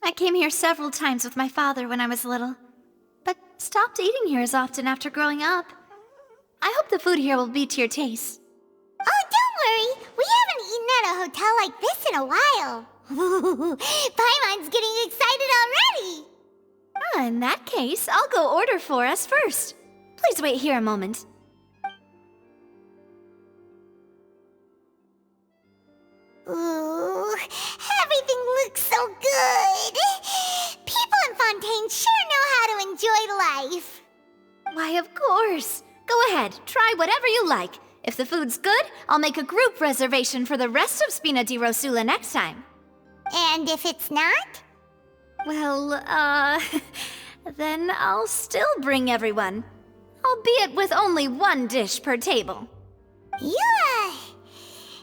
I came here several times with my father when I was little, but stopped eating here as often after growing up. I hope the food here will be to your taste. Oh, don't worry. We haven't eaten at a hotel like this in a while. Paimon's getting excited already. In that case, I'll go order for us first. Please wait here a moment. Ooh, everything looks so good. People in Fontaine sure know how to enjoy life. Why, of course. Go ahead, try whatever you like. If the food's good, I'll make a group reservation for the rest of Spina di Rosula next time. And if it's not? Well, then I'll still bring everyone. Albeit with only one dish per table. You,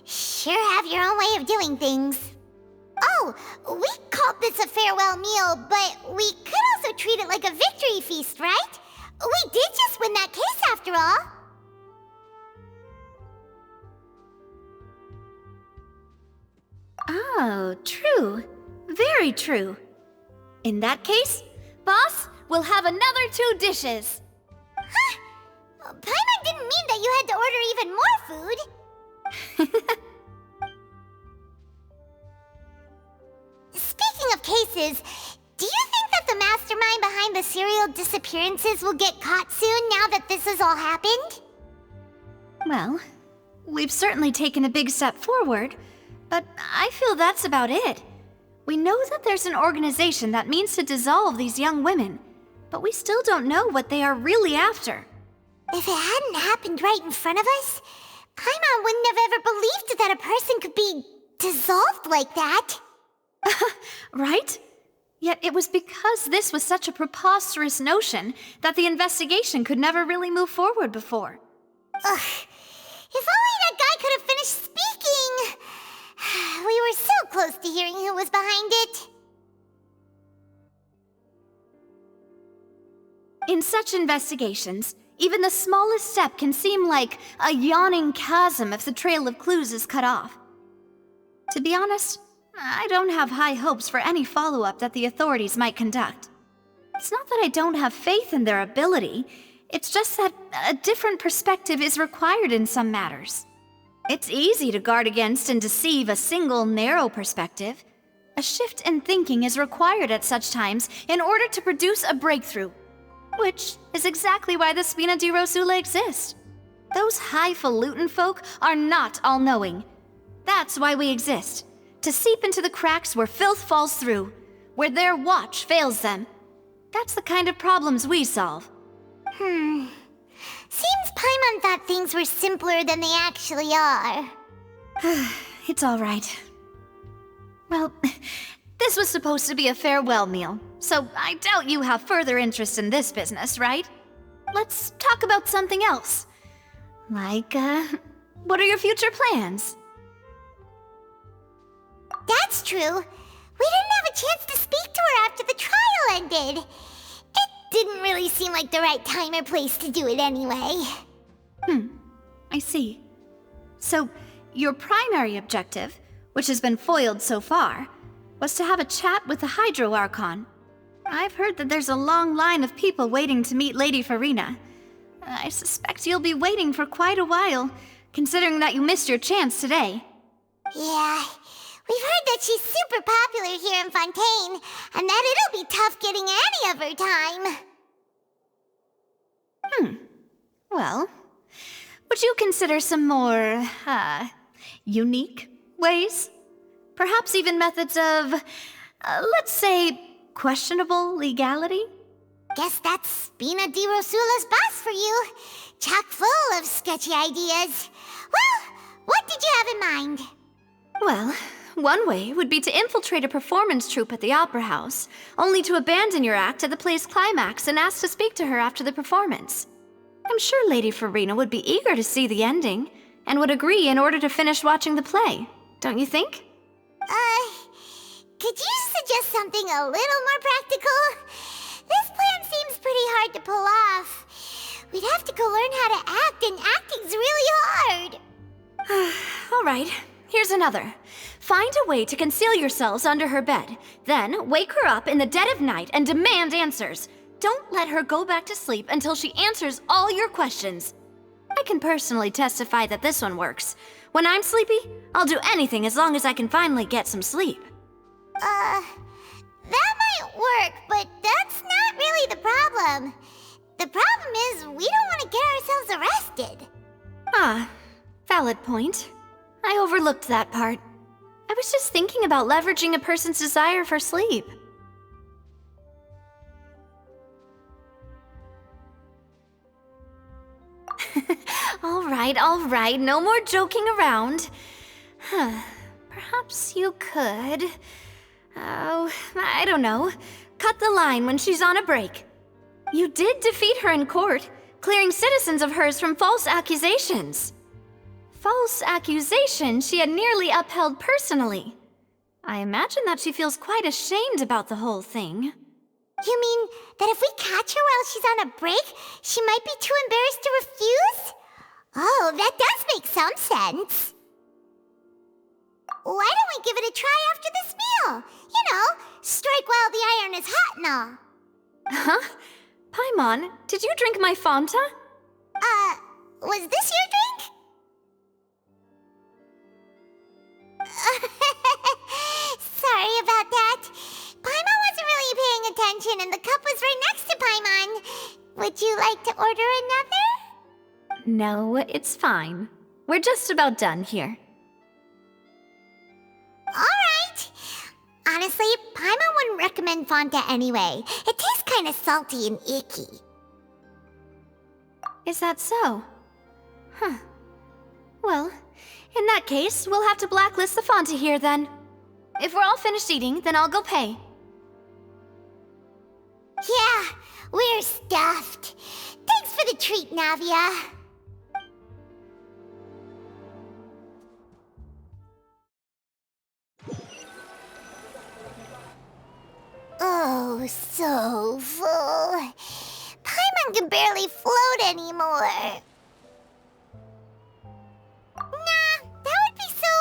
sure have your own way of doing things. Oh, we called this a farewell meal, but we could also treat it like a victory feast, right? We did just win that case after all. Oh, true. Very true. In that case, boss, we'll have another 2 dishes. Huh? Paimon didn't mean that you had to order even more food. Speaking of cases, do you think that the mastermind behind the serial disappearances will get caught soon now that this has all happened? Well, we've certainly taken a big step forward, but I feel that's about it. We know that there's an organization that means to dissolve these young women, but we still don't know what they are really after. If it hadn't happened right in front of us, Paimon wouldn't have ever believed that a person could be dissolved like that. Right? Yet it was because this was such a preposterous notion that the investigation could never really move forward before. Ugh. If only that guy could have finished speaking! We were so close to hearing who was behind it. In such investigations, even the smallest step can seem like a yawning chasm if the trail of clues is cut off. To be honest, I don't have high hopes for any follow-up that the authorities might conduct. It's not that I don't have faith in their ability, it's just that a different perspective is required in some matters. It's easy to guard against and deceive a single narrow perspective. A shift in thinking is required at such times in order to produce a breakthrough. Which is exactly why the Spina di Rosula exist. Those highfalutin folk are not all-knowing. That's why we exist. To seep into the cracks where filth falls through, where their watch fails them. That's the kind of problems we solve. Seems Paimon thought things were simpler than they actually are. It's all right. Well, this was supposed to be a farewell meal, so I doubt you have further interest in this business, right? Let's talk about something else. Like, what are your future plans? That's true. We didn't have a chance to speak to her after the trial ended. It didn't really seem like the right time or place to do it anyway. I see. So, your primary objective, which has been foiled so far, was to have a chat with the Hydro Archon. I've heard that there's a long line of people waiting to meet Lady Farina. I suspect you'll be waiting for quite a while, considering that you missed your chance today. Yeah, we've heard that she's super popular here in Fontaine, and that it'll be tough getting any of her time. Well, would you consider some more, unique ways? Perhaps even methods of, let's say, questionable legality? Guess that's Spina di Rosula's boss for you. Chock full of sketchy ideas. Well, what did you have in mind? Well, one way would be to infiltrate a performance troupe at the Opera House, only to abandon your act at the play's climax and ask to speak to her after the performance. I'm sure Lady Farina would be eager to see the ending, and would agree in order to finish watching the play, don't you think? Could you suggest something a little more practical? This plan seems pretty hard to pull off. We'd have to go learn how to act, and acting's really hard. All right, here's another. Find a way to conceal yourselves under her bed. Then wake her up in the dead of night and demand answers. Don't let her go back to sleep until she answers all your questions. I can personally testify that this one works. When I'm sleepy, I'll do anything as long as I can finally get some sleep. That might work, but that's not really the problem. The problem is we don't want to get ourselves arrested. Ah, valid point. I overlooked that part. I was just thinking about leveraging a person's desire for sleep. All right, no more joking around. Perhaps you could... Oh, I don't know. Cut the line when she's on a break. You did defeat her in court, clearing citizens of hers from false accusations. False accusations she had nearly upheld personally. I imagine that she feels quite ashamed about the whole thing. You mean that if we catch her while she's on a break, she might be too embarrassed to refuse? Oh, that does make some sense. Why don't we give it a try after this meal? You know, strike while the iron is hot and all. Huh? Paimon, did you drink my Fanta? Was this your drink? Sorry about that. Paimon wasn't really paying attention and the cup was right next to Paimon. Would you like to order another? No, it's fine. We're just about done here. Alright. Honestly, Paimon wouldn't recommend Fanta anyway. It tastes kind of salty and icky. Is that so? Huh. Well, in that case, we'll have to blacklist the Fanta here then. If we're all finished eating, then I'll go pay. Yeah, we're stuffed. Thanks for the treat, Navia. Oh, so full. Paimon can barely float anymore. Nah, that would be so...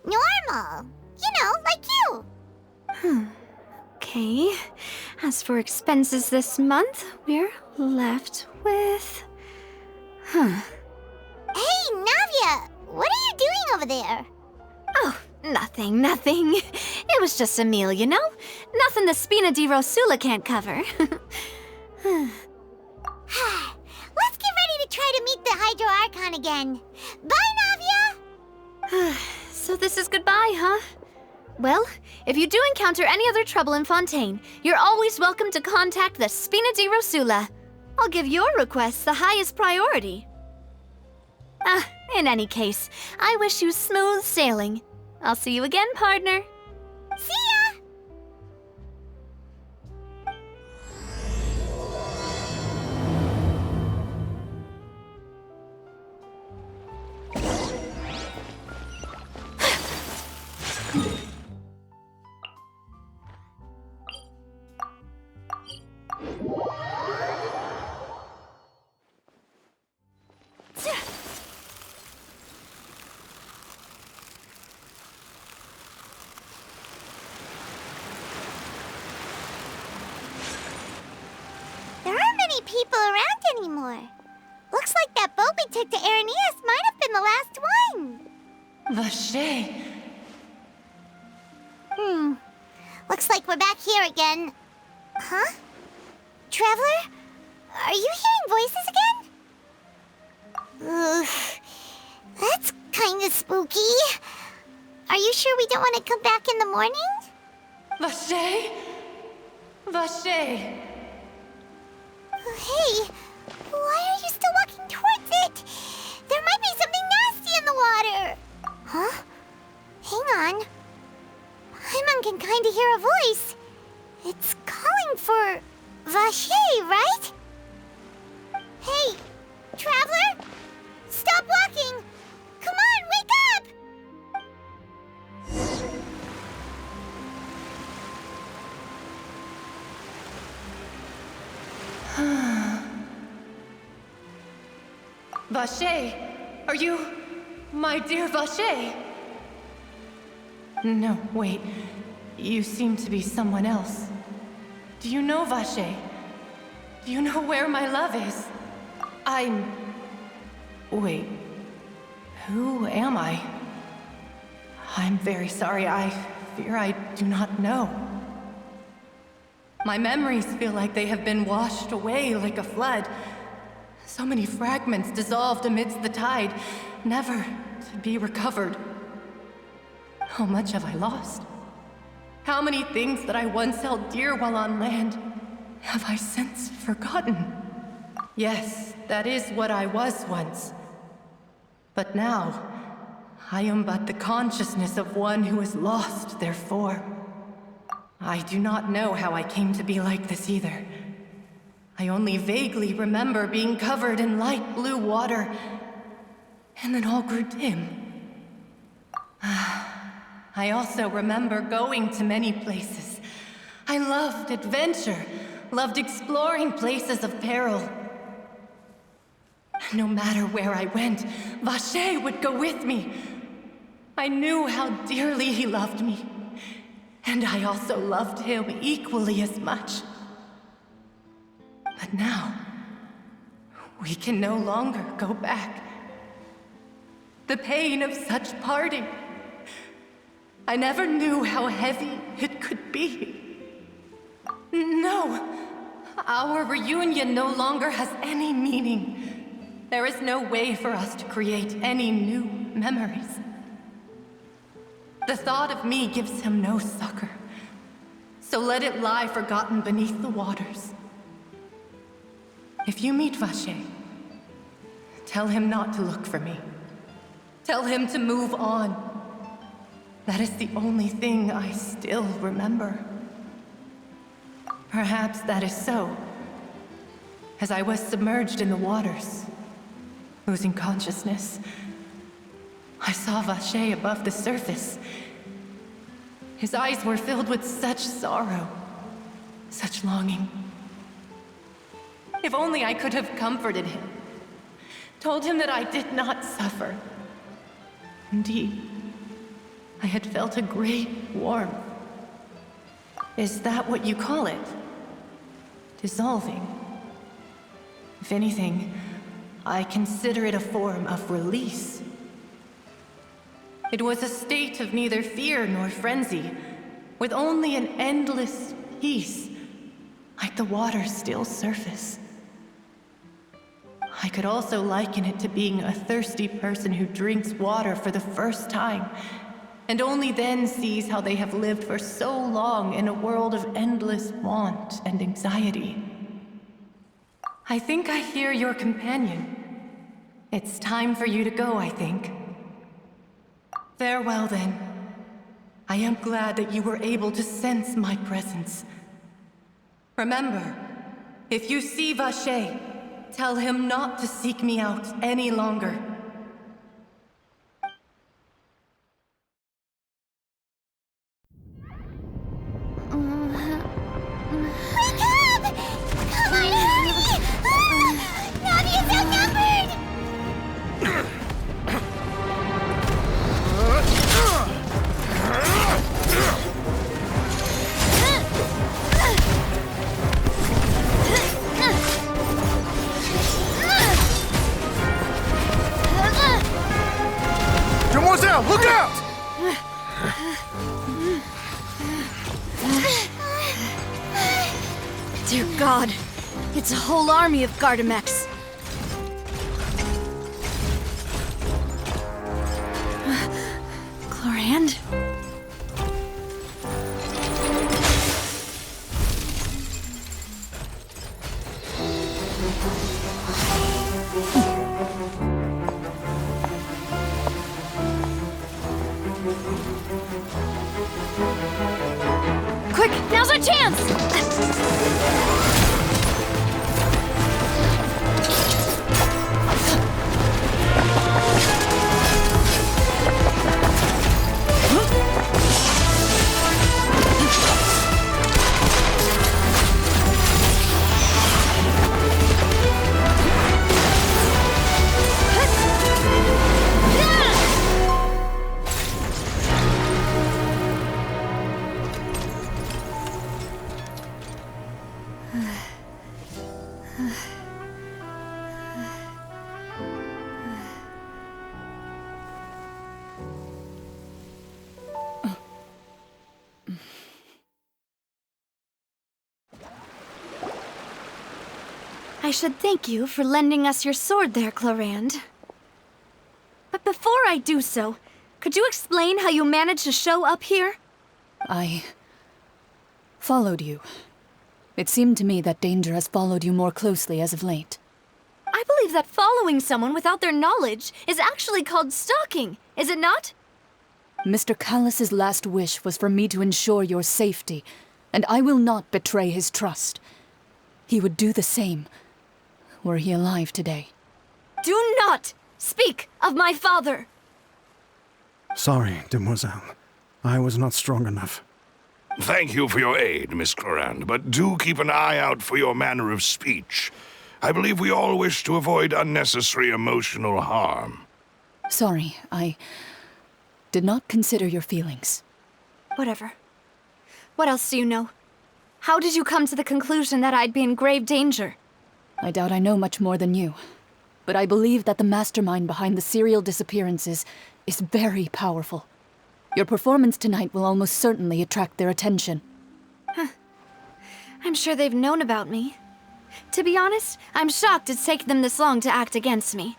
normal. You know, like you. Okay. As for expenses this month, we're left with... Hey, Navia! What are you doing over there? Oh, nothing. It was just a meal, you know? Nothing the Spina di Rosula can't cover. Let's get ready to try to meet the Hydro Archon again. Bye, Navia! So this is goodbye, huh? Well, if you do encounter any other trouble in Fontaine, you're always welcome to contact the Spina di Rosula. I'll give your requests the highest priority. In any case, I wish you smooth sailing. I'll see you again, partner. See ya! People around anymore. Looks like that boat we took to Araneus might have been the last one. Vache. Looks like we're back here again. Huh? Traveler? Are you hearing voices again? Ugh. That's kinda spooky. Are you sure we don't want to come back in the morning? Vache. Vache. Hey, why are you still walking towards it? There might be something nasty in the water. Huh? Hang on. Paimon can kinda hear a voice. It's calling for Vache, right? Hey, Traveler? Stop walking! Come on, wake up! Vache, are you my dear Vache? No, wait. You seem to be someone else. Do you know Vache? Do you know where my love is? Wait. Who am I? I'm very sorry. I fear I do not know. My memories feel like they have been washed away like a flood. So many fragments dissolved amidst the tide, never to be recovered. How much have I lost? How many things that I once held dear while on land have I since forgotten? Yes, that is what I was once. But now, I am but the consciousness of one who has lost their form. I do not know how I came to be like this either. I only vaguely remember being covered in light blue water, and then all grew dim. I also remember going to many places. I loved adventure, loved exploring places of peril. No matter where I went, Vache would go with me. I knew how dearly he loved me, and I also loved him equally as much. But now, we can no longer go back. The pain of such parting, I never knew how heavy it could be. No, our reunion no longer has any meaning. There is no way for us to create any new memories. The thought of me gives him no succor, so let it lie forgotten beneath the waters. If you meet Vache, tell him not to look for me. Tell him to move on. That is the only thing I still remember. Perhaps that is so. As I was submerged in the waters, losing consciousness, I saw Vache above the surface. His eyes were filled with such sorrow, such longing. If only I could have comforted him, told him that I did not suffer. Indeed, I had felt a great warmth. Is that what you call it? Dissolving? If anything, I consider it a form of release. It was a state of neither fear nor frenzy, with only an endless peace, like the water's still surface. I could also liken it to being a thirsty person who drinks water for the first time, and only then sees how they have lived for so long in a world of endless want and anxiety. I think I hear your companion. It's time for you to go, I think. Farewell, then. I am glad that you were able to sense my presence. Remember, if you see Vache, tell him not to seek me out any longer. Wake up! Come on, hurry! Navi is outnumbered! Demoiselle, look out! Dear God, it's a whole army of Gardamex. Chlorand? Quick, now's our chance! I should thank you for lending us your sword there, Clarand. But before I do so, could you explain how you managed to show up here? I followed you. It seemed to me that danger has followed you more closely as of late. I believe that following someone without their knowledge is actually called stalking, is it not? Mr. Callus's last wish was for me to ensure your safety, and I will not betray his trust. He would do the same, were he alive today. Do not speak of my father! Sorry, demoiselle. I was not strong enough. Thank you for your aid, Miss Clarand, but do keep an eye out for your manner of speech. I believe we all wish to avoid unnecessary emotional harm. Sorry, I did not consider your feelings. Whatever. What else do you know? How did you come to the conclusion that I'd be in grave danger? I doubt I know much more than you, but I believe that the mastermind behind the serial disappearances is very powerful. Your performance tonight will almost certainly attract their attention. I'm sure they've known about me. To be honest, I'm shocked it's taken them this long to act against me.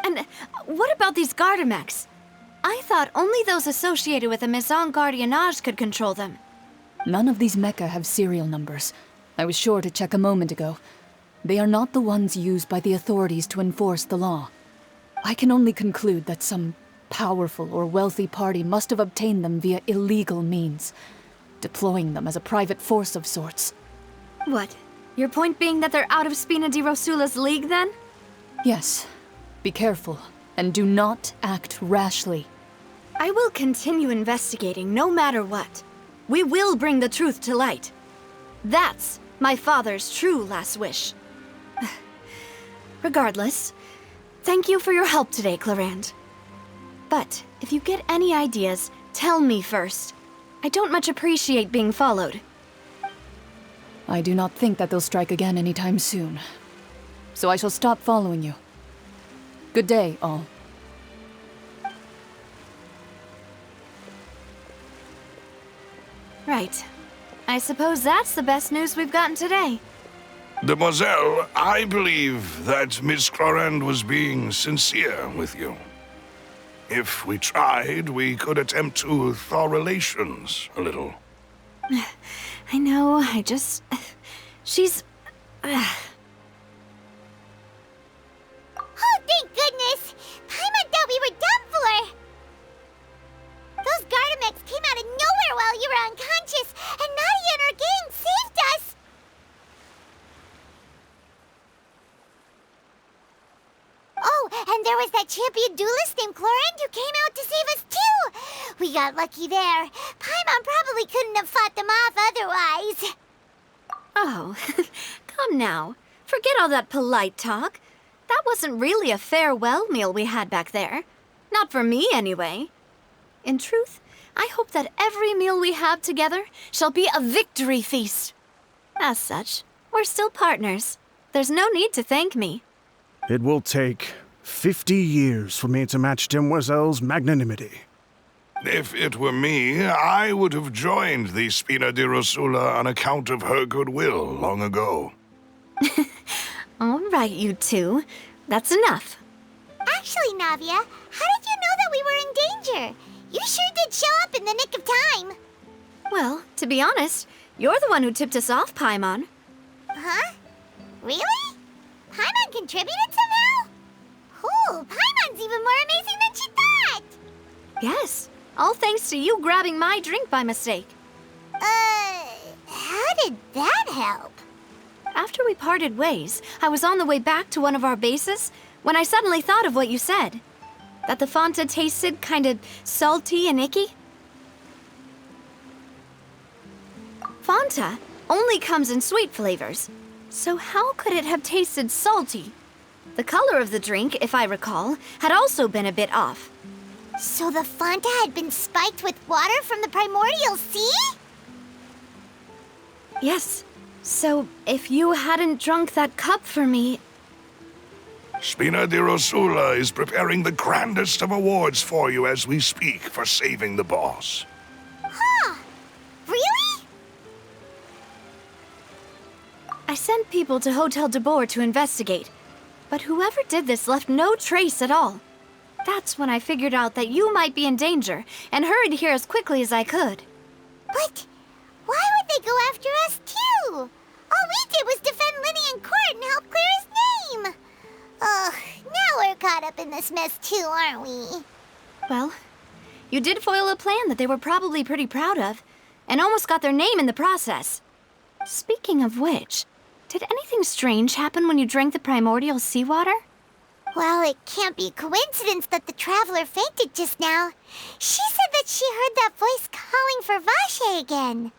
And what about these Gardamex? I thought only those associated with the Maison Gardiennage could control them. None of these mecha have serial numbers. I was sure to check a moment ago. They are not the ones used by the authorities to enforce the law. I can only conclude that some powerful or wealthy party must have obtained them via illegal means, deploying them as a private force of sorts. What? Your point being that they're out of Spina di Rosula's league, then? Yes. Be careful, and do not act rashly. I will continue investigating no matter what. We will bring the truth to light. That's my father's true last wish. Regardless, thank you for your help today, Clarand. But if you get any ideas, tell me first. I don't much appreciate being followed. I do not think that they'll strike again anytime soon. So I shall stop following you. Good day, all. Right. I suppose that's the best news we've gotten today. Demoiselle, I believe that Miss Clarand was being sincere with you. If we tried, we could attempt to thaw relations a little. I know, she's... Oh, thank goodness! Paimon thought we were done for! Those Gardamex came out of nowhere while you were unconscious, and Nadia and her gang saved us! Oh, and there was that champion duelist named Clarand who came out to save us too! We got lucky there. Paimon probably couldn't have fought them off otherwise. Oh, come now. Forget all that polite talk. That wasn't really a farewell meal we had back there. Not for me, anyway. In truth, I hope that every meal we have together shall be a victory feast. As such, we're still partners. There's no need to thank me. It will take 50 years for me to match Demoiselle's magnanimity. If it were me, I would have joined the Spina di Rosula on account of her goodwill long ago. All right, you two. That's enough. Actually, Navia, how did you know that we were in danger? You sure did show up in the nick of time. Well, to be honest, you're the one who tipped us off, Paimon. Huh? Really? Paimon contributed somehow? Ooh, Paimon's even more amazing than she thought! Yes, all thanks to you grabbing my drink by mistake. How did that help? After we parted ways, I was on the way back to one of our bases when I suddenly thought of what you said. That the Fanta tasted kind of salty and icky. Fanta only comes in sweet flavors, so how could it have tasted salty? The color of the drink, if I recall, had also been a bit off. So the Fanta had been spiked with water from the primordial sea? Yes, So, if you hadn't drunk that cup for me... Spina di Rosula is preparing the grandest of awards for you as we speak for saving the boss. Huh? Really? I sent people to Hotel de Boer to investigate, but whoever did this left no trace at all. That's when I figured out that you might be in danger, and hurried here as quickly as I could. But why would they go after us too? All we did was defend Lenny in court and help clear his name. Ugh, now we're caught up in this mess too, aren't we? Well, you did foil a plan that they were probably pretty proud of, and almost got their name in the process. Speaking of which, did anything strange happen when you drank the primordial seawater? Well, it can't be a coincidence that the traveler fainted just now. She said that she heard that voice calling for Vache again.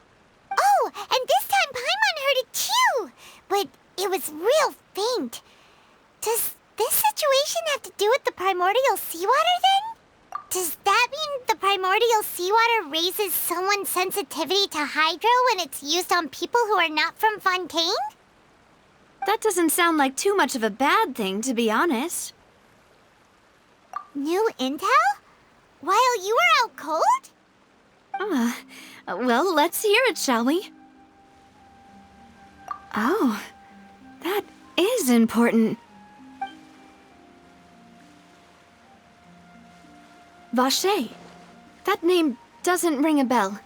Oh, and this time Paimon heard it too, but it was real faint. Does this situation have to do with the primordial seawater then? Does that mean the primordial seawater raises someone's sensitivity to hydro when it's used on people who are not from Fontaine? That doesn't sound like too much of a bad thing, to be honest. New intel? While you were out cold? Well, let's hear it, shall we? Oh, that is important. Vache. That name doesn't ring a bell.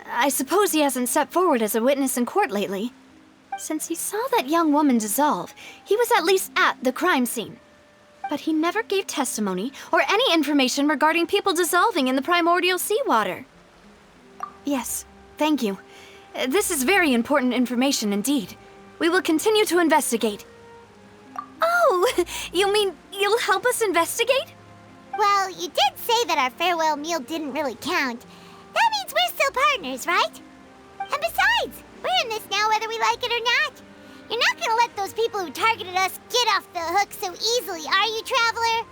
I suppose he hasn't stepped forward as a witness in court lately. Since he saw that young woman dissolve, he was at least at the crime scene. But he never gave testimony or any information regarding people dissolving in the primordial seawater. Yes, thank you. This is very important information indeed. We will continue to investigate. Oh, you mean you'll help us investigate? Well, you did say that our farewell meal didn't really count. That means we're still partners, right? And besides, we're in this now whether we like it or not. You're not gonna let those people who targeted us get off the hook so easily, are you, Traveler?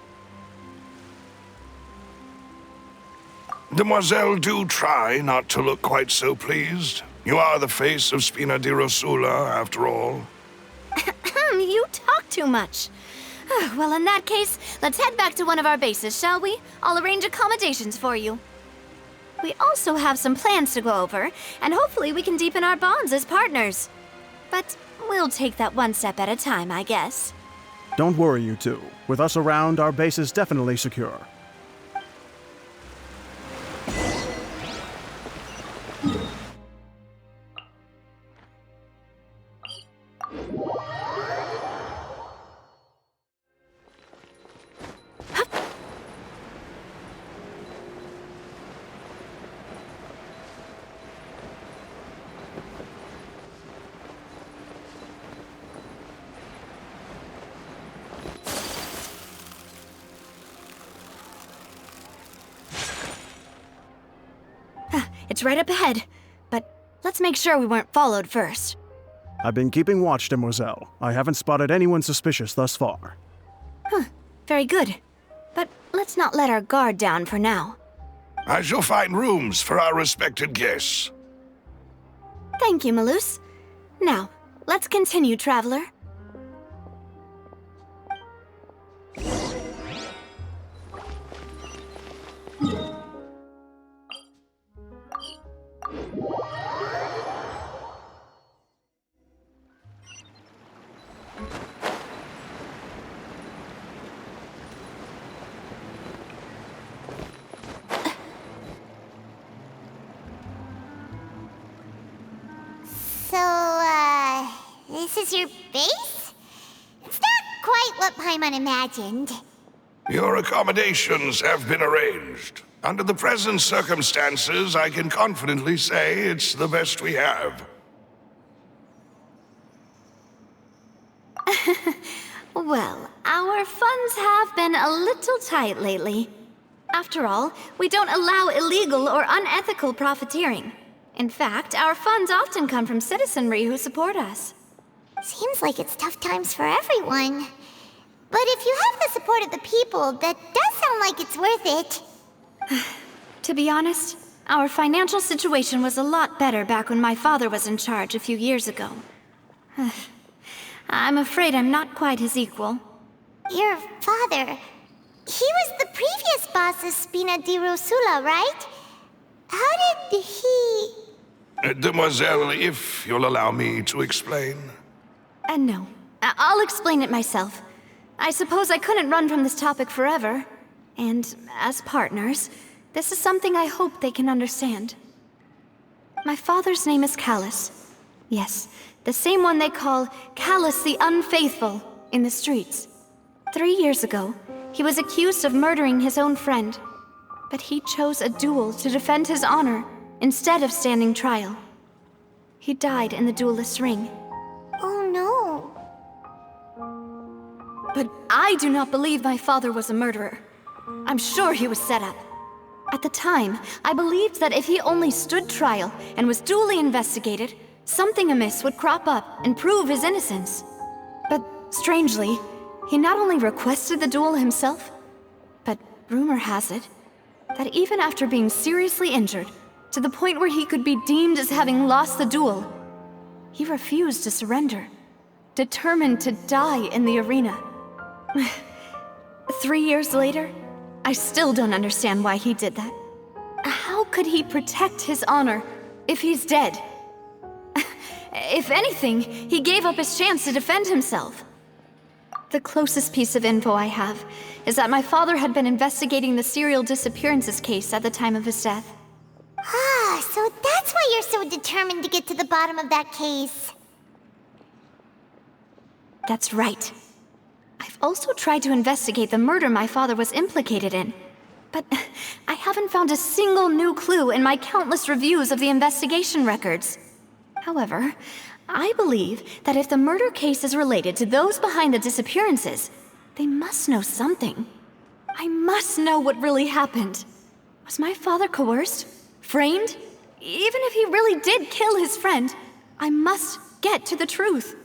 Demoiselle, do try not to look quite so pleased. You are the face of Spina di Rosula, after all. You talk too much. Well, in that case, let's head back to one of our bases, shall we? I'll arrange accommodations for you. We also have some plans to go over, and hopefully we can deepen our bonds as partners. But we'll take that one step at a time, I guess. Don't worry, you two. With us around, our base is definitely secure. It's right up ahead, but let's make sure we weren't followed first. I've been keeping watch, Demoiselle. I haven't spotted anyone suspicious thus far. Very good. But let's not let our guard down for now. I shall find rooms for our respected guests. Thank you, Malus. Now, let's continue, Traveler. This is your base? It's not quite what Paimon imagined. Your accommodations have been arranged. Under the present circumstances, I can confidently say it's the best we have. Well, our funds have been a little tight lately. After all, we don't allow illegal or unethical profiteering. In fact, our funds often come from citizenry who support us. Seems like it's tough times for everyone. But if you have the support of the people, that does sound like it's worth it. To be honest, Our financial situation was a lot better back when my father was in charge a few years ago. I'm afraid I'm not quite his equal. Your father... he was the previous boss of Spina di Rosula, right? How did he... Demoiselle, if you'll allow me to explain. No. I'll explain it myself. I suppose I couldn't run from this topic forever. And as partners, this is something I hope they can understand. My father's name is Callus. Yes, the same one they call Callus the Unfaithful in the streets. 3 years ago, he was accused of murdering his own friend. But he chose a duel to defend his honor instead of standing trial. He died in the duelist's ring. Oh no. But I do not believe my father was a murderer. I'm sure he was set up. At the time, I believed that if he only stood trial and was duly investigated, something amiss would crop up and prove his innocence. But strangely, he not only requested the duel himself, but rumor has it that even after being seriously injured, to the point where he could be deemed as having lost the duel, he refused to surrender, determined to die in the arena. 3 years later, I still don't understand why he did that. How could he protect his honor if he's dead? If anything, he gave up his chance to defend himself. The closest piece of info I have is that my father had been investigating the serial disappearances case at the time of his death. Ah, so that's why you're so determined to get to the bottom of that case. That's right. I've also tried to investigate the murder my father was implicated in, but I haven't found a single new clue in my countless reviews of the investigation records. However, I believe that if the murder case is related to those behind the disappearances, they must know something. I must know what really happened. Was my father coerced? Framed? Even if he really did kill his friend, I must get to the truth.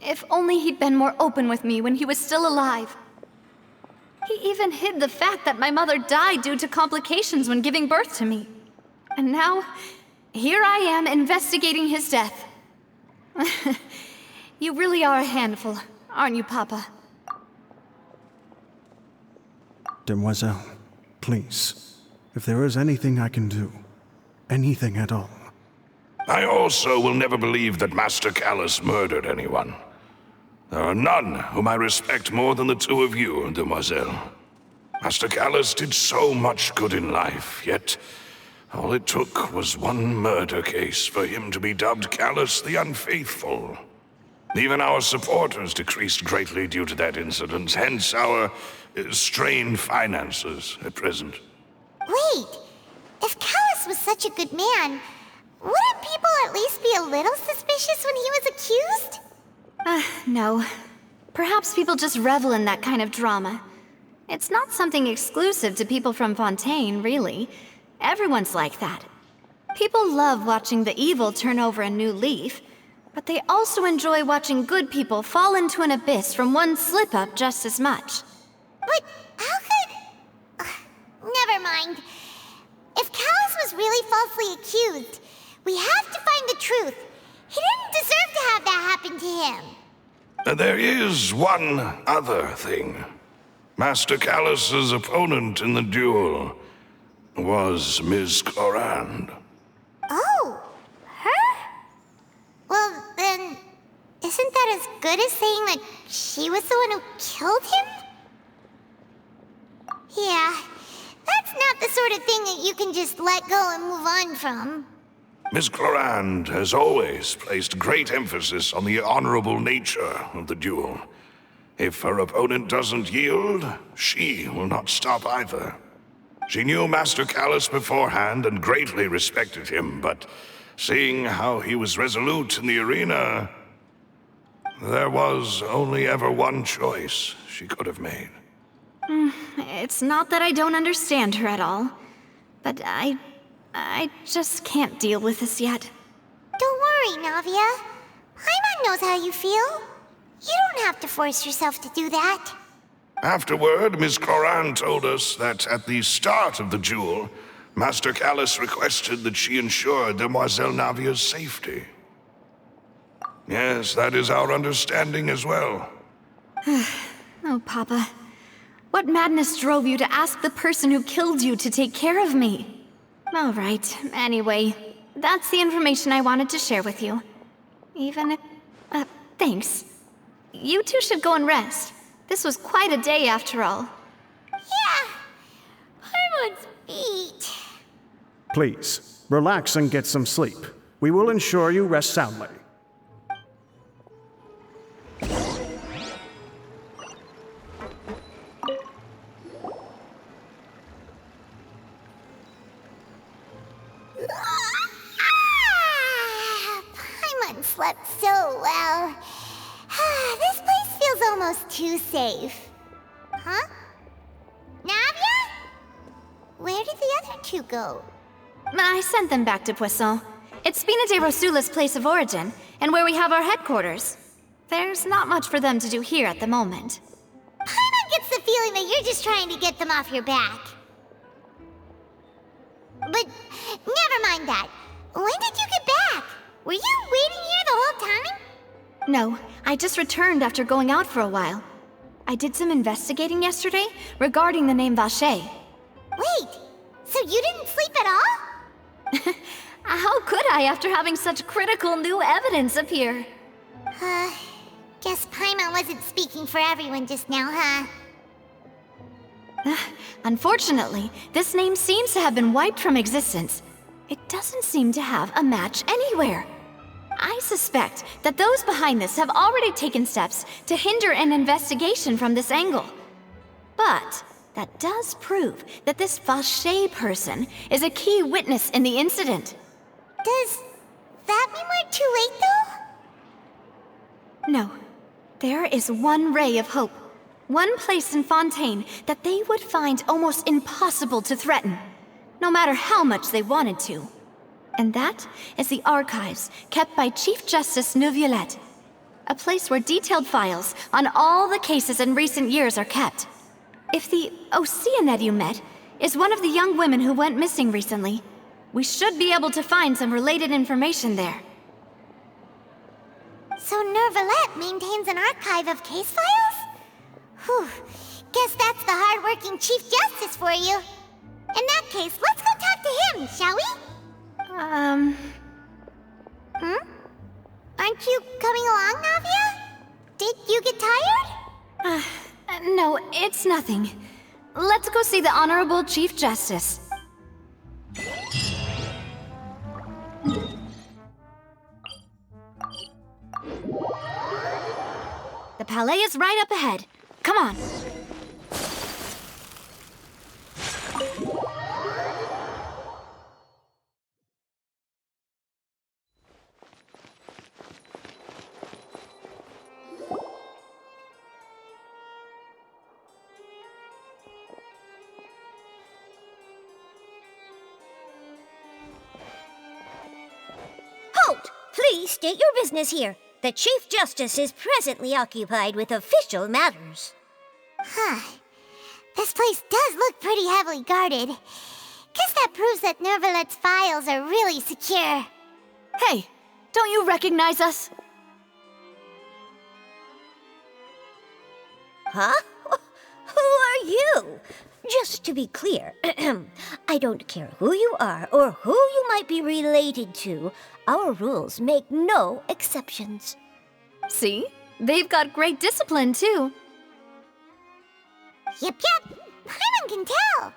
If only he'd been more open with me when he was still alive. He even hid the fact that my mother died due to complications when giving birth to me. And now, here I am investigating his death. You really are a handful, aren't you, Papa? Demoiselle, please, if there is anything I can do, anything at all. I also will never believe that Master Callus murdered anyone. There are none whom I respect more than the two of you, Demoiselle. Master Callus did so much good in life, yet all it took was one murder case for him to be dubbed Callus the Unfaithful. Even our supporters decreased greatly due to that incident, hence our strained finances at present. Wait, if Callus was such a good man, wouldn't people at least be a little suspicious when he was accused? No. Perhaps people just revel in that kind of drama. It's not something exclusive to people from Fontaine, really. Everyone's like that. People love watching the evil turn over a new leaf, but they also enjoy watching good people fall into an abyss from one slip-up just as much. But how could... never mind. If Callus was really falsely accused, we have to find the truth. He didn't deserve to have that happen to him. There is one other thing. Master Callus's opponent in the duel was Ms. Clorand. Oh, her? Well, then, isn't that as good as saying that she was the one who killed him? Yeah, that's not the sort of thing that you can just let go and move on from. Ms. Clorand has always placed great emphasis on the honorable nature of the duel. If her opponent doesn't yield, she will not stop either. She knew Master Callus beforehand and greatly respected him, but seeing how he was resolute in the arena, there was only ever one choice she could have made. It's not that I don't understand her at all, but I just can't deal with this yet. Don't worry, Navia. Paimon knows how you feel. You don't have to force yourself to do that. Afterward, Ms. Clorand told us that at the start of the duel, Master Callus requested that she ensure Demoiselle Navia's safety. Yes, that is our understanding as well. Oh, Papa. What madness drove you to ask the person who killed you to take care of me? All right, anyway, that's the information I wanted to share with you. Even if... thanks. You two should go and rest. This was quite a day after all. Yeah, Paimon's beat. Please, relax and get some sleep. We will ensure you rest soundly. Paimon slept so well. This place feels almost too safe. Huh? Navia? Where did the other two go? I sent them back to Poisson. It's Spina de Rosula's place of origin, and where we have our headquarters. There's not much for them to do here at the moment. Paimon gets the feeling that you're just trying to get them off your back. But never mind that. When did you get back? Were you waiting here the whole time? No, I just returned after going out for a while. I did some investigating yesterday regarding the name Vache. Wait, so you didn't sleep at all? How could I after having such critical new evidence appear? Guess Paimon wasn't speaking for everyone just now, huh? Unfortunately, this name seems to have been wiped from existence. It doesn't seem to have a match anywhere. I suspect that those behind this have already taken steps to hinder an investigation from this angle. But that does prove that this Vache person is a key witness in the incident. Does that mean we're too late, though? No. There is one ray of hope. One place in Fontaine that they would find almost impossible to threaten, no matter how much they wanted to. And that is the archives kept by Chief Justice Neuvillette, a place where detailed files on all the cases in recent years are kept. If the Oceanette you met is one of the young women who went missing recently, we should be able to find some related information there. So Neuvillette maintains an archive of case files? Whew, guess that's the hard-working Chief Justice for you. In that case, let's go talk to him, shall we? Aren't you coming along, Navia? Did you get tired? No, it's nothing. Let's go see the Honorable Chief Justice. The Palais is right up ahead. Come on. Halt! Please state your business here. The Chief Justice is presently occupied with official matters. This place does look pretty heavily guarded. Guess that proves that Neuvillette's files are really secure. Hey, don't you recognize us? Huh? Who are you? Just to be clear, I don't care who you are or who you might be related to. Our rules make no exceptions. See? They've got great discipline, too. Yep. Paimon can tell.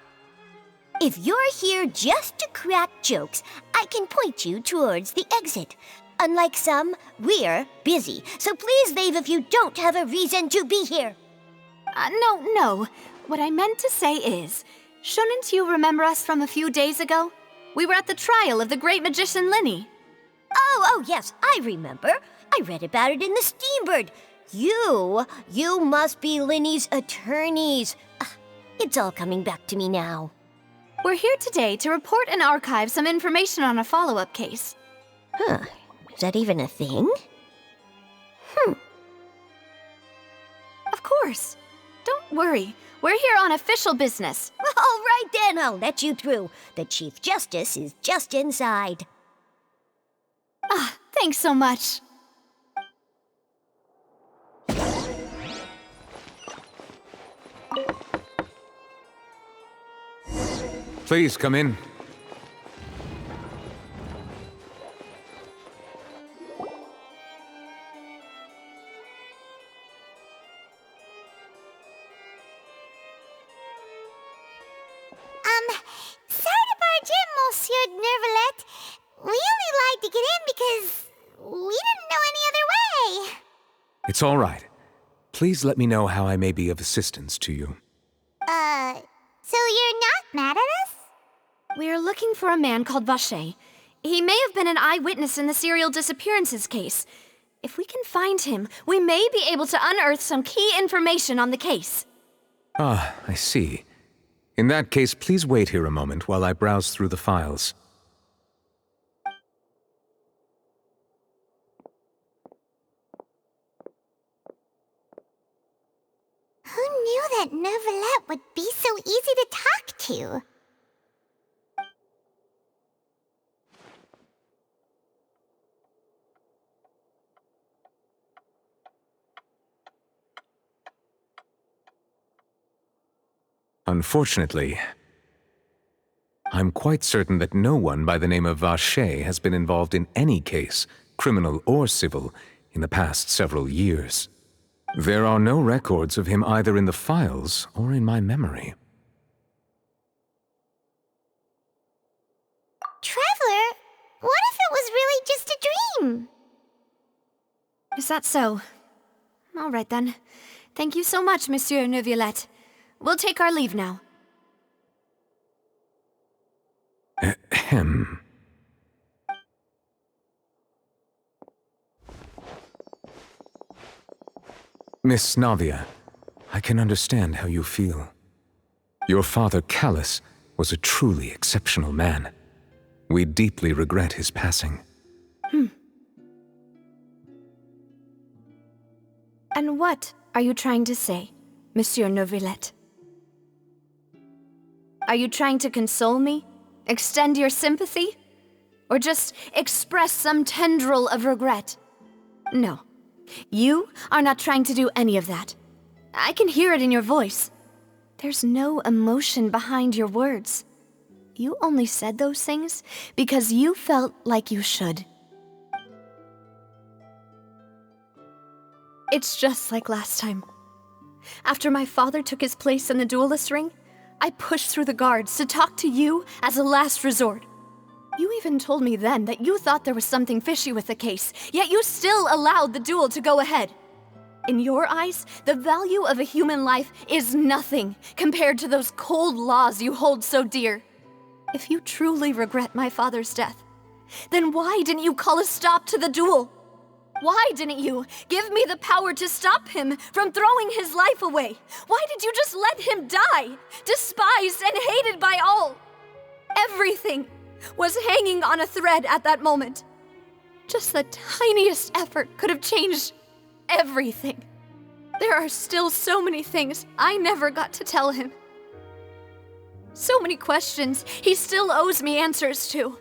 If you're here just to crack jokes, I can point you towards the exit. Unlike some, we're busy, so please leave if you don't have a reason to be here. No. What I meant to say is, shouldn't you remember us from a few days ago? We were at the trial of the great magician Linny. Oh, yes, I remember. I read about it in the Steambird. You must be Linny's attorneys. It's all coming back to me now. We're here today to report and archive some information on a follow-up case. Huh, is that even a thing? Of course. Don't Don't worry. We're here on official business. All right then, I'll let you through. The Chief Justice is just inside. Ah, thanks so much. Please come in. Sorry to barge in, Monsieur Nervalet. We only lied to get in because we didn't know any other way. It's all right. Please let me know how I may be of assistance to you. So you're not mad at us? We're looking for a man called Vache. He may have been an eyewitness in the serial disappearances case. If we can find him, we may be able to unearth some key information on the case. Ah, I see. In that case, please wait here a moment while I browse through the files. Who knew that Nervalet would be so easy to talk to? Unfortunately, I'm quite certain that no one by the name of Vache has been involved in any case, criminal or civil, in the past several years. There are no records of him either in the files or in my memory. Traveler, what if it was really just a dream? Is that so? All right then. Thank you so much, Monsieur Neuvillette. We'll take our leave now. Ahem. Miss Navia, I can understand how you feel. Your father, Callus, was a truly exceptional man. We deeply regret his passing. And what are you trying to say, Monsieur Neuvillette? Are you trying to console me? Extend your sympathy? Or just express some tendril of regret? No. You are not trying to do any of that. I can hear it in your voice. There's no emotion behind your words. You only said those things because you felt like you should. It's just like last time. After my father took his place in the duelist ring, I pushed through the guards to talk to you as a last resort. You even told me then that you thought there was something fishy with the case, yet you still allowed the duel to go ahead. In your eyes, the value of a human life is nothing compared to those cold laws you hold so dear. If you truly regret my father's death, then why didn't you call a stop to the duel? Why didn't you give me the power to stop him from throwing his life away? Why did you just let him die, despised and hated by all? Everything was hanging on a thread at that moment. Just the tiniest effort could have changed everything. There are still so many things I never got to tell him. So many questions he still owes me answers to.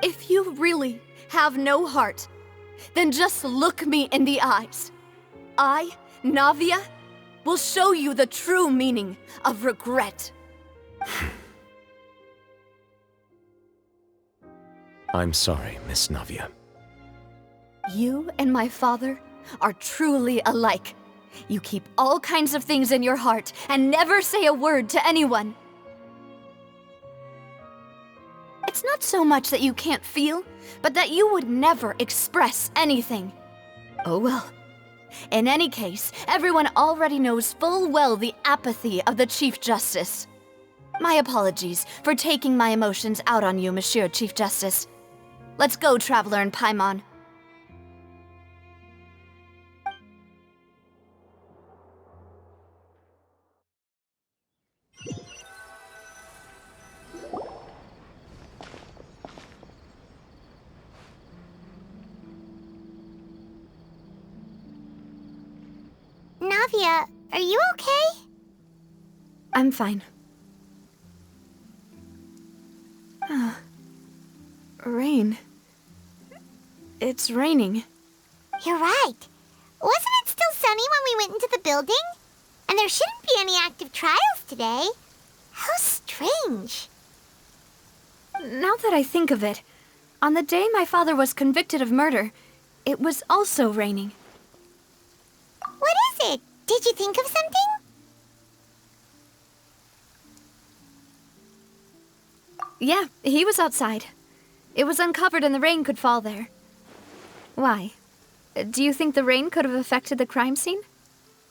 If you really have no heart, then just look me in the eyes. I, Navia, will show you the true meaning of regret. I'm sorry, Miss Navia. You and my father are truly alike. You keep all kinds of things in your heart and never say a word to anyone. It's not so much that you can't feel, but that you would never express anything. Oh well. In any case, everyone already knows full well the apathy of the Chief Justice. My apologies for taking my emotions out on you, Monsieur Chief Justice. Let's go, Traveler and Paimon. Navia, are you okay? I'm fine. Rain. It's raining. You're right. Wasn't it still sunny when we went into the building? And there shouldn't be any active trials today. How strange. Now that I think of it, on the day my father was convicted of murder, it was also raining. What is it? Did you think of something? Yeah, he was outside. It was uncovered and the rain could fall there. Why? Do you think the rain could have affected the crime scene?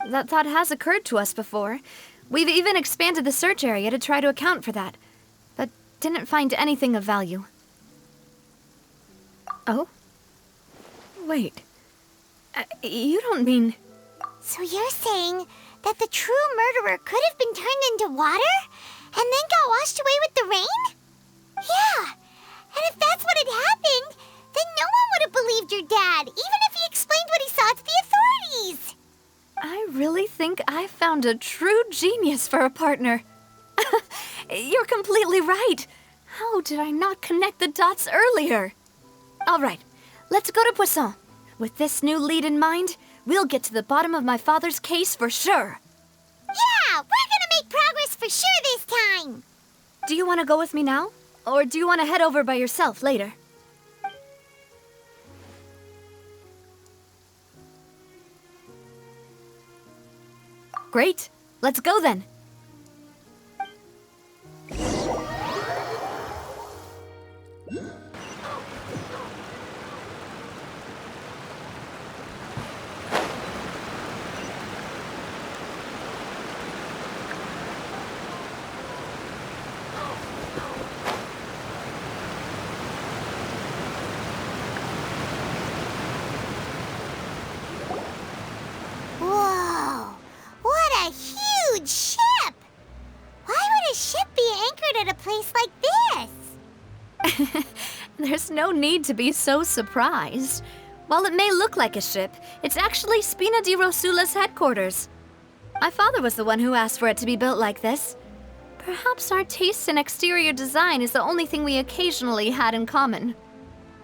That thought has occurred to us before. We've even expanded the search area to try to account for that, but didn't find anything of value. Oh? Wait. You don't mean... So you're saying that the true murderer could have been turned into water and then got washed away with the rain? Yeah, and if that's what had happened, then no one would have believed your dad, even if he explained what he saw to the authorities. I really think I found a true genius for a partner. You're completely right. How did I not connect the dots earlier? All right, let's go to Poisson. With this new lead in mind, we'll get to the bottom of my father's case for sure. Yeah, we're gonna make progress for sure this time. Do you want to go with me now? Or do you want to head over by yourself later? Great. Let's go then. Whoa, what a huge ship! Why would a ship be anchored at a place like this? There's no need to be so surprised. While it may look like a ship, it's actually Spina di Rosula's headquarters. My father was the one who asked for it to be built like this. Perhaps our taste in exterior design is the only thing we occasionally had in common.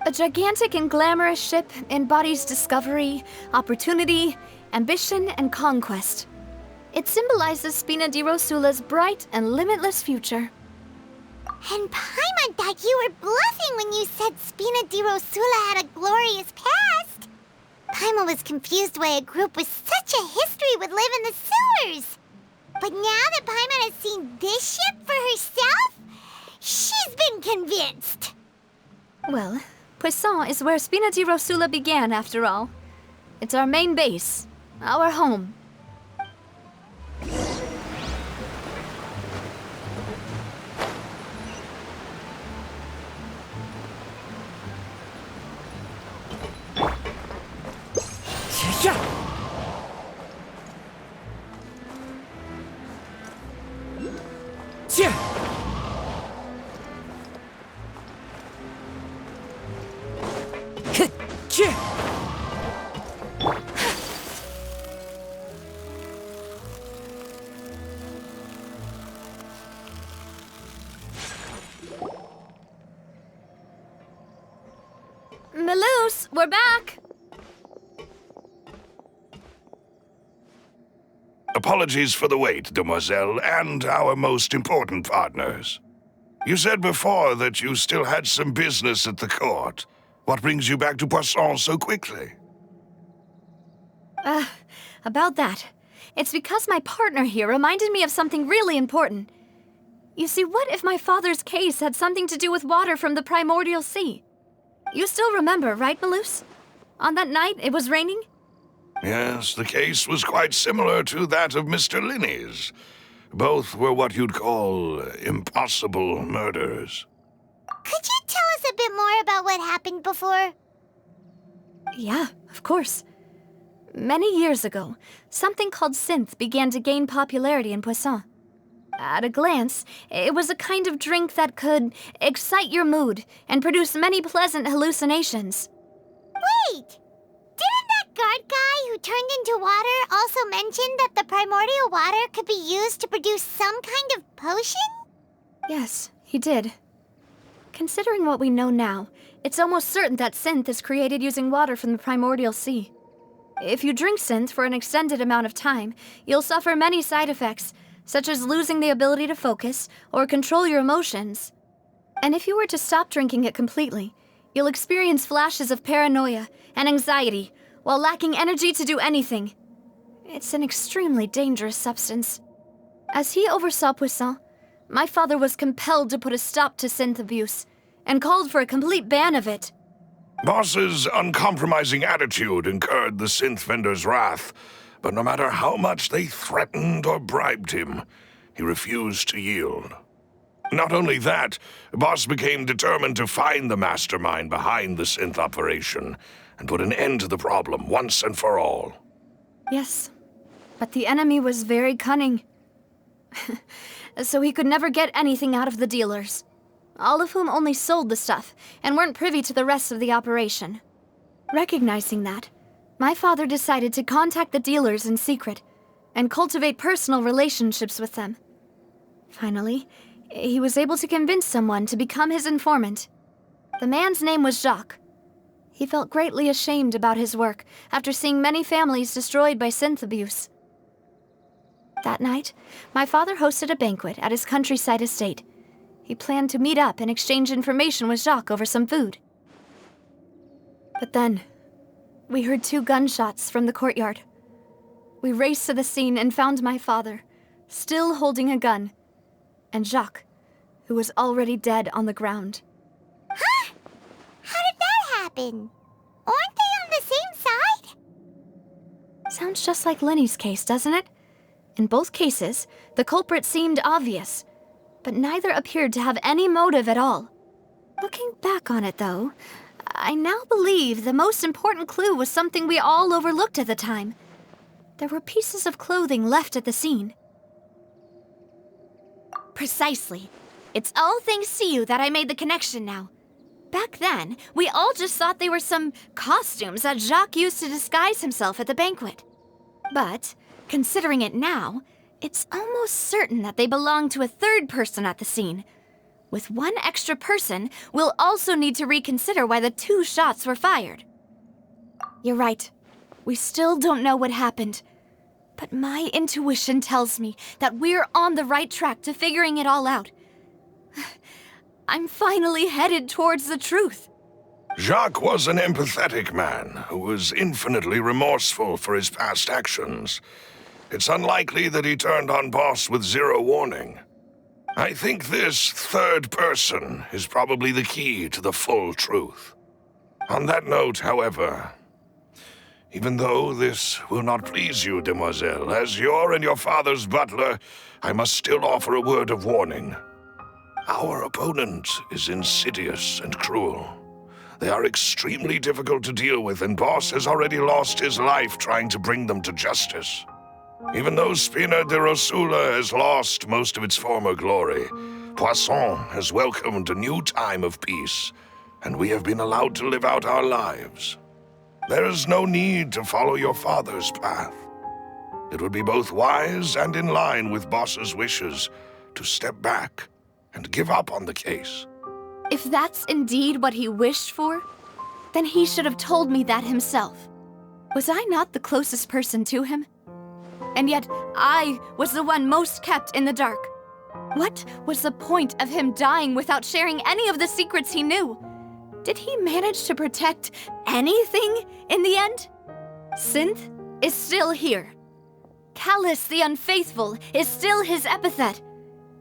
A gigantic and glamorous ship embodies discovery, opportunity, ambition, and conquest. It symbolizes Spina di Rosula's bright and limitless future. And Paimon thought you were bluffing when you said Spina di Rosula had a glorious past. Paimon was confused why a group with such a history would live in the sewers. But now that Paimon has seen this ship for herself, she's been convinced. Well, Poisson is where Spina di Rosula began, after all. It's our main base, our home. Melus, we're back! Apologies for the wait, demoiselle, and our most important partners. You said before that you still had some business at the court. What brings you back to Poisson so quickly? About that. It's because my partner here reminded me of something really important. You see, what if my father's case had something to do with water from the primordial sea? You still remember, right, Melus? On that night, it was raining? Yes, the case was quite similar to that of Mr. Linney's. Both were what you'd call impossible murders. Could you tell us a bit more about what happened before? Yeah, of course. Many years ago, something called synth began to gain popularity in Poisson. At a glance, it was a kind of drink that could excite your mood and produce many pleasant hallucinations. Wait! Didn't that guard guy who turned into water also mentioned that the primordial water could be used to produce some kind of potion? Yes, he did. Considering what we know now, it's almost certain that synth is created using water from the primordial sea. If you drink synth for an extended amount of time, you'll suffer many side effects, such as losing the ability to focus or control your emotions. And if you were to stop drinking it completely, you'll experience flashes of paranoia and anxiety while lacking energy to do anything. It's an extremely dangerous substance. As he oversaw Puissant, my father was compelled to put a stop to synth abuse and called for a complete ban of it. Boss's uncompromising attitude incurred the synth vendor's wrath, but no matter how much they threatened or bribed him, he refused to yield. Not only that, Boss became determined to find the mastermind behind the synth operation and put an end to the problem once and for all. Yes, but the enemy was very cunning. So he could never get anything out of the dealers, all of whom only sold the stuff and weren't privy to the rest of the operation. Recognizing that, my father decided to contact the dealers in secret and cultivate personal relationships with them. Finally, he was able to convince someone to become his informant. The man's name was Jacques. He felt greatly ashamed about his work after seeing many families destroyed by synth abuse. That night, my father hosted a banquet at his countryside estate. He planned to meet up and exchange information with Jacques over some food. But then, we heard 2 gunshots from the courtyard. We raced to the scene and found my father, still holding a gun, and Jacques, who was already dead on the ground. Huh? How did that happen? Aren't they on the same side? Sounds just like Lenny's case, doesn't it? In both cases, the culprit seemed obvious, but neither appeared to have any motive at all. Looking back on it, though, I now believe the most important clue was something we all overlooked at the time. There were pieces of clothing left at the scene. Precisely. It's all thanks to you that I made the connection now. Back then, we all just thought they were some costumes that Jacques used to disguise himself at the banquet. But, considering it now, it's almost certain that they belong to a third person at the scene. With one extra person, we'll also need to reconsider why the 2 shots were fired. You're right. We still don't know what happened. But my intuition tells me that we're on the right track to figuring it all out. I'm finally headed towards the truth. Jacques was an empathetic man who was infinitely remorseful for his past actions. It's unlikely that he turned on Boss with 0 warning. I think this third person is probably the key to the full truth. On that note, however, even though this will not please you, demoiselle, as your and your father's butler, I must still offer a word of warning. Our opponent is insidious and cruel. They are extremely difficult to deal with, and Boss has already lost his life trying to bring them to justice. Even though Spina de Rosula has lost most of its former glory, Poisson has welcomed a new time of peace, and we have been allowed to live out our lives. There is no need to follow your father's path. It would be both wise and in line with Boss's wishes to step back and give up on the case. If that's indeed what he wished for, then he should have told me that himself. Was I not the closest person to him? And yet, I was the one most kept in the dark. What was the point of him dying without sharing any of the secrets he knew? Did he manage to protect anything in the end? Synth is still here. Callus the Unfaithful is still his epithet.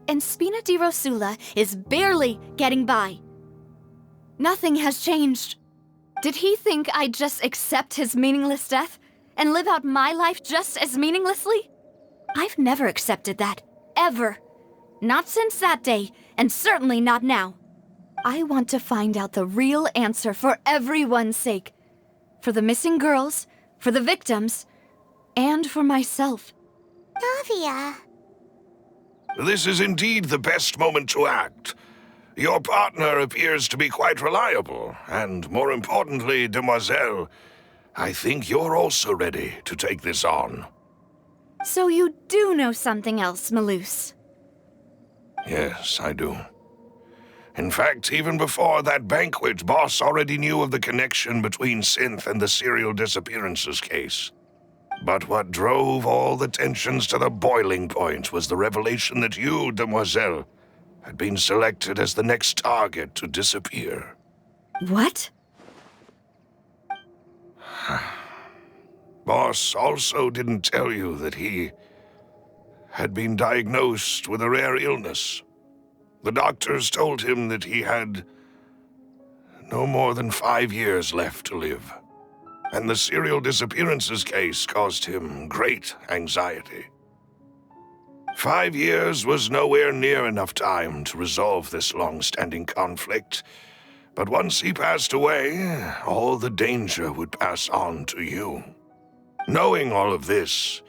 And Spina di Rosula is barely getting by. Nothing has changed. Did he think I'd just accept his meaningless death and live out my life just as meaninglessly? I've never accepted that, ever. Not since that day, and certainly not now. I want to find out the real answer for everyone's sake. For the missing girls, for the victims, and for myself. Navia. This is indeed the best moment to act. Your partner appears to be quite reliable, and more importantly, demoiselle, I think you're also ready to take this on. So you do know something else, Maloose? Yes, I do. In fact, even before that banquet, Boss already knew of the connection between Synth and the serial disappearances case. But what drove all the tensions to the boiling point was the revelation that you, Demoiselle, had been selected as the next target to disappear. What? Boss also didn't tell you that he had been diagnosed with a rare illness. The doctors told him that he had no more than 5 years left to live. And the serial disappearances case caused him great anxiety. 5 years was nowhere near enough time to resolve this long-standing conflict. But once he passed away, all the danger would pass on to you. Knowing all of this,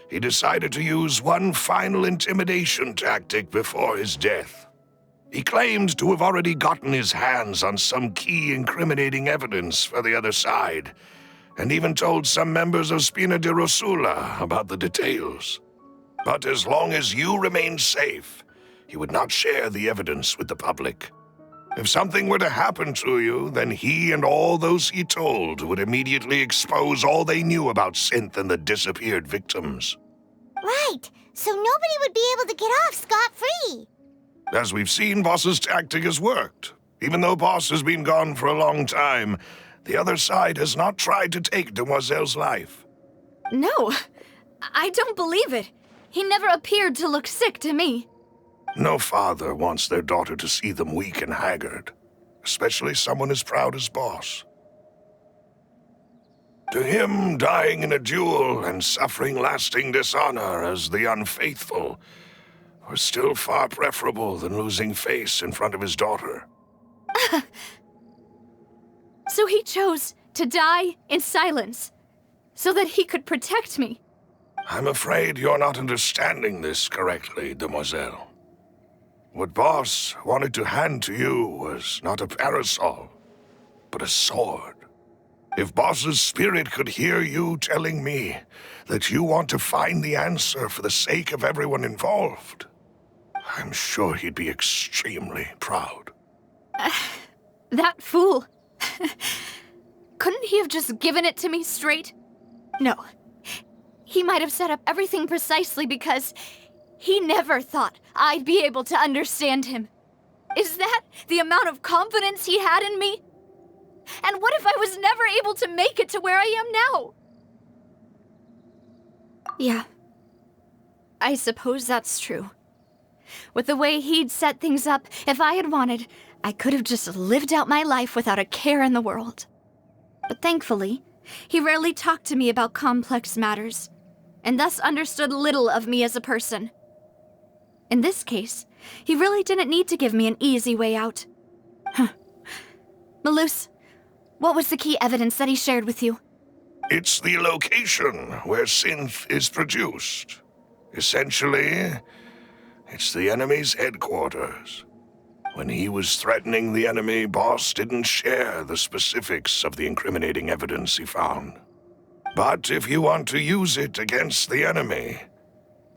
he decided to use one final intimidation tactic before his death. He claimed to have already gotten his hands on some key incriminating evidence for the other side, and even told some members of Spina di Rosula about the details. But as long as you remained safe, he would not share the evidence with the public. If something were to happen to you, then he and all those he told would immediately expose all they knew about Synth and the disappeared victims. Right, so nobody would be able to get off scot-free. As we've seen, Boss's tactic has worked. Even though Boss has been gone for a long time, the other side has not tried to take Demoiselle's life. No, I don't believe it. He never appeared to look sick to me. No father wants their daughter to see them weak and haggard, especially someone as proud as Boss. To him, dying in a duel and suffering lasting dishonor as the unfaithful was still far preferable than losing face in front of his daughter. So he chose to die in silence, so that he could protect me. I'm afraid you're not understanding this correctly, Demoiselle. What Boss wanted to hand to you was not a parasol, but a sword. If Boss's spirit could hear you telling me that you want to find the answer for the sake of everyone involved, I'm sure he'd be extremely proud. That fool. Couldn't he have just given it to me straight? No. He might have set up everything precisely because he never thought I'd be able to understand him. Is that the amount of confidence he had in me? And what if I was never able to make it to where I am now? Yeah. I suppose that's true. With the way he'd set things up, if I had wanted, I could have just lived out my life without a care in the world. But thankfully, he rarely talked to me about complex matters, and thus understood little of me as a person. In this case, he really didn't need to give me an easy way out. Maloose, what was the key evidence that he shared with you? It's the location where Synth is produced. Essentially, it's the enemy's headquarters. When he was threatening the enemy, Boss didn't share the specifics of the incriminating evidence he found. But if you want to use it against the enemy,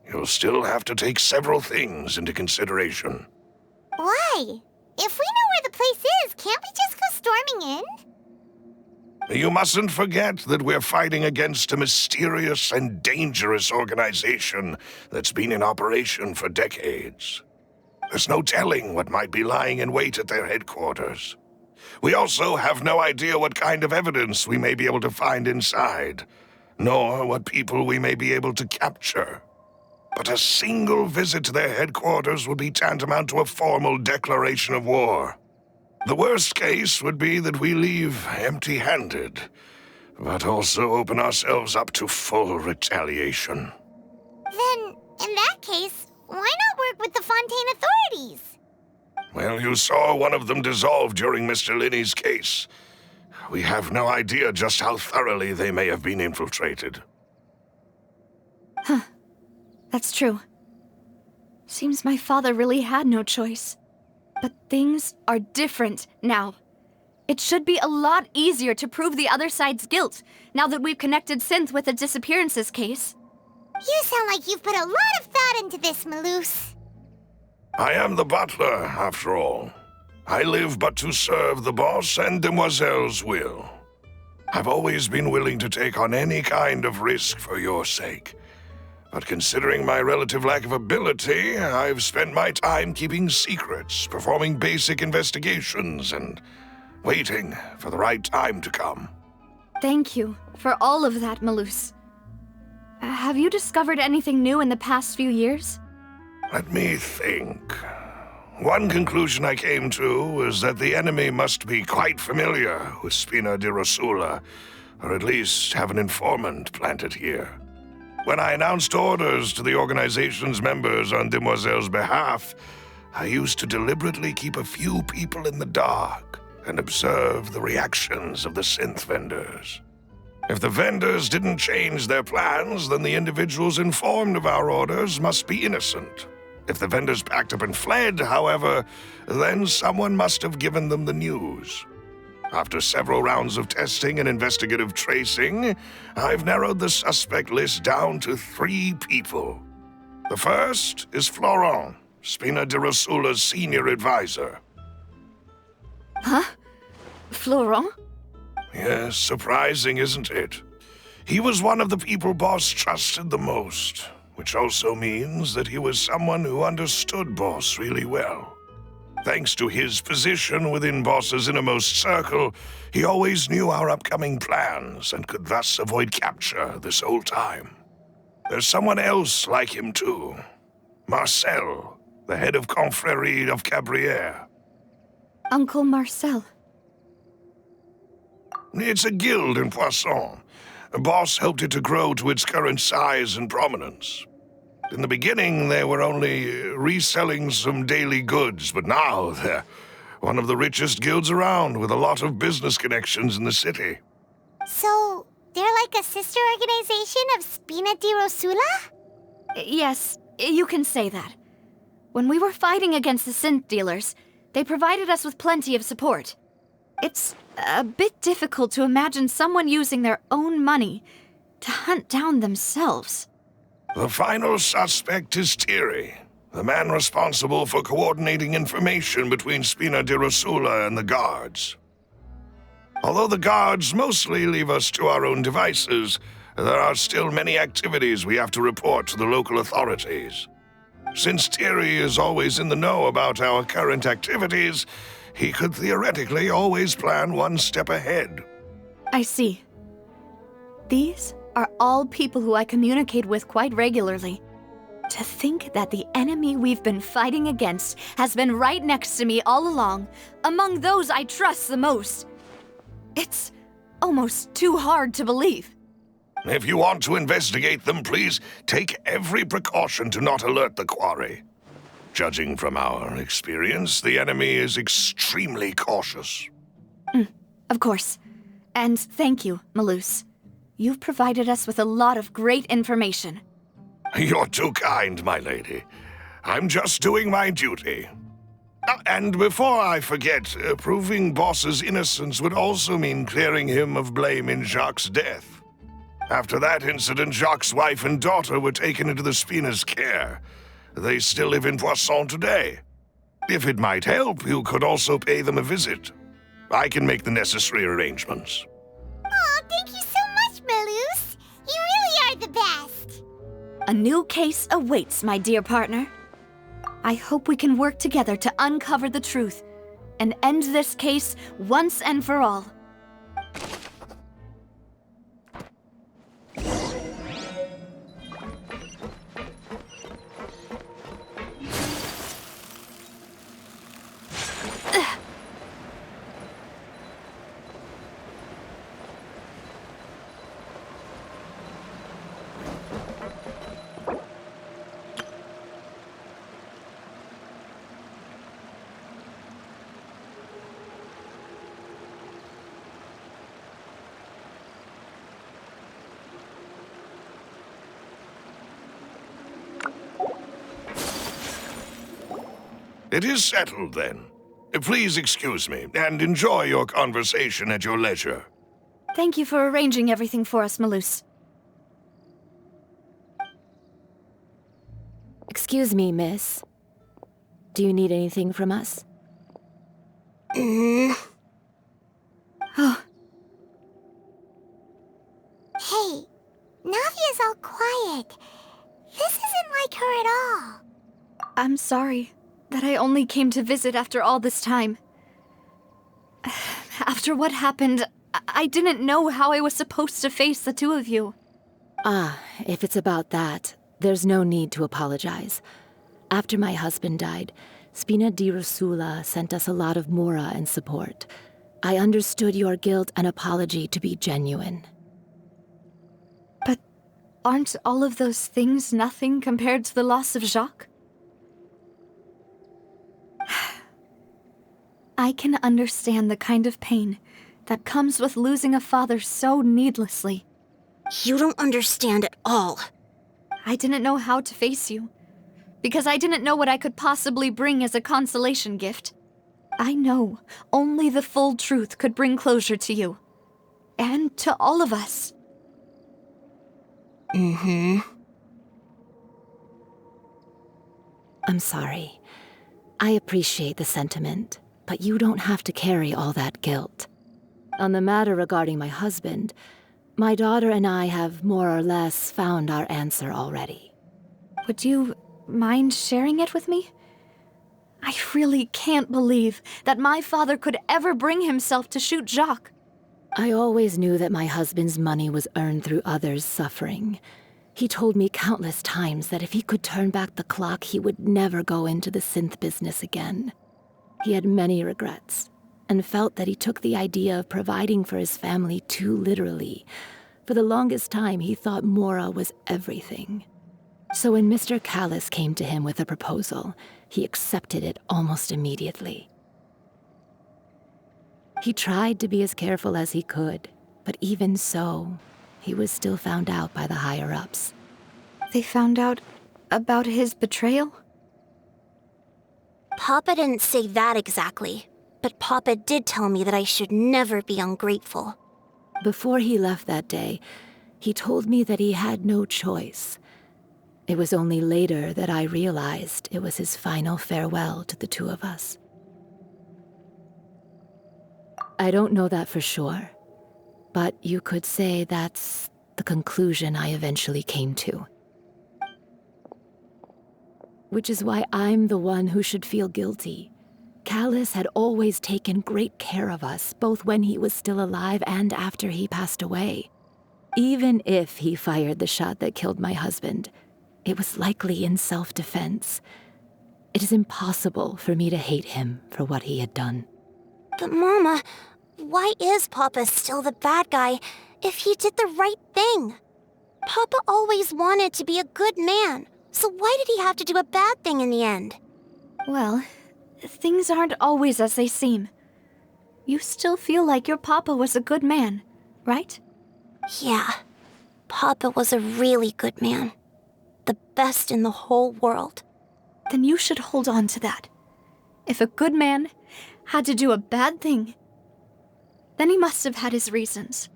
you'll still have to take several things into consideration. Why? If we know where the place is, can't we just go storming in? You mustn't forget that we're fighting against a mysterious and dangerous organization that's been in operation for decades. There's no telling what might be lying in wait at their headquarters. We also have no idea what kind of evidence we may be able to find inside, nor what people we may be able to capture. But a single visit to their headquarters would be tantamount to a formal declaration of war. The worst case would be that we leave empty-handed, but also open ourselves up to full retaliation. Then, in that case, why not work with the Fontaine authorities? Well, you saw one of them dissolve during Mr. Linney's case. We have no idea just how thoroughly they may have been infiltrated. That's true. Seems my father really had no choice. But things are different now. It should be a lot easier to prove the other side's guilt, now that we've connected Synth with the disappearances case. You sound like you've put a lot of thought into this, Maloose. I am the butler, after all. I live but to serve the boss and Demoiselle's will. I've always been willing to take on any kind of risk for your sake. But considering my relative lack of ability, I've spent my time keeping secrets, performing basic investigations, and waiting for the right time to come. Thank you for all of that, Maloose. Have you discovered anything new in the past few years? Let me think. One conclusion I came to was that the enemy must be quite familiar with Spina di Rosula, or at least have an informant planted here. When I announced orders to the organization's members on Demoiselle's behalf, I used to deliberately keep a few people in the dark and observe the reactions of the synth vendors. If the vendors didn't change their plans, then the individuals informed of our orders must be innocent. If the vendors packed up and fled, however, then someone must have given them the news. After several rounds of testing and investigative tracing, I've narrowed the suspect list down to 3 people. The first is Florent, Spina di Rosula's senior advisor. Huh? Florent? Yes, surprising, isn't it? He was one of the people Boss trusted the most, which also means that he was someone who understood Boss really well. Thanks to his position within Boss's innermost circle, he always knew our upcoming plans and could thus avoid capture this whole time. There's someone else like him too. Marcel, the head of Confrérie of Cabrières. Uncle Marcel. It's a guild in Poisson. Boss helped it to grow to its current size and prominence. In the beginning, they were only reselling some daily goods, but now they're one of the richest guilds around with a lot of business connections in the city. So, they're like a sister organization of Spina di Rosula? Yes, you can say that. When we were fighting against the synth dealers, they provided us with plenty of support. It's a bit difficult to imagine someone using their own money to hunt down themselves. The final suspect is Thierry, the man responsible for coordinating information between Spina di Rosula and the guards. Although the guards mostly leave us to our own devices, there are still many activities we have to report to the local authorities. Since Thierry is always in the know about our current activities, he could theoretically always plan one step ahead. I see. These are all people who I communicate with quite regularly. To think that the enemy we've been fighting against has been right next to me all along, among those I trust the most. It's almost too hard to believe. If you want to investigate them, please take every precaution to not alert the quarry. Judging from our experience, the enemy is extremely cautious. Of course. And thank you, Maloose. You've provided us with a lot of great information. You're too kind, my lady. I'm just doing my duty. And before I forget, proving Boss's innocence would also mean clearing him of blame in Jacques' death. After that incident, Jacques' wife and daughter were taken into the Spina's care. They still live in Poisson today. If it might help, you could also pay them a visit. I can make the necessary arrangements. Oh, thank you so much, Maloose. You really are the best. A new case awaits, my dear partner. I hope we can work together to uncover the truth and end this case once and for all. It is settled, then. Please excuse me, and enjoy your conversation at your leisure. Thank you for arranging everything for us, Malus. Excuse me, miss. Do you need anything from us? Oh, Hey, Navia's all quiet. This isn't like her at all. I'm sorry that I only came to visit after all this time. After what happened, I didn't know how I was supposed to face the two of you. Ah, if it's about that, there's no need to apologize. After my husband died, Spina di Rosula sent us a lot of mora and support. I understood your guilt and apology to be genuine. But aren't all of those things nothing compared to the loss of Jacques? I can understand the kind of pain that comes with losing a father so needlessly. You don't understand at all. I didn't know how to face you, because I didn't know what I could possibly bring as a consolation gift. I know only the full truth could bring closure to you, and to all of us. Mm-hmm. I'm sorry. I appreciate the sentiment, but you don't have to carry all that guilt. On the matter regarding my husband, my daughter and I have more or less found our answer already. Would you mind sharing it with me? I really can't believe that my father could ever bring himself to shoot Jacques. I always knew that my husband's money was earned through others' suffering. He told me countless times that if he could turn back the clock, he would never go into the synth business again. He had many regrets, and felt that he took the idea of providing for his family too literally. For the longest time, he thought mora was everything. So when Mr. Callis came to him with a proposal, he accepted it almost immediately. He tried to be as careful as he could, but even so, he was still found out by the higher-ups. They found out about his betrayal? Papa didn't say that exactly, but Papa did tell me that I should never be ungrateful. Before he left that day, he told me that he had no choice. It was only later that I realized it was his final farewell to the two of us. I don't know that for sure, but you could say that's the conclusion I eventually came to. Which is why I'm the one who should feel guilty. Callis had always taken great care of us, both when he was still alive and after he passed away. Even if he fired the shot that killed my husband, it was likely in self-defense. It is impossible for me to hate him for what he had done. But Mama, why is Papa still the bad guy if he did the right thing? Papa always wanted to be a good man, so why did he have to do a bad thing in the end? Well, things aren't always as they seem. You still feel like your papa was a good man, right? Yeah, Papa was a really good man. The best in the whole world. Then you should hold on to that. If a good man had to do a bad thing, then he must have had his reasons.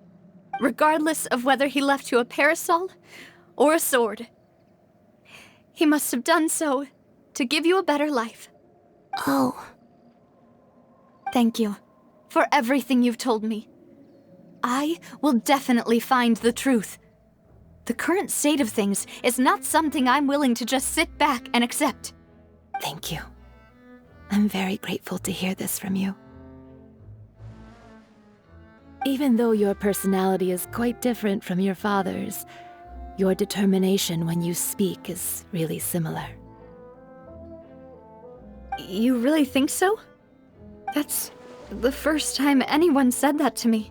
Regardless of whether he left you a parasol or a sword. He must have done so to give you a better life. Oh. Thank you for everything you've told me. I will definitely find the truth. The current state of things is not something I'm willing to just sit back and accept. Thank you. I'm very grateful to hear this from you. Even though your personality is quite different from your father's, your determination when you speak is really similar. You really think so? That's the first time anyone said that to me.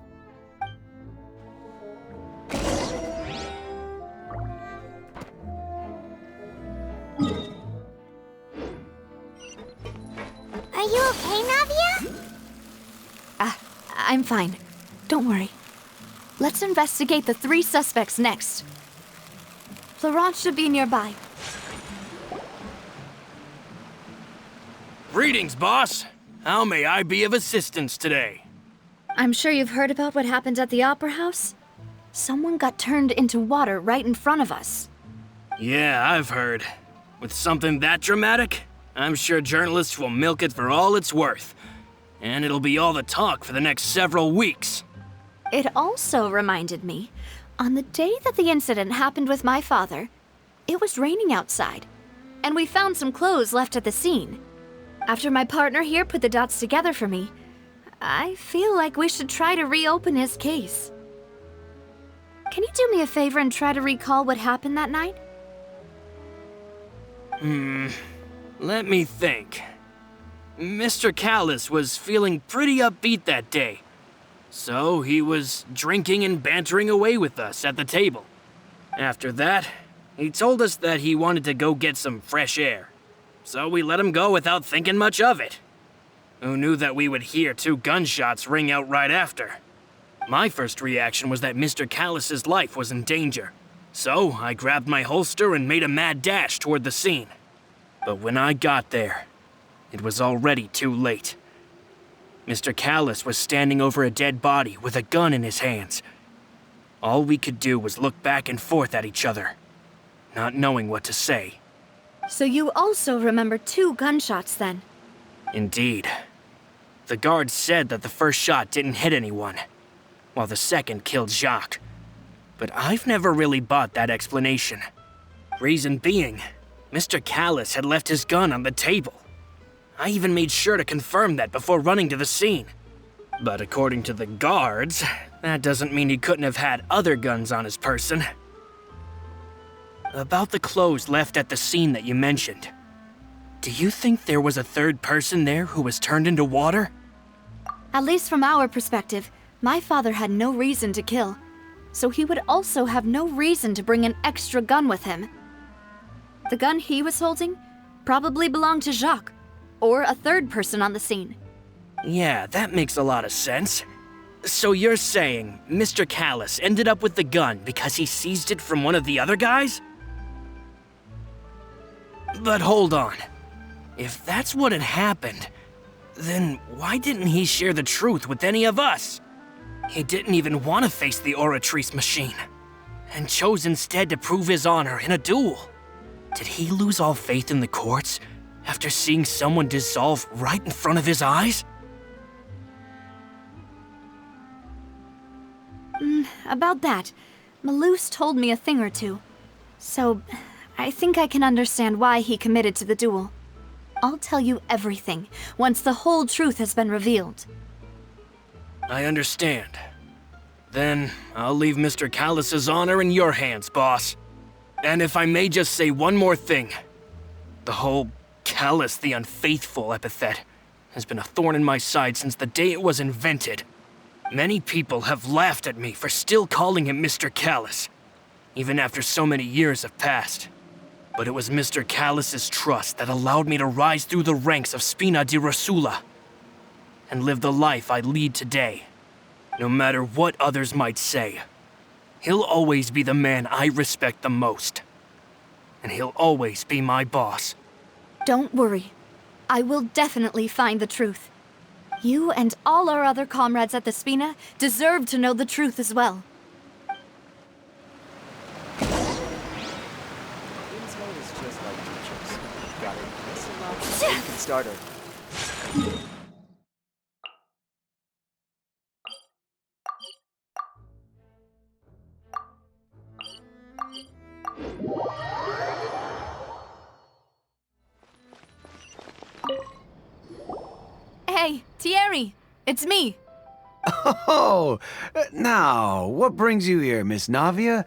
Are you okay, Navia? I'm fine. Don't worry. Let's investigate the 3 suspects next. Florence should be nearby. Greetings, boss. How may I be of assistance today? I'm sure you've heard about what happened at the Opera House. Someone got turned into water right in front of us. Yeah, I've heard. With something that dramatic, I'm sure journalists will milk it for all it's worth. And it'll be all the talk for the next several weeks. It also reminded me, on the day that the incident happened with my father, it was raining outside, and we found some clothes left at the scene. After my partner here put the dots together for me, I feel like we should try to reopen his case. Can you do me a favor and try to recall what happened that night? Let me think. Mr. Callus was feeling pretty upbeat that day. So he was drinking and bantering away with us at the table. After that, he told us that he wanted to go get some fresh air. So we let him go without thinking much of it. Who knew that we would hear 2 gunshots ring out right after? My first reaction was that Mr. Callus's life was in danger. So I grabbed my holster and made a mad dash toward the scene. But when I got there, it was already too late. Mr. Callus was standing over a dead body with a gun in his hands. All we could do was look back and forth at each other, not knowing what to say. So you also remember 2 gunshots then? Indeed. The guard said that the first shot didn't hit anyone, while the second killed Jacques. But I've never really bought that explanation. Reason being, Mr. Callus had left his gun on the table. I even made sure to confirm that before running to the scene. But according to the guards, that doesn't mean he couldn't have had other guns on his person. About the clothes left at the scene that you mentioned, do you think there was a third person there who was turned into water? At least from our perspective, my father had no reason to kill, so he would also have no reason to bring an extra gun with him. The gun he was holding probably belonged to Jacques, or a third person on the scene. Yeah, that makes a lot of sense. So you're saying Mr. Callus ended up with the gun because he seized it from one of the other guys? But hold on. If that's what had happened, then why didn't he share the truth with any of us? He didn't even want to face the Oratrice machine, and chose instead to prove his honor in a duel. Did he lose all faith in the courts after seeing someone dissolve right in front of his eyes? About that, Malus told me a thing or two. So, I think I can understand why he committed to the duel. I'll tell you everything once the whole truth has been revealed. I understand. Then I'll leave Mr. Callus's honor in your hands, boss. And if I may just say one more thing. The whole Callus the Unfaithful epithet has been a thorn in my side since the day it was invented. Many people have laughed at me for still calling him Mr. Callus, even after so many years have passed. But it was Mr. Callus's trust that allowed me to rise through the ranks of Spina di Rosula and live the life I lead today. No matter what others might say, he'll always be the man I respect the most. And he'll always be my boss. Don't worry. I will definitely find the truth. You and all our other comrades at the Spina deserve to know the truth as well. Starter. Hey, Thierry, it's me. Oh, now, what brings you here, Miss Navia?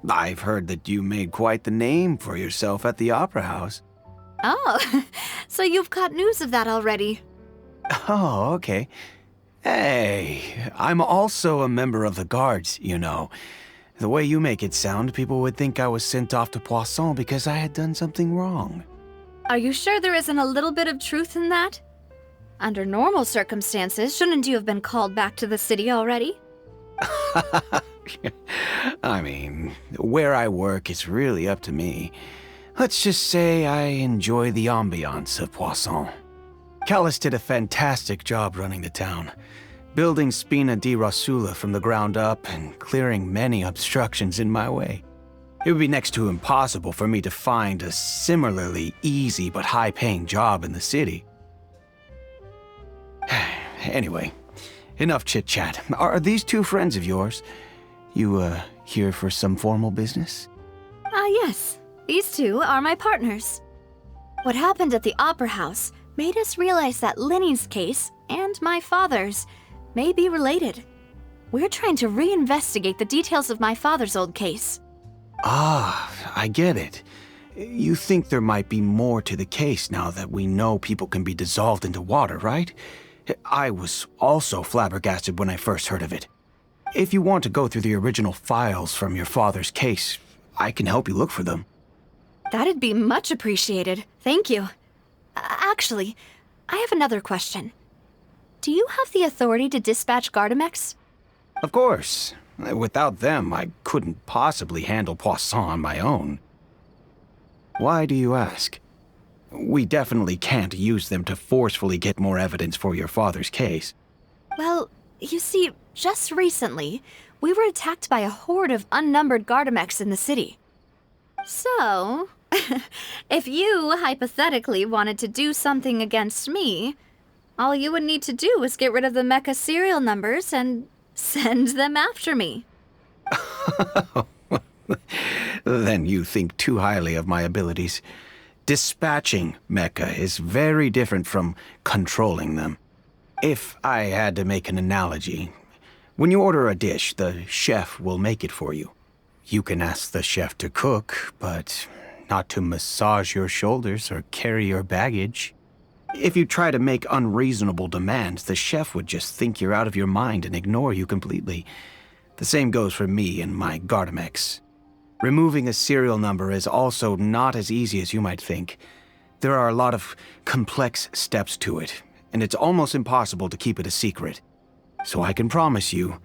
I've heard that you made quite the name for yourself at the Opera House. Oh, so you've caught news of that already. Oh, okay. Hey, I'm also a member of the guards, you know. The way you make it sound, people would think I was sent off to Poisson because I had done something wrong. Are you sure there isn't a little bit of truth in that? Under normal circumstances, shouldn't you have been called back to the city already? I mean, where I work is really up to me. Let's just say I enjoy the ambiance of Poisson. Callis did a fantastic job running the town, building Spina di Rosula from the ground up and clearing many obstructions in my way. It would be next to impossible for me to find a similarly easy but high-paying job in the city. Anyway, enough chit-chat. Are these two friends of yours? You, here for some formal business? Yes. These two are my partners. What happened at the Opera House made us realize that Linny's case and my father's may be related. We're trying to reinvestigate the details of my father's old case. Ah, I get it. You think there might be more to the case now that we know people can be dissolved into water, right? I was also flabbergasted when I first heard of it. If you want to go through the original files from your father's case, I can help you look for them. That'd be much appreciated. Thank you. Actually, I have another question. Do you have the authority to dispatch Gardamex? Of course. Without them, I couldn't possibly handle Poisson on my own. Why do you ask? We definitely can't use them to forcefully get more evidence for your father's case. Well, you see, just recently, we were attacked by a horde of unnumbered Gardamex in the city. So, if you hypothetically wanted to do something against me, all you would need to do is get rid of the mecha serial numbers and send them after me. Then you think too highly of my abilities. Dispatching mecha is very different from controlling them. If I had to make an analogy, when you order a dish, the chef will make it for you. You can ask the chef to cook, but not to massage your shoulders or carry your baggage. If you try to make unreasonable demands, the chef would just think you're out of your mind and ignore you completely. The same goes for me and my Gardamex. Removing a serial number is also not as easy as you might think. There are a lot of complex steps to it, and it's almost impossible to keep it a secret. So I can promise you,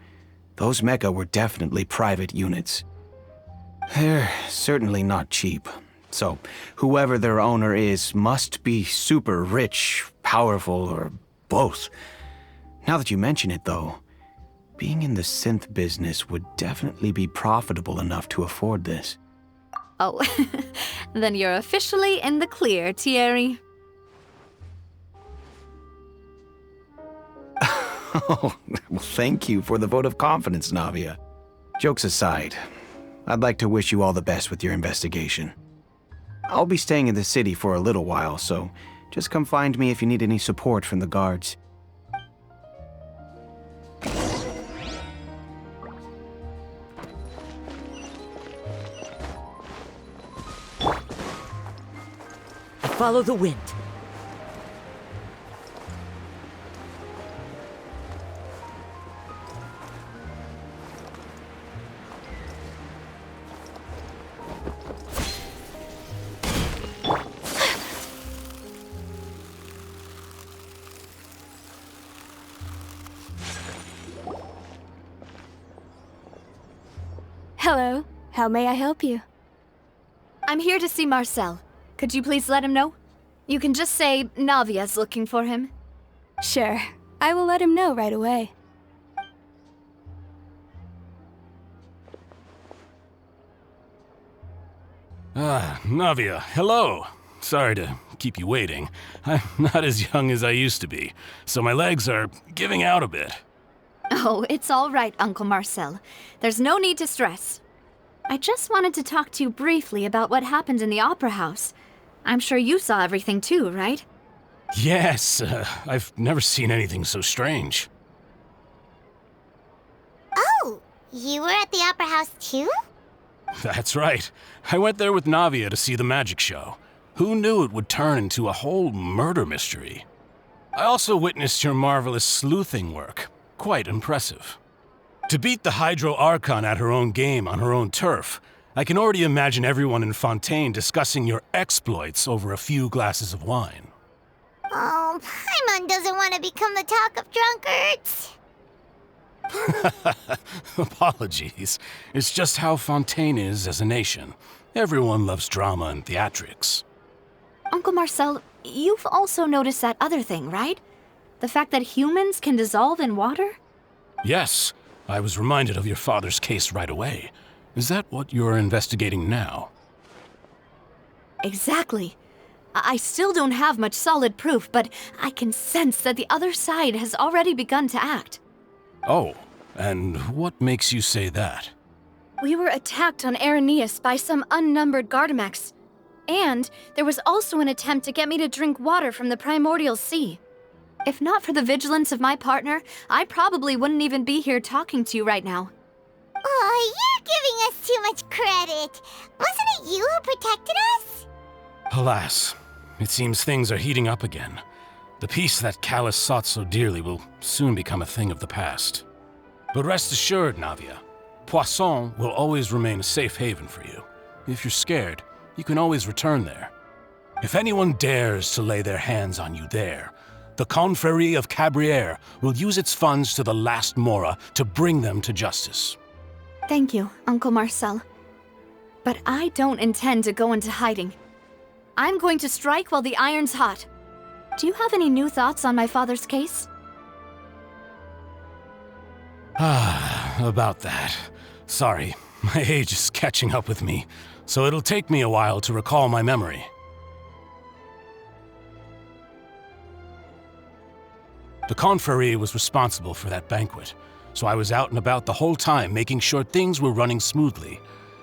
those mecha were definitely private units. They're certainly not cheap. So, whoever their owner is must be super rich, powerful, or both. Now that you mention it, though, being in the synth business would definitely be profitable enough to afford this. Oh, then you're officially in the clear, Thierry. Oh, well, thank you for the vote of confidence, Navia. Jokes aside, I'd like to wish you all the best with your investigation. I'll be staying in the city for a little while, so just come find me if you need any support from the guards. Follow the wind. Hello. How may I help you? I'm here to see Marcel. Could you please let him know? You can just say Navia's looking for him. Sure. I will let him know right away. Navia, hello. Sorry to keep you waiting. I'm not as young as I used to be, so my legs are giving out a bit. Oh, it's all right, Uncle Marcel. There's no need to stress. I just wanted to talk to you briefly about what happened in the Opera House. I'm sure you saw everything too, right? Yes, I've never seen anything so strange. Oh, you were at the Opera House too? That's right. I went there with Navia to see the magic show. Who knew it would turn into a whole murder mystery? I also witnessed your marvelous sleuthing work. Quite impressive. To beat the Hydro Archon at her own game on her own turf, I can already imagine everyone in Fontaine discussing your exploits over a few glasses of wine. Oh, Paimon doesn't want to become the talk of drunkards. Apologies. It's just how Fontaine is as a nation. Everyone loves drama and theatrics. Uncle Marcel, you've also noticed that other thing, right? The fact that humans can dissolve in water? Yes, I was reminded of your father's case right away. Is that what you're investigating now? Exactly. I still don't have much solid proof, but I can sense that the other side has already begun to act. Oh, and what makes you say that? We were attacked on Araneus by some unnumbered Gardamex. And there was also an attempt to get me to drink water from the primordial sea. If not for the vigilance of my partner, I probably wouldn't even be here talking to you right now. Oh, you're giving us too much credit. Wasn't it you who protected us? Alas, it seems things are heating up again. The peace that Callus sought so dearly will soon become a thing of the past. But rest assured, Navia, Poisson will always remain a safe haven for you. If you're scared, you can always return there. If anyone dares to lay their hands on you there, the Confrérie of Cabrières will use its funds to the last Mora to bring them to justice. Thank you, Uncle Marcel. But I don't intend to go into hiding. I'm going to strike while the iron's hot. Do you have any new thoughts on my father's case? About that. Sorry, my age is catching up with me, so it'll take me a while to recall my memory. The Confrérie was responsible for that banquet, so I was out and about the whole time making sure things were running smoothly.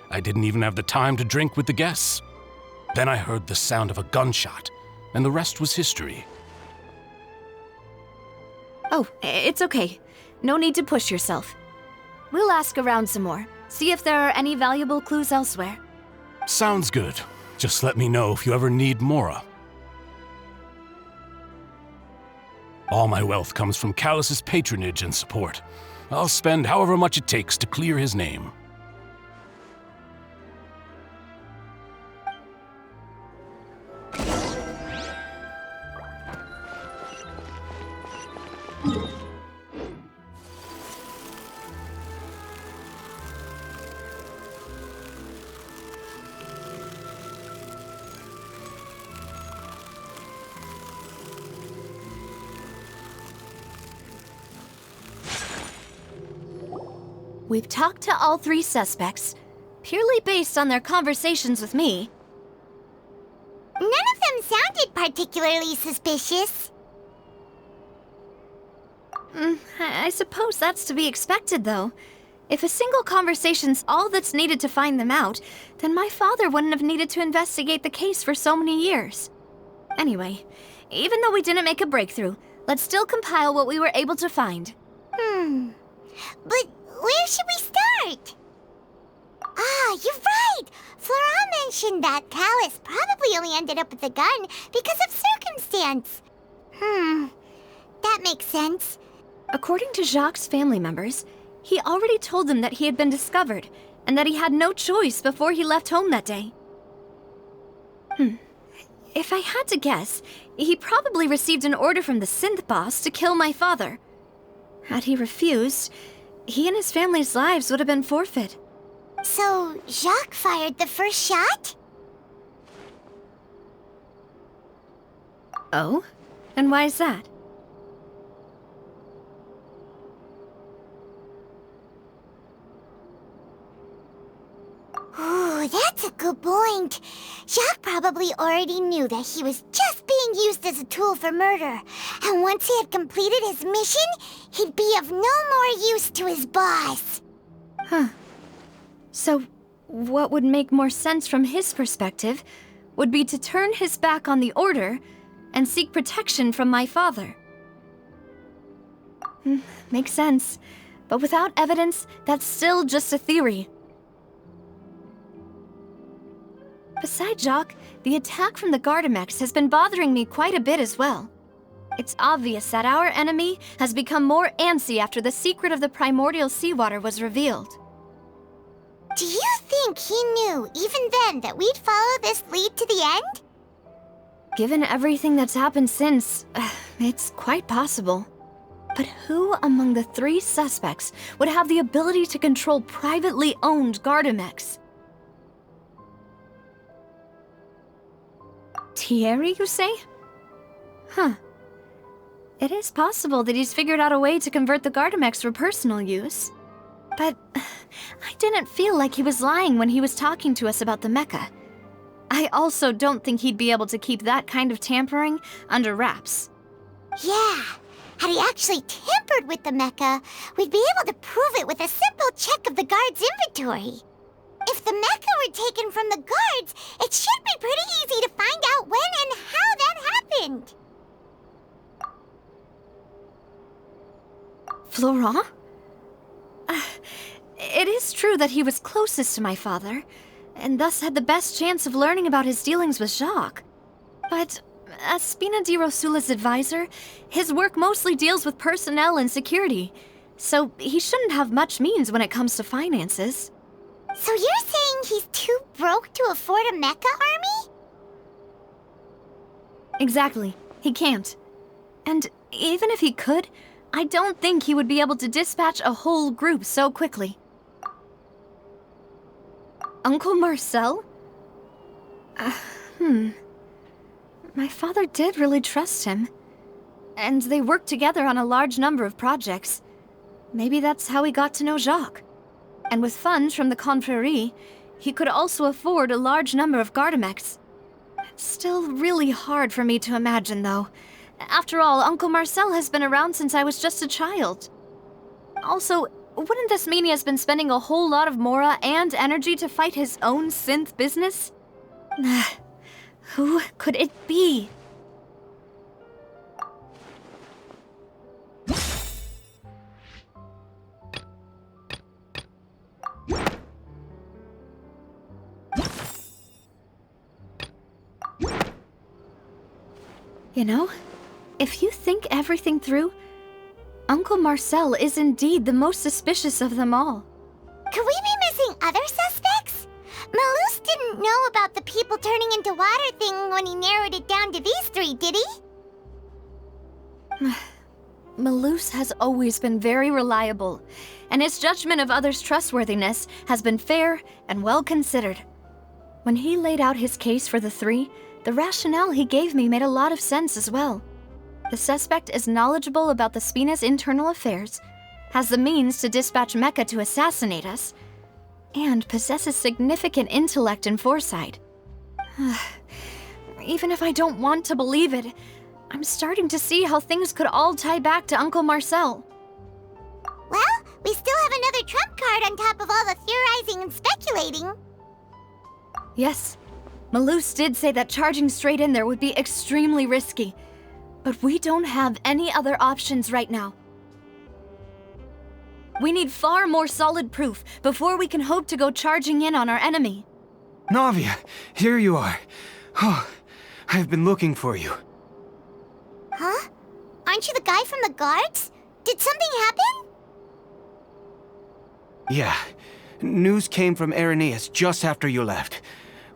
I didn't even have the time to drink with the guests. Then I heard the sound of a gunshot, and the rest was history. Oh, it's okay. No need to push yourself. We'll ask around some more, see if there are any valuable clues elsewhere. Sounds good. Just let me know if you ever need Mora. All my wealth comes from Callus's patronage and support. I'll spend however much it takes to clear his name. We've talked to all three suspects, purely based on their conversations with me. None of them sounded particularly suspicious. I suppose that's to be expected, though. If a single conversation's all that's needed to find them out, then my father wouldn't have needed to investigate the case for so many years. Anyway, even though we didn't make a breakthrough, let's still compile what we were able to find. But where should we start? Ah, you're right! Flora mentioned that Callus probably only ended up with the gun because of circumstance. That makes sense. According to Jacques' family members, he already told them that he had been discovered, and that he had no choice before he left home that day. If I had to guess, he probably received an order from the synth boss to kill my father. Had he refused, he and his family's lives would have been forfeit. So, Jacques fired the first shot? Oh? And why is that? Ooh, that's a good point. Jacques probably already knew that he was just being used as a tool for murder. And once he had completed his mission, he'd be of no more use to his boss. So, what would make more sense from his perspective would be to turn his back on the Order and seek protection from my father. Makes sense. But without evidence, that's still just a theory. Besides Jacques, the attack from the Gardamex has been bothering me quite a bit as well. It's obvious that our enemy has become more antsy after the secret of the primordial seawater was revealed. Do you think he knew, even then, that we'd follow this lead to the end? Given everything that's happened since, it's quite possible. But who among the three suspects would have the ability to control privately owned Gardamex? Thierry, you say? Huh. It is possible that he's figured out a way to convert the Gardamex for personal use. But I didn't feel like he was lying when he was talking to us about the mecha. I also don't think he'd be able to keep that kind of tampering under wraps. Yeah, had he actually tampered with the mecha, we'd be able to prove it with a simple check of the guard's inventory. If the mecha were taken from the guards, it should be pretty easy to find out when and how that happened. Florent? It is true that he was closest to my father, and thus had the best chance of learning about his dealings with Jacques. But as Spina di Rosula's advisor, his work mostly deals with personnel and security, so he shouldn't have much means when it comes to finances. So you're saying he's too broke to afford a mecha army? Exactly. He can't. And even if he could, I don't think he would be able to dispatch a whole group so quickly. Uncle Marcel? My father did really trust him. And they worked together on a large number of projects. Maybe that's how he got to know Jacques. And with funds from the Confrérie, he could also afford a large number of Gardamex. It's still really hard for me to imagine, though. After all, Uncle Marcel has been around since I was just a child. Also, wouldn't this mean he has been spending a whole lot of mora and energy to fight his own synth business? Who could it be? You know, if you think everything through, Uncle Marcel is indeed the most suspicious of them all. Could we be missing other suspects? Malus didn't know about the people turning into water thing when he narrowed it down to these three, did he? Malus has always been very reliable, and his judgment of others' trustworthiness has been fair and well considered. When he laid out his case for the three, the rationale he gave me made a lot of sense as well. The suspect is knowledgeable about the Spina's internal affairs, has the means to dispatch Mecha to assassinate us, and possesses significant intellect and foresight. Even if I don't want to believe it, I'm starting to see how things could all tie back to Uncle Marcel. Well, we still have another trump card on top of all the theorizing and speculating. Yes, Malus did say that charging straight in there would be extremely risky, but we don't have any other options right now. We need far more solid proof before we can hope to go charging in on our enemy. Navia, here you are. Oh, I've been looking for you. Huh? Aren't you the guy from the guards? Did something happen? Yeah. News came from Irenaeus just after you left.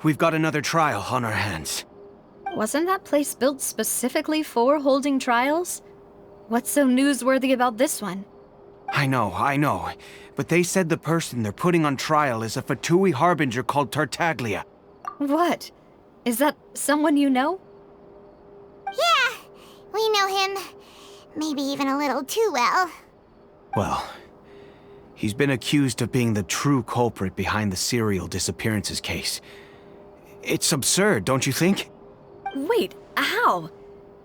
We've got another trial on our hands. Wasn't that place built specifically for holding trials? What's so newsworthy about this one? I know. But they said the person they're putting on trial is a Fatui harbinger called Tartaglia. What? Is that someone you know? Yeah, we know him. Maybe even a little too well. Well, he's been accused of being the true culprit behind the serial disappearances case. It's absurd, don't you think? Wait, how?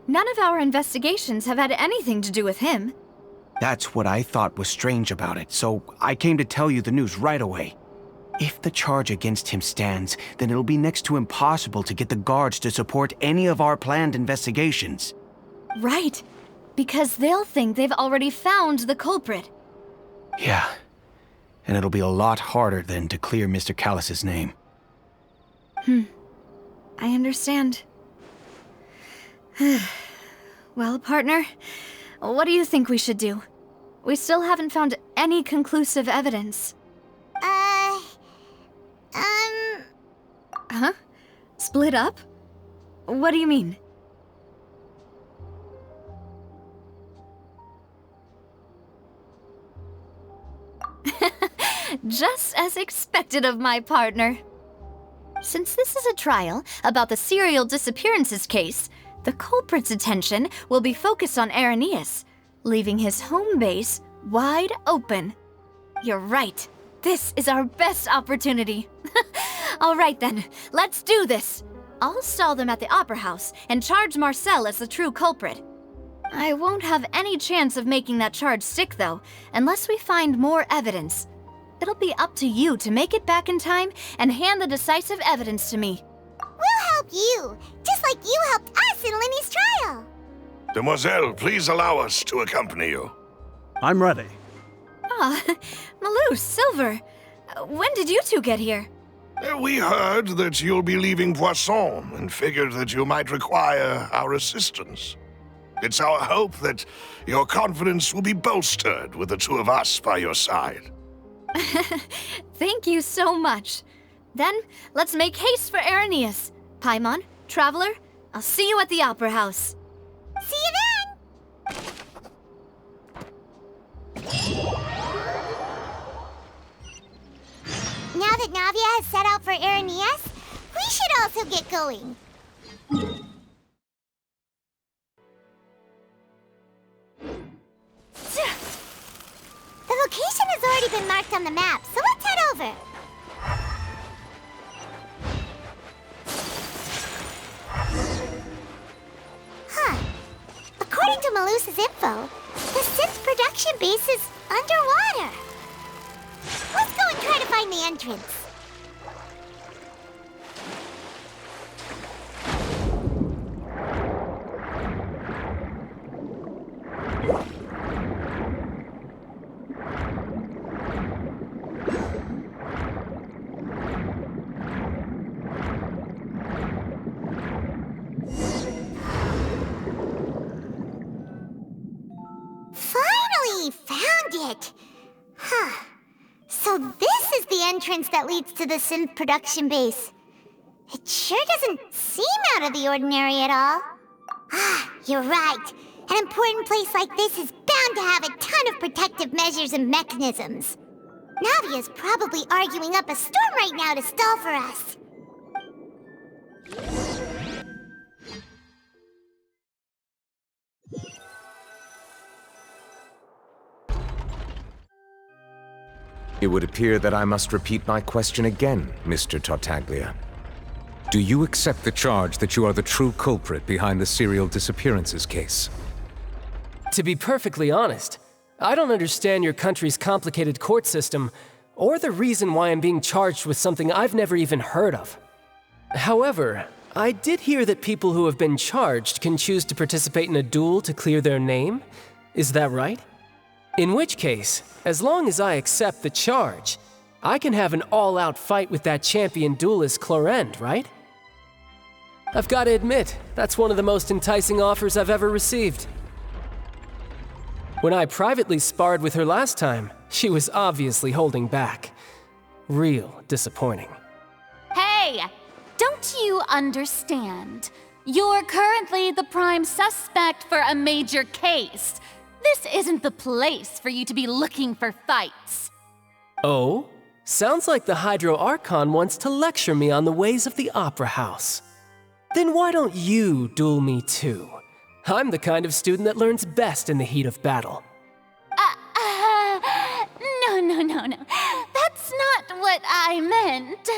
None of our investigations have had anything to do with him. That's what I thought was strange about it, so I came to tell you the news right away. If the charge against him stands, then it'll be next to impossible to get the guards to support any of our planned investigations. Right, because they'll think they've already found the culprit. Yeah, and it'll be a lot harder then to clear Mr. Callus's name. I understand. Well, partner, what do you think we should do? We still haven't found any conclusive evidence. Huh? Split up? What do you mean? Just as expected of my partner. Since this is a trial about the serial disappearances case, The culprit's attention will be focused on Arrhenius, leaving his home base wide open. You're right. This is our best opportunity. All right then, let's do this. I'll stall them at the Opera House and charge Marcel as the true culprit. I won't have any chance of making that charge stick, though, unless we find more evidence. It'll be up to you to make it back in time and hand the decisive evidence to me. We'll help you, just like you helped us in Linny's trial. Demoiselle, please allow us to accompany you. I'm ready. Ah, Malou, Silver, when did you two get here? We heard that you'll be leaving Poisson and figured that you might require our assistance. It's our hope that your confidence will be bolstered with the two of us by your side. Thank you so much. Then, let's make haste for Arrhenius. Paimon, Traveler, I'll see you at the Opera House. See you then! Now that Navia has set out for Arrhenius, we should also get going. The location has already been marked on the map, so let's head over. Huh. According to Malus's info, the synth production base is underwater. Let's go and try to find the entrance. Finally found it! Huh. So this is the entrance that leads to the synth production base. It sure doesn't seem out of the ordinary at all. Ah, you're right. An important place like this is bound to have a ton of protective measures and mechanisms. Navia's probably arguing up a storm right now to stall for us. It would appear that I must repeat my question again, Mr. Tartaglia. Do you accept the charge that you are the true culprit behind the serial disappearances case? To be perfectly honest, I don't understand your country's complicated court system, or the reason why I'm being charged with something I've never even heard of. However, I did hear that people who have been charged can choose to participate in a duel to clear their name. Is that right? In which case, as long as I accept the charge, I can have an all-out fight with that champion duelist Clorend, right? I've got to admit, that's one of the most enticing offers I've ever received. When I privately sparred with her last time, she was obviously holding back. Real disappointing. Hey! Don't you understand? You're currently the prime suspect for a major case. This isn't the place for you to be looking for fights. Oh? Sounds like the Hydro Archon wants to lecture me on the ways of the Opera House. Then why don't you duel me too? I'm the kind of student that learns best in the heat of battle. No. That's not what I meant.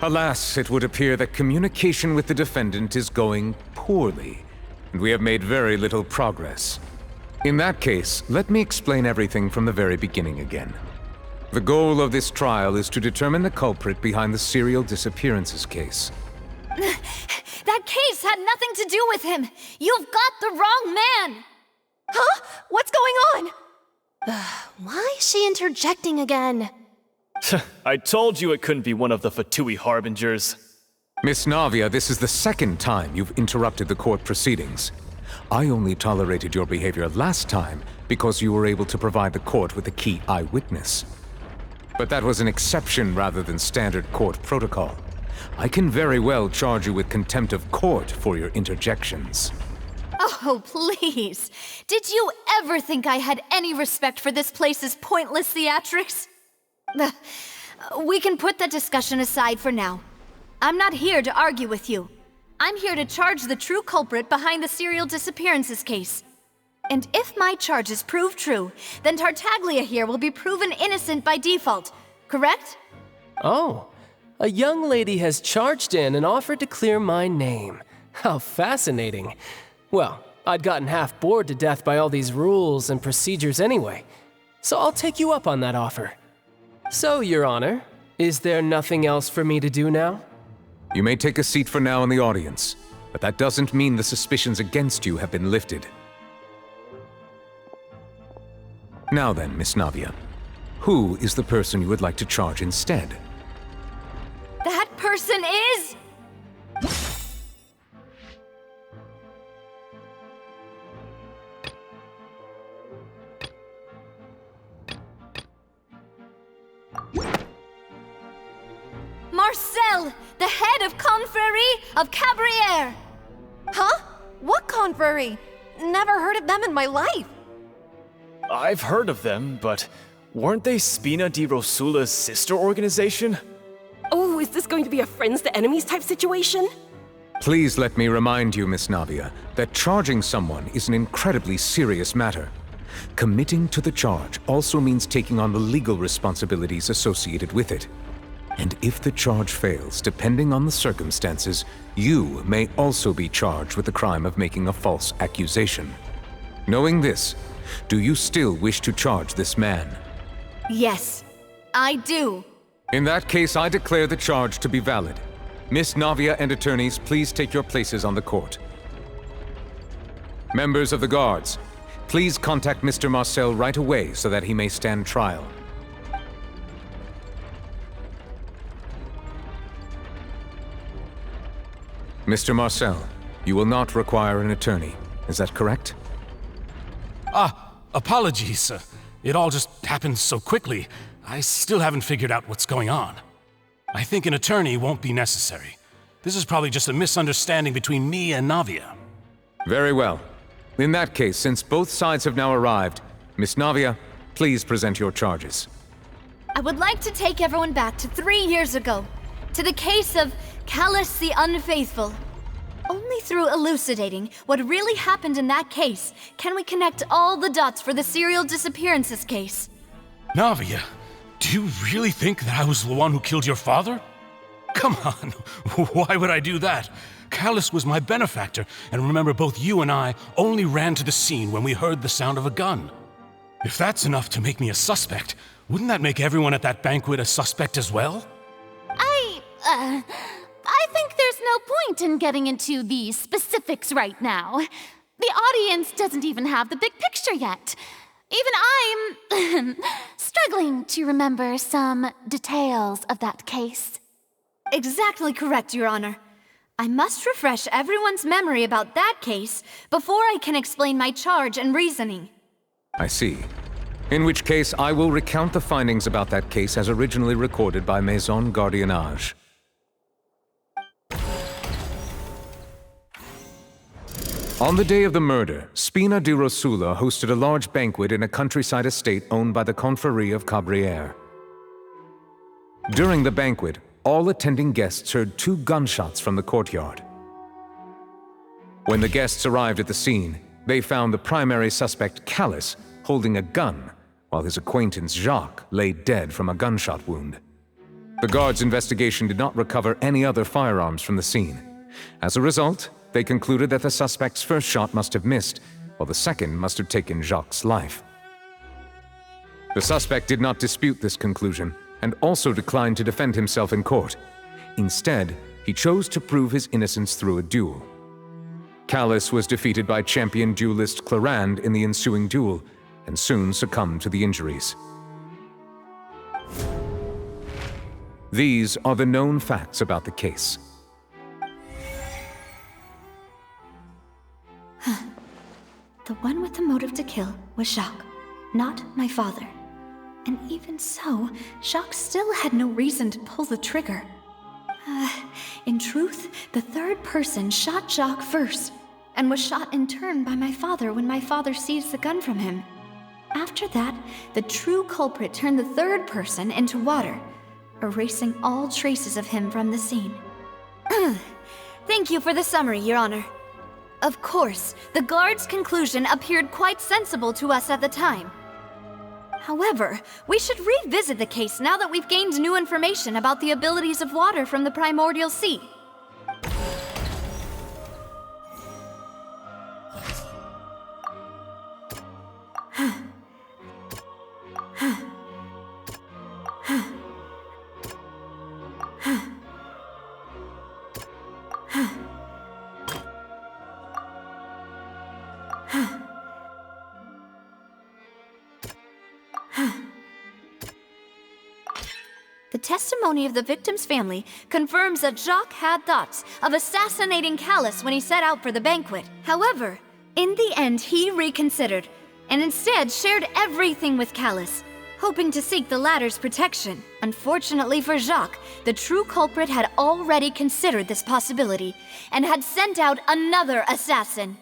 Alas, it would appear that communication with the defendant is going poorly, and we have made very little progress. In that case, let me explain everything from the very beginning again. The goal of this trial is to determine the culprit behind the serial disappearances case. That case had nothing to do with him! You've got the wrong man! Huh? What's going on? Why is she interjecting again? I told you it couldn't be one of the Fatui Harbingers. Miss Navia, this is the second time you've interrupted the court proceedings. I only tolerated your behavior last time because you were able to provide the court with a key eyewitness. But that was an exception rather than standard court protocol. I can very well charge you with contempt of court for your interjections. Oh, please. Did you ever think I had any respect for this place's pointless theatrics? We can put that discussion aside for now. I'm not here to argue with you. I'm here to charge the true culprit behind the serial disappearances case. And if my charges prove true, then Tartaglia here will be proven innocent by default, correct? Oh, a young lady has charged in and offered to clear my name. How fascinating. Well, I'd gotten half bored to death by all these rules and procedures anyway, so I'll take you up on that offer. So, Your Honor, is there nothing else for me to do now? You may take a seat for now in the audience, but that doesn't mean the suspicions against you have been lifted. Now then, Miss Navia, who is the person you would like to charge instead? That person is... Marcel, the head of Confrérie of Cabrières! Huh? What confrérie? Never heard of them in my life. I've heard of them, but weren't they Spina di Rosula's sister organization? Oh, is this going to be a friends to enemies type situation? Please let me remind you, Miss Navia, that charging someone is an incredibly serious matter. Committing to the charge also means taking on the legal responsibilities associated with it. And if the charge fails, depending on the circumstances, you may also be charged with the crime of making a false accusation. Knowing this, do you still wish to charge this man? Yes, I do. In that case, I declare the charge to be valid. Miss Navia and attorneys, please take your places on the court. Members of the guards, please contact Mr. Marcel right away so that he may stand trial. Mr. Marcel, you will not require an attorney. Is that correct? Apologies. It all just happened so quickly. I still haven't figured out what's going on. I think an attorney won't be necessary. This is probably just a misunderstanding between me and Navia. Very well. In that case, since both sides have now arrived, Miss Navia, please present your charges. I would like to take everyone back to 3 years ago, to the case of Callus the Unfaithful. Only through elucidating what really happened in that case can we connect all the dots for the serial disappearances case. Navia, do you really think that I was the one who killed your father? Come on, why would I do that? Callus was my benefactor, and remember both you and I only ran to the scene when we heard the sound of a gun. If that's enough to make me a suspect, wouldn't that make everyone at that banquet a suspect as well? I think there's no point in getting into the specifics right now. The audience doesn't even have the big picture yet. Even I'm struggling to remember some details of that case. Exactly correct, Your Honor. I must refresh everyone's memory about that case before I can explain my charge and reasoning. I see. In which case, I will recount the findings about that case as originally recorded by Maison Gardiennage. On the day of the murder, Spina di Rosula hosted a large banquet in a countryside estate owned by the Confrérie of Cabrières. During the banquet, all attending guests heard 2 gunshots from the courtyard. When the guests arrived at the scene, they found the primary suspect, Callus, holding a gun, while his acquaintance, Jacques, lay dead from a gunshot wound. The guards' investigation did not recover any other firearms from the scene. As a result, they concluded that the suspect's first shot must have missed, while the second must have taken Jacques' life. The suspect did not dispute this conclusion, and also declined to defend himself in court. Instead, he chose to prove his innocence through a duel. Callus was defeated by champion duelist Clarand in the ensuing duel, and soon succumbed to the injuries. These are the known facts about the case. The one with the motive to kill was Jacques, not my father. And even so, Jacques still had no reason to pull the trigger. In truth, the third person shot Jacques first, and was shot in turn by my father when my father seized the gun from him. After that, the true culprit turned the third person into water, erasing all traces of him from the scene. Thank you for the summary, Your Honor. Of course, the guard's conclusion appeared quite sensible to us at the time. However, we should revisit the case now that we've gained new information about the abilities of water from the primordial sea. The testimony of the victim's family confirms that Jacques had thoughts of assassinating Callus when he set out for the banquet. However, in the end, he reconsidered and instead shared everything with Callus, hoping to seek the latter's protection. Unfortunately for Jacques, the true culprit had already considered this possibility and had sent out another assassin.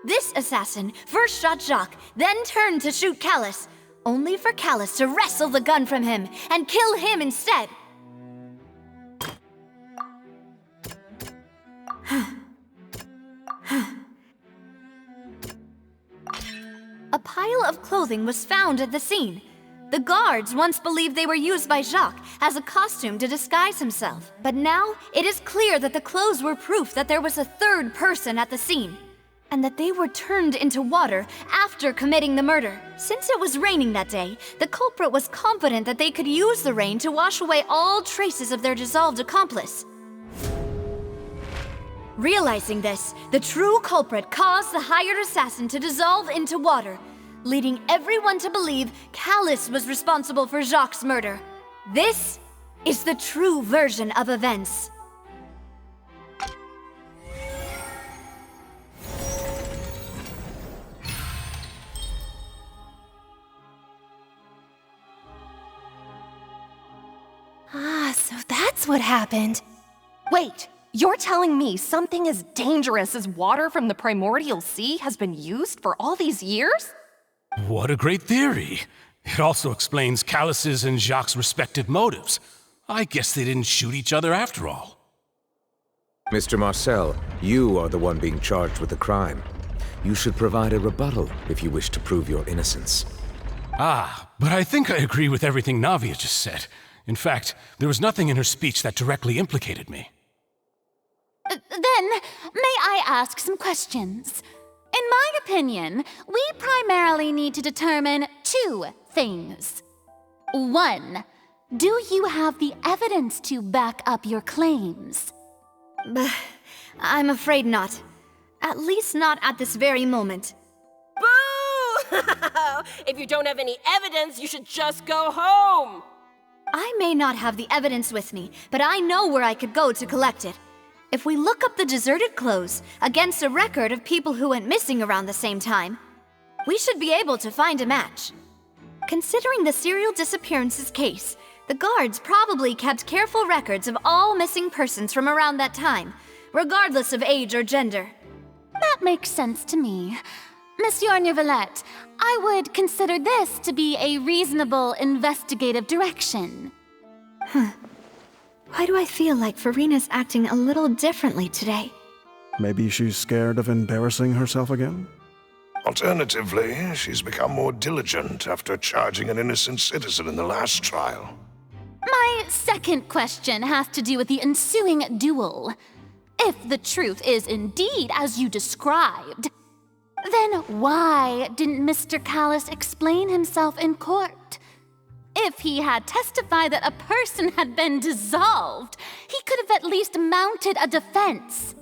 This assassin first shot Jacques, then turned to shoot Callus, only for Callus to wrestle the gun from him and kill him instead. A pile of clothing was found at the scene. The guards once believed they were used by Jacques as a costume to disguise himself. But now, it is clear that the clothes were proof that there was a third person at the scene, and that they were turned into water after committing the murder. Since it was raining that day, the culprit was confident that they could use the rain to wash away all traces of their dissolved accomplice. Realizing this, the true culprit caused the hired assassin to dissolve into water, leading everyone to believe Callus was responsible for Jacques' murder. This is the true version of events. Ah, so that's what happened. Wait, you're telling me something as dangerous as water from the primordial sea has been used for all these years? What a great theory. It also explains Callus's and Jacques' respective motives. I guess they didn't shoot each other after all. Mr. Marcel, you are the one being charged with the crime. You should provide a rebuttal if you wish to prove your innocence. Ah, but I think I agree with everything Navia just said. In fact, there was nothing in her speech that directly implicated me. Then, may I ask some questions? In my opinion, we primarily need to determine two things. One, do you have the evidence to back up your claims? I'm afraid not. At least not at this very moment. Boo! If you don't have any evidence, you should just go home! I may not have the evidence with me, but I know where I could go to collect it. If we look up the deserted clothes against a record of people who went missing around the same time, we should be able to find a match. Considering the serial disappearances case, the guards probably kept careful records of all missing persons from around that time, regardless of age or gender. That makes sense to me. Monsieur Neuvillette, I would consider this to be a reasonable investigative direction. Why do I feel like Farina's acting a little differently today? Maybe she's scared of embarrassing herself again? Alternatively, she's become more diligent after charging an innocent citizen in the last trial. My second question has to do with the ensuing duel. If the truth is indeed as you described, then why didn't Mr. Callus explain himself in court? If he had testified that a person had been dissolved, he could have at least mounted a defense.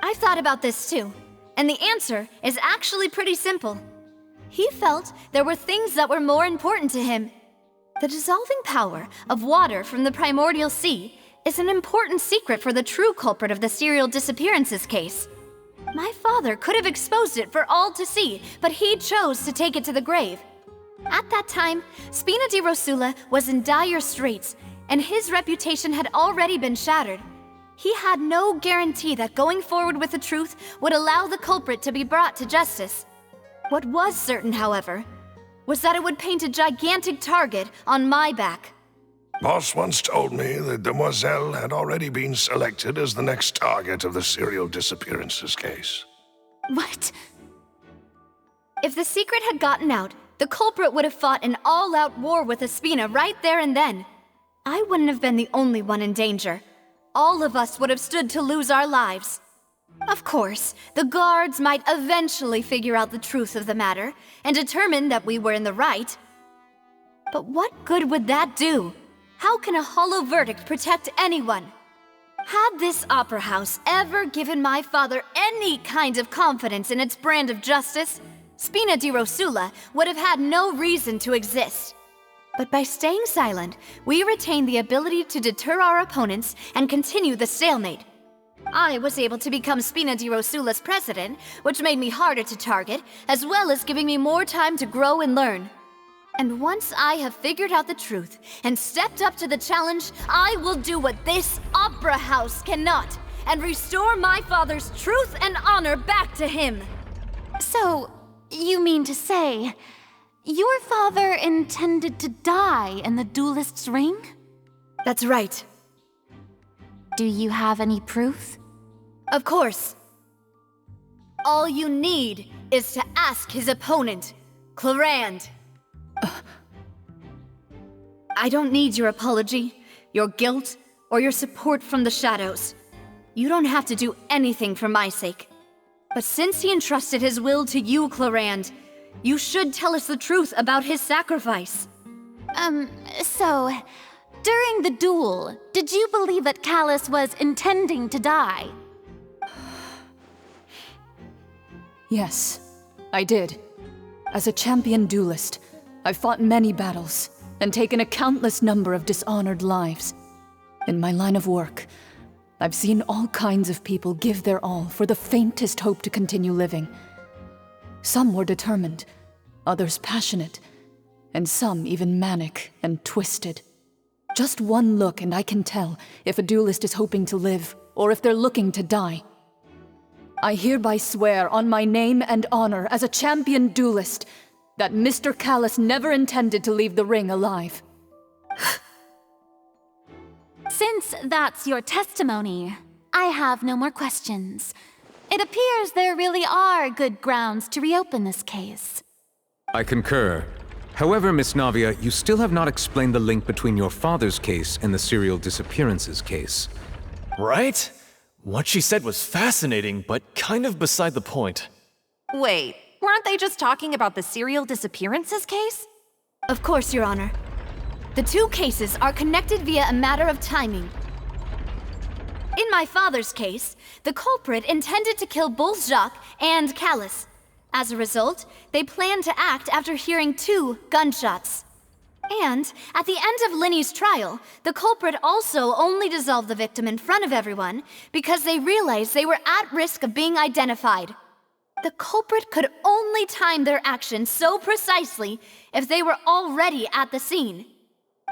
I've thought about this too, and the answer is actually pretty simple. He felt there were things that were more important to him. The dissolving power of water from the primordial sea is an important secret for the true culprit of the serial disappearances case. My father could have exposed it for all to see, but he chose to take it to the grave. At that time, Spina di Rosula was in dire straits, and his reputation had already been shattered. He had no guarantee that going forward with the truth would allow the culprit to be brought to justice. What was certain, however, was that it would paint a gigantic target on my back. Boss once told me that Demoiselle had already been selected as the next target of the serial disappearances case. What? If the secret had gotten out, the culprit would have fought an all-out war with Espina right there and then. I wouldn't have been the only one in danger. All of us would have stood to lose our lives. Of course, the guards might eventually figure out the truth of the matter and determine that we were in the right. But what good would that do? How can a hollow verdict protect anyone? Had this opera house ever given my father any kind of confidence in its brand of justice, Spina di Rosula would have had no reason to exist. But by staying silent, we retained the ability to deter our opponents and continue the stalemate. I was able to become Spina di Rosula's president, which made me harder to target, as well as giving me more time to grow and learn. And once I have figured out the truth and stepped up to the challenge, I will do what this opera house cannot, and restore my father's truth and honor back to him. So, you mean to say, your father intended to die in the duelist's ring? That's right. Do you have any proof? Of course. All you need is to ask his opponent, Clorand. I don't need your apology, your guilt, or your support from the shadows. You don't have to do anything for my sake. But since he entrusted his will to you, Clorand, you should tell us the truth about his sacrifice. So, during the duel, did you believe that Callus was intending to die? Yes, I did. As a champion duelist, I've fought many battles and taken a countless number of dishonored lives. In my line of work, I've seen all kinds of people give their all for the faintest hope to continue living. Some were determined, others passionate, and some even manic and twisted. Just one look and I can tell if a duelist is hoping to live or if they're looking to die. I hereby swear on my name and honor as a champion duelist that Mr. Callus never intended to leave the ring alive. Since that's your testimony, I have no more questions. It appears there really are good grounds to reopen this case. I concur. However, Miss Navia, you still have not explained the link between your father's case and the serial disappearances case. Right? What she said was fascinating, but kind of beside the point. Wait, weren't they just talking about the serial disappearances case? Of course, Your Honor. The two cases are connected via a matter of timing. In my father's case, the culprit intended to kill both Jacques and Callus. As a result, they planned to act after hearing 2 gunshots. And at the end of Linny's trial, the culprit also only dissolved the victim in front of everyone because they realized they were at risk of being identified. The culprit could only time their actions so precisely if they were already at the scene.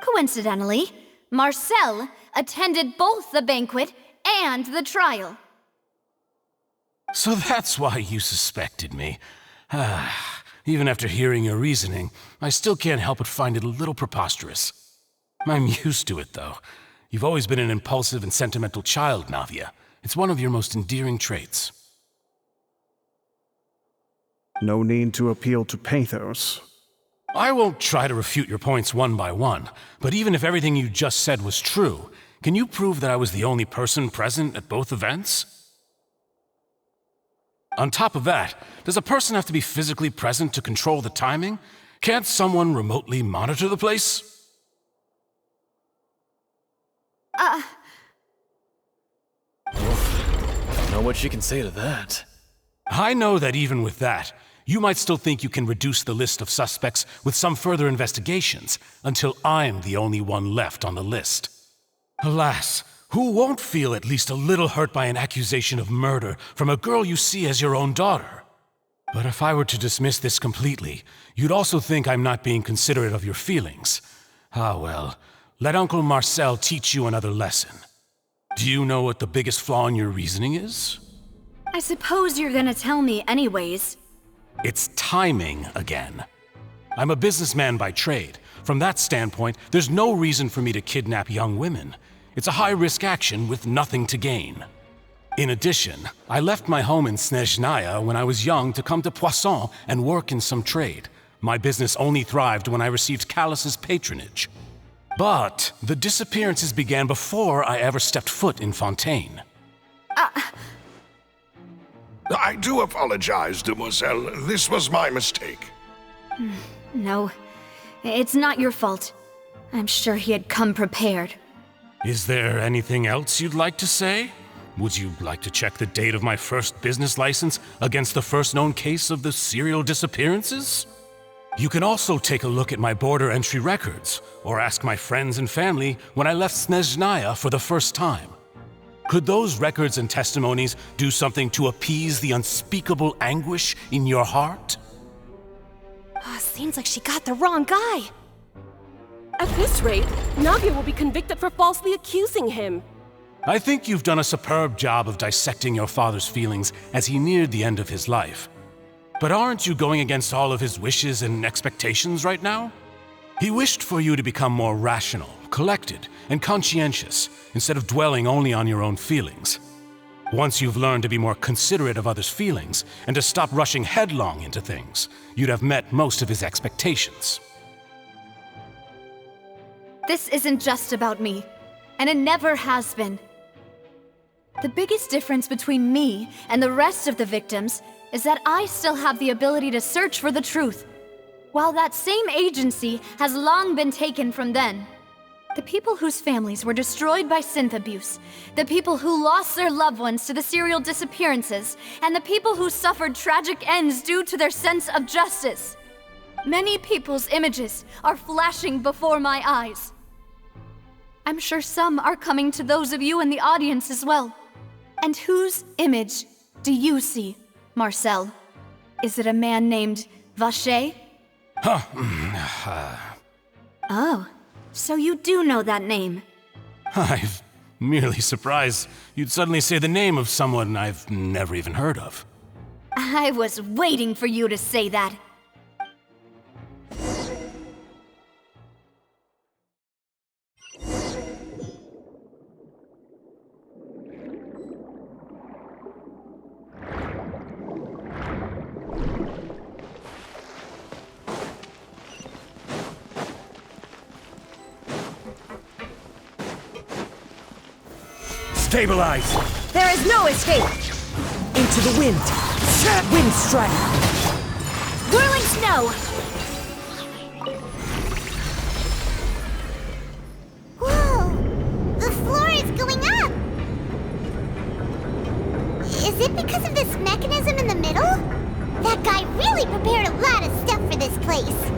Coincidentally, Marcel attended both the banquet and the trial. So that's why you suspected me. Even after hearing your reasoning, I still can't help but find it a little preposterous. I'm used to it, though. You've always been an impulsive and sentimental child, Navia. It's one of your most endearing traits. No need to appeal to pathos. I won't try to refute your points one by one, but even if everything you just said was true, can you prove that I was the only person present at both events? On top of that, does a person have to be physically present to control the timing? Can't someone remotely monitor the place? I don't know what she can say to that. I know that even with that, you might still think you can reduce the list of suspects with some further investigations until I'm the only one left on the list. Alas, who won't feel at least a little hurt by an accusation of murder from a girl you see as your own daughter? But if I were to dismiss this completely, you'd also think I'm not being considerate of your feelings. Ah well, let Uncle Marcel teach you another lesson. Do you know what the biggest flaw in your reasoning is? I suppose you're gonna tell me anyways. It's timing again. I'm a businessman by trade. From that standpoint, there's no reason for me to kidnap young women. It's a high-risk action with nothing to gain. In addition, I left my home in Snezhnaya when I was young to come to Poisson and work in some trade. My business only thrived when I received Callus's patronage. But the disappearances began before I ever stepped foot in Fontaine. I do apologize, demoiselle. This was my mistake. No, it's not your fault. I'm sure he had come prepared. Is there anything else you'd like to say? Would you like to check the date of my first business license against the first known case of the serial disappearances? You can also take a look at my border entry records, or ask my friends and family when I left Snezhnaya for the first time. Could those records and testimonies do something to appease the unspeakable anguish in your heart? Seems like she got the wrong guy. At this rate, Navia will be convicted for falsely accusing him. I think you've done a superb job of dissecting your father's feelings as he neared the end of his life. But aren't you going against all of his wishes and expectations right now? He wished for you to become more rational, collected, and conscientious, instead of dwelling only on your own feelings. Once you've learned to be more considerate of others' feelings, and to stop rushing headlong into things, you'd have met most of his expectations. This isn't just about me, and it never has been. The biggest difference between me and the rest of the victims is that I still have the ability to search for the truth, while that same agency has long been taken from them. The people whose families were destroyed by synth abuse, the people who lost their loved ones to the serial disappearances, and the people who suffered tragic ends due to their sense of justice. Many people's images are flashing before my eyes. I'm sure some are coming to those of you in the audience as well. And whose image do you see, Marcel? Is it a man named Vacher? Oh, so you do know that name. I'm merely surprised you'd suddenly say the name of someone I've never even heard of. I was waiting for you to say that. Stabilize! There is no escape! Into the wind! Wind strike! Whirling snow! Whoa! The floor is going up! Is it because of this mechanism in the middle? That guy really prepared a lot of stuff for this place.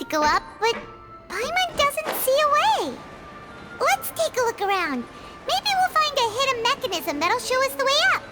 Go up, but Paimon doesn't see a way. Let's take a look around. Maybe we'll find a hidden mechanism that'll show us the way up.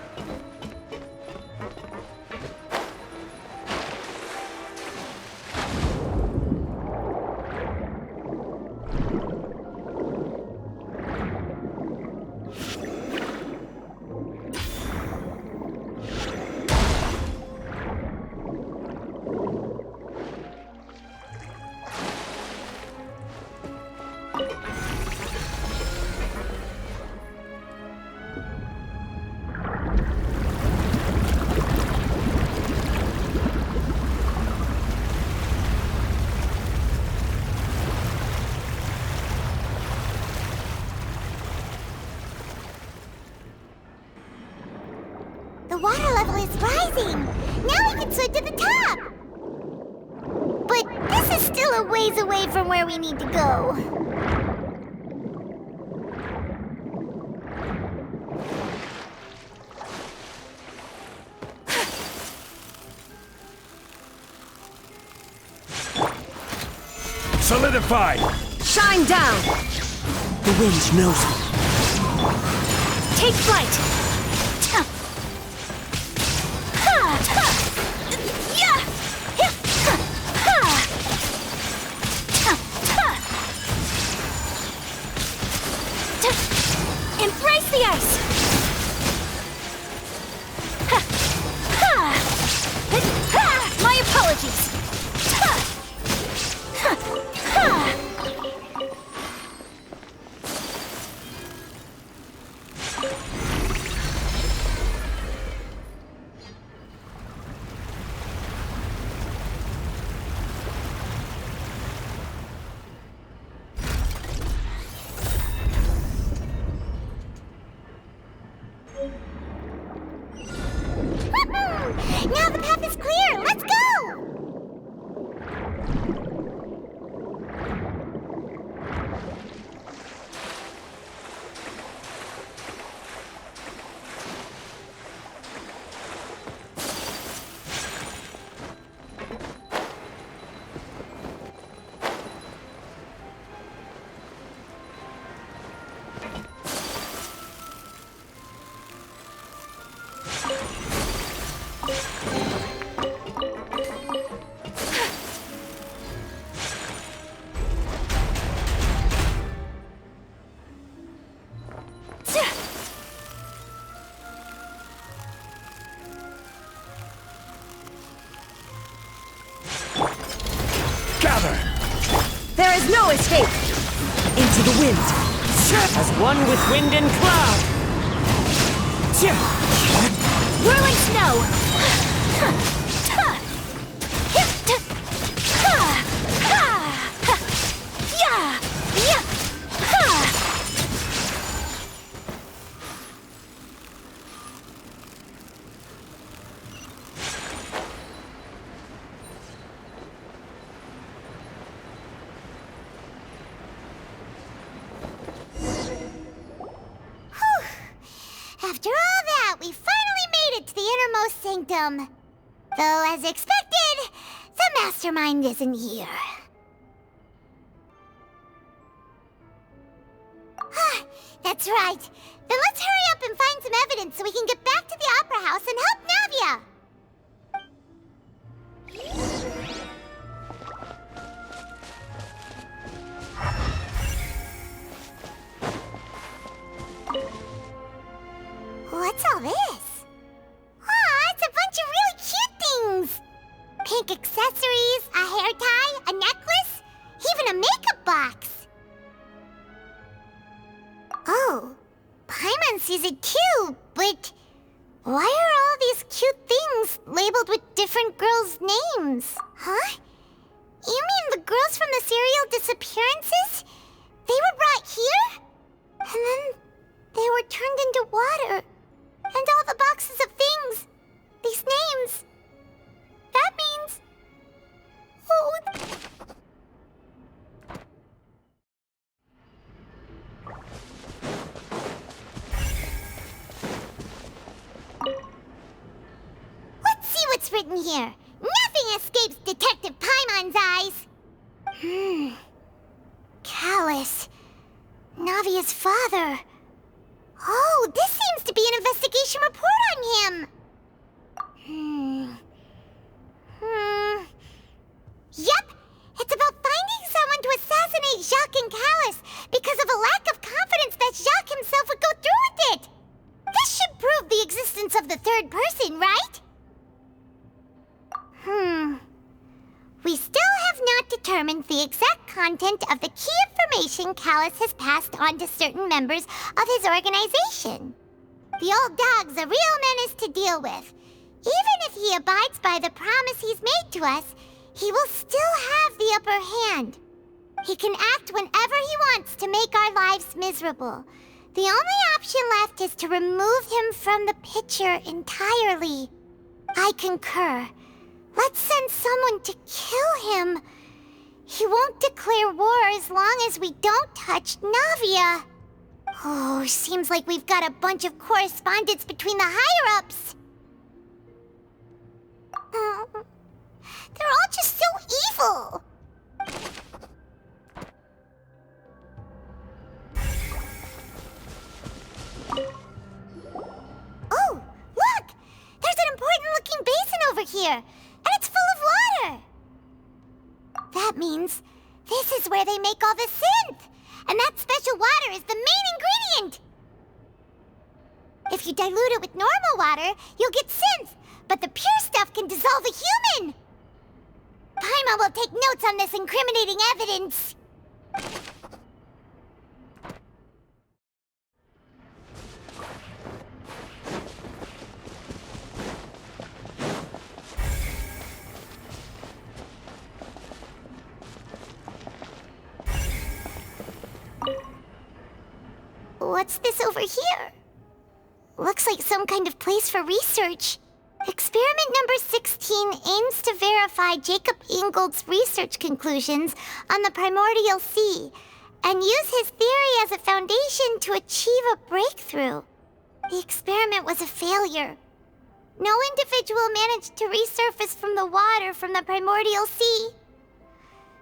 The water level is rising! Now we can swim to the top! But this is still a ways away from where we need to go. Solidified! Shine down! The wind knows me. Take flight! Embrace the ice! My apologies! Now the path is clear! Let's go! There is no escape! Into the wind! As one with wind and cloud! Whirling snow! After all that, we finally made it to the innermost sanctum. Though, as expected, the mastermind isn't here. That's right. Then let's hurry up and find some evidence so we can get back to the Opera House and help Navia. What's all this? Aw, it's a bunch of really cute things! Pink accessories, a hair tie, a necklace, even a makeup box. Oh, Paimon sees it too, but why are all these cute things labeled with different girls' names? Huh? You mean the girls from the serial disappearances? They were brought here? And then they were turned into water. And all the boxes of things, these names, that means... Oh... Let's see what's written here. Nothing escapes Detective Paimon's eyes. Callus. Navia's father. Oh, this seems to be an investigation report on him. Yep, it's about finding someone to assassinate Jacques and Callus because of a lack of confidence that Jacques himself would go through with it. This should prove the existence of the third person, right? We still have not determined the exact content of the key information Callus has passed on to certain members of his organization. The old dog's a real menace to deal with. Even if he abides by the promise he's made to us, he will still have the upper hand. He can act whenever he wants to make our lives miserable. The only option left is to remove him from the picture entirely. I concur. Let's send someone to kill him. He won't declare war as long as we don't touch Navia. Oh, seems like we've got a bunch of correspondence between the higher-ups. They're all just so evil. That means this is where they make all the synth! And that special water is the main ingredient! If you dilute it with normal water, you'll get synth, but the pure stuff can dissolve a human! Paimon will take notes on this incriminating evidence. What's this over here? Looks like some kind of place for research. Experiment number 16 aims to verify Jacob Ingold's research conclusions on the primordial sea and use his theory as a foundation to achieve a breakthrough. The experiment was a failure. No individual managed to resurface from the water from the primordial sea.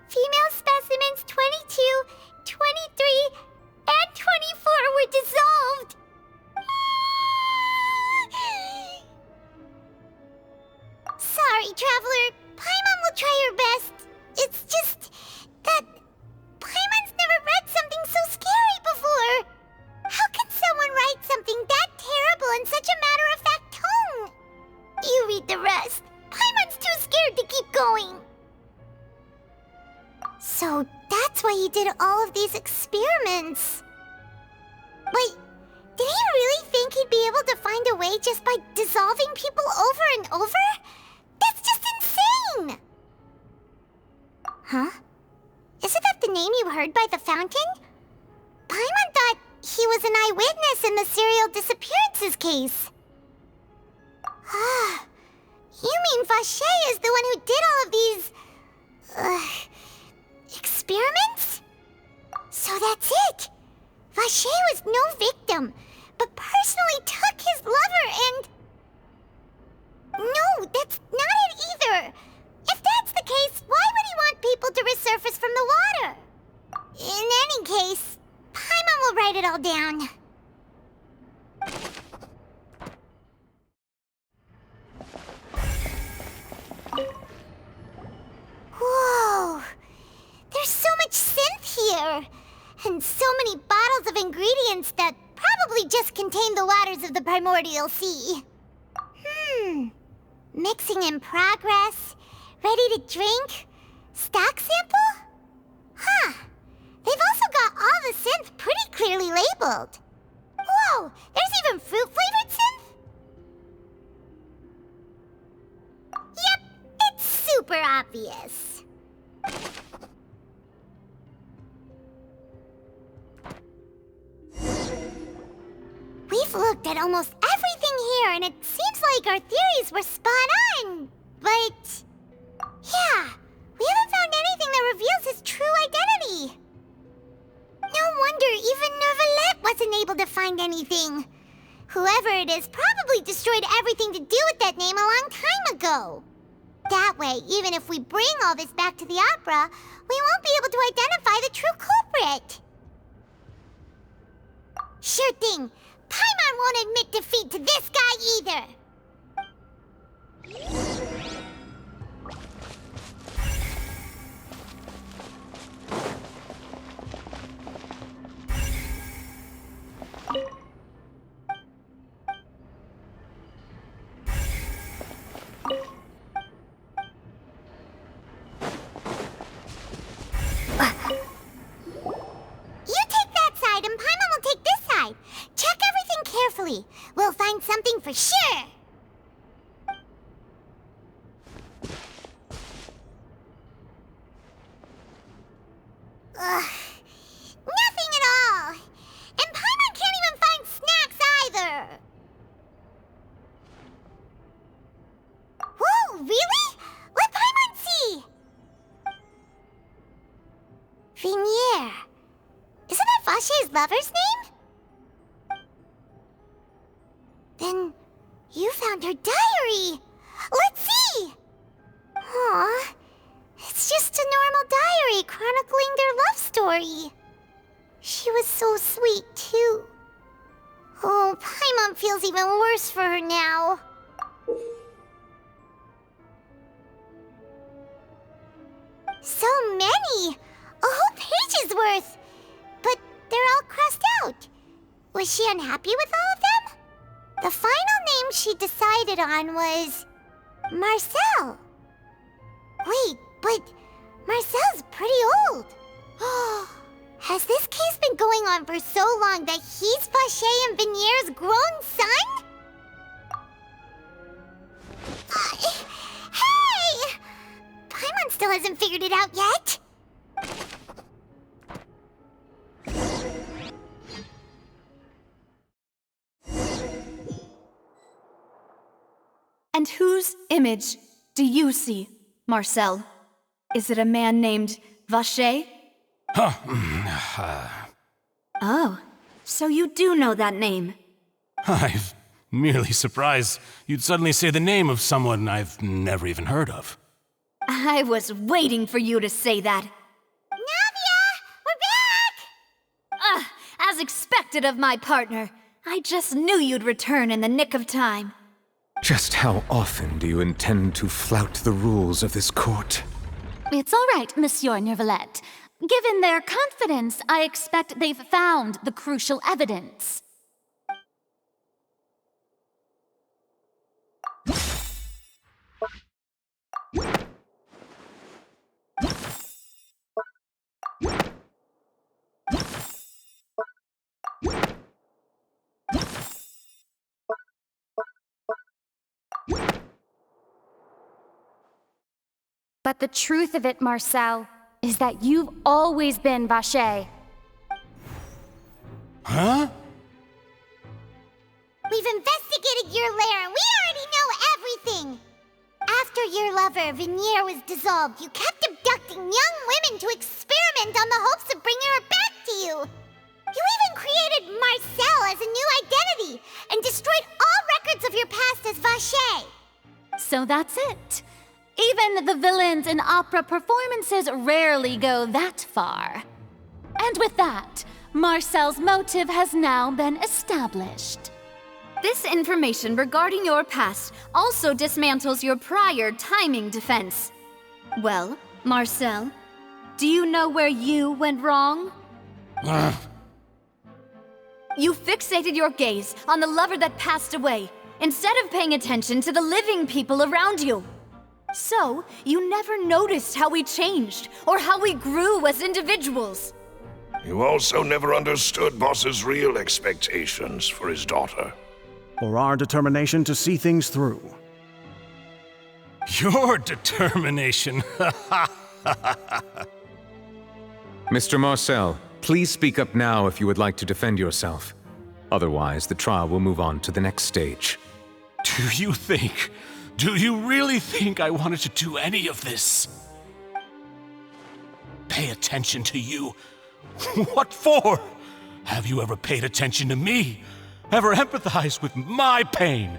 Female specimens 22, 23, and 24 were dissolved. Sorry, Traveler. Paimon will try her best. It's just that Paimon's never read something so scary before. How can someone write something that terrible in such a matter-of-fact tone? You read the rest. Paimon's too scared to keep going. So that's why he did all of these experiments. Wait, did he really think he'd be able to find a way just by dissolving people over and over? That's just insane! Huh? Isn't that the name you heard by the fountain? Paimon thought he was an eyewitness in the serial disappearances case. Ah, you mean Vache is the one who did all of these... experiments? So that's it! Vache was no victim, but personally took his lover and... No, that's not it either! If that's the case, why would he want people to resurface from the water? In any case, Paimon will write it all down. Whoa! There's so much synth here! And so many bottles of ingredients that probably just contain the waters of the primordial sea. Mixing in progress, ready to drink, stock sample? Huh. They've also got all the synth pretty clearly labeled. Whoa, there's even fruit-flavored synth? Yep, it's super obvious. We've looked at almost everything here, and it seems like our theories were spot on. But... yeah, we haven't found anything that reveals his true identity. No wonder even Neuvillette wasn't able to find anything. Whoever it is probably destroyed everything to do with that name a long time ago. That way, even if we bring all this back to the opera, we won't be able to identify the true culprit. Sure thing. Paimon won't admit defeat to this guy either! We'll find something for sure! Ugh. Nothing at all! And Paimon can't even find snacks either! Whoa, really? Let Paimon see! Vinier. Isn't that Vache's lover's name? Then you found her diary! Let's see! Aw, it's just a normal diary chronicling their love story. She was so sweet, too. Oh, Paimon feels even worse for her now. So many! A whole page's worth! But they're all crossed out. Was she unhappy with all of them? The final name she decided on was... Marcel. Wait, but Marcel's pretty old. Has this case been going on for so long that he's Vacher and Vinier's grown son? Hey! Paimon still hasn't figured it out yet. And whose image do you see, Marcel? Is it a man named Vacher? Oh, so you do know that name. I'm merely surprised you'd suddenly say the name of someone I've never even heard of. I was waiting for you to say that. Navia! We're back! As expected of my partner. I just knew you'd return in the nick of time. Just how often do you intend to flout the rules of this court? It's all right, Monsieur Nervalette. Given their confidence, I expect they've found the crucial evidence. But the truth of it, Marcel, is that you've always been Vacher. Huh? We've investigated your lair and we already know everything! After your lover, Vinier, was dissolved, you kept abducting young women to experiment on the hopes of bringing her back to you! You even created Marcel as a new identity and destroyed all records of your past as Vacher! So that's it. Even the villains in opera performances rarely go that far. And with that, Marcel's motive has now been established. This information regarding your past also dismantles your prior timing defense. Well, Marcel, do you know where you went wrong? You fixated your gaze on the lover that passed away, instead of paying attention to the living people around you. So, you never noticed how we changed, or how we grew as individuals. You also never understood Boss's real expectations for his daughter. Or our determination to see things through. Your determination. Mr. Marcel, please speak up now if you would like to defend yourself. Otherwise, the trial will move on to the next stage. Do you really think I wanted to do any of this? Pay attention to you? What for? Have you ever paid attention to me? Ever empathized with my pain?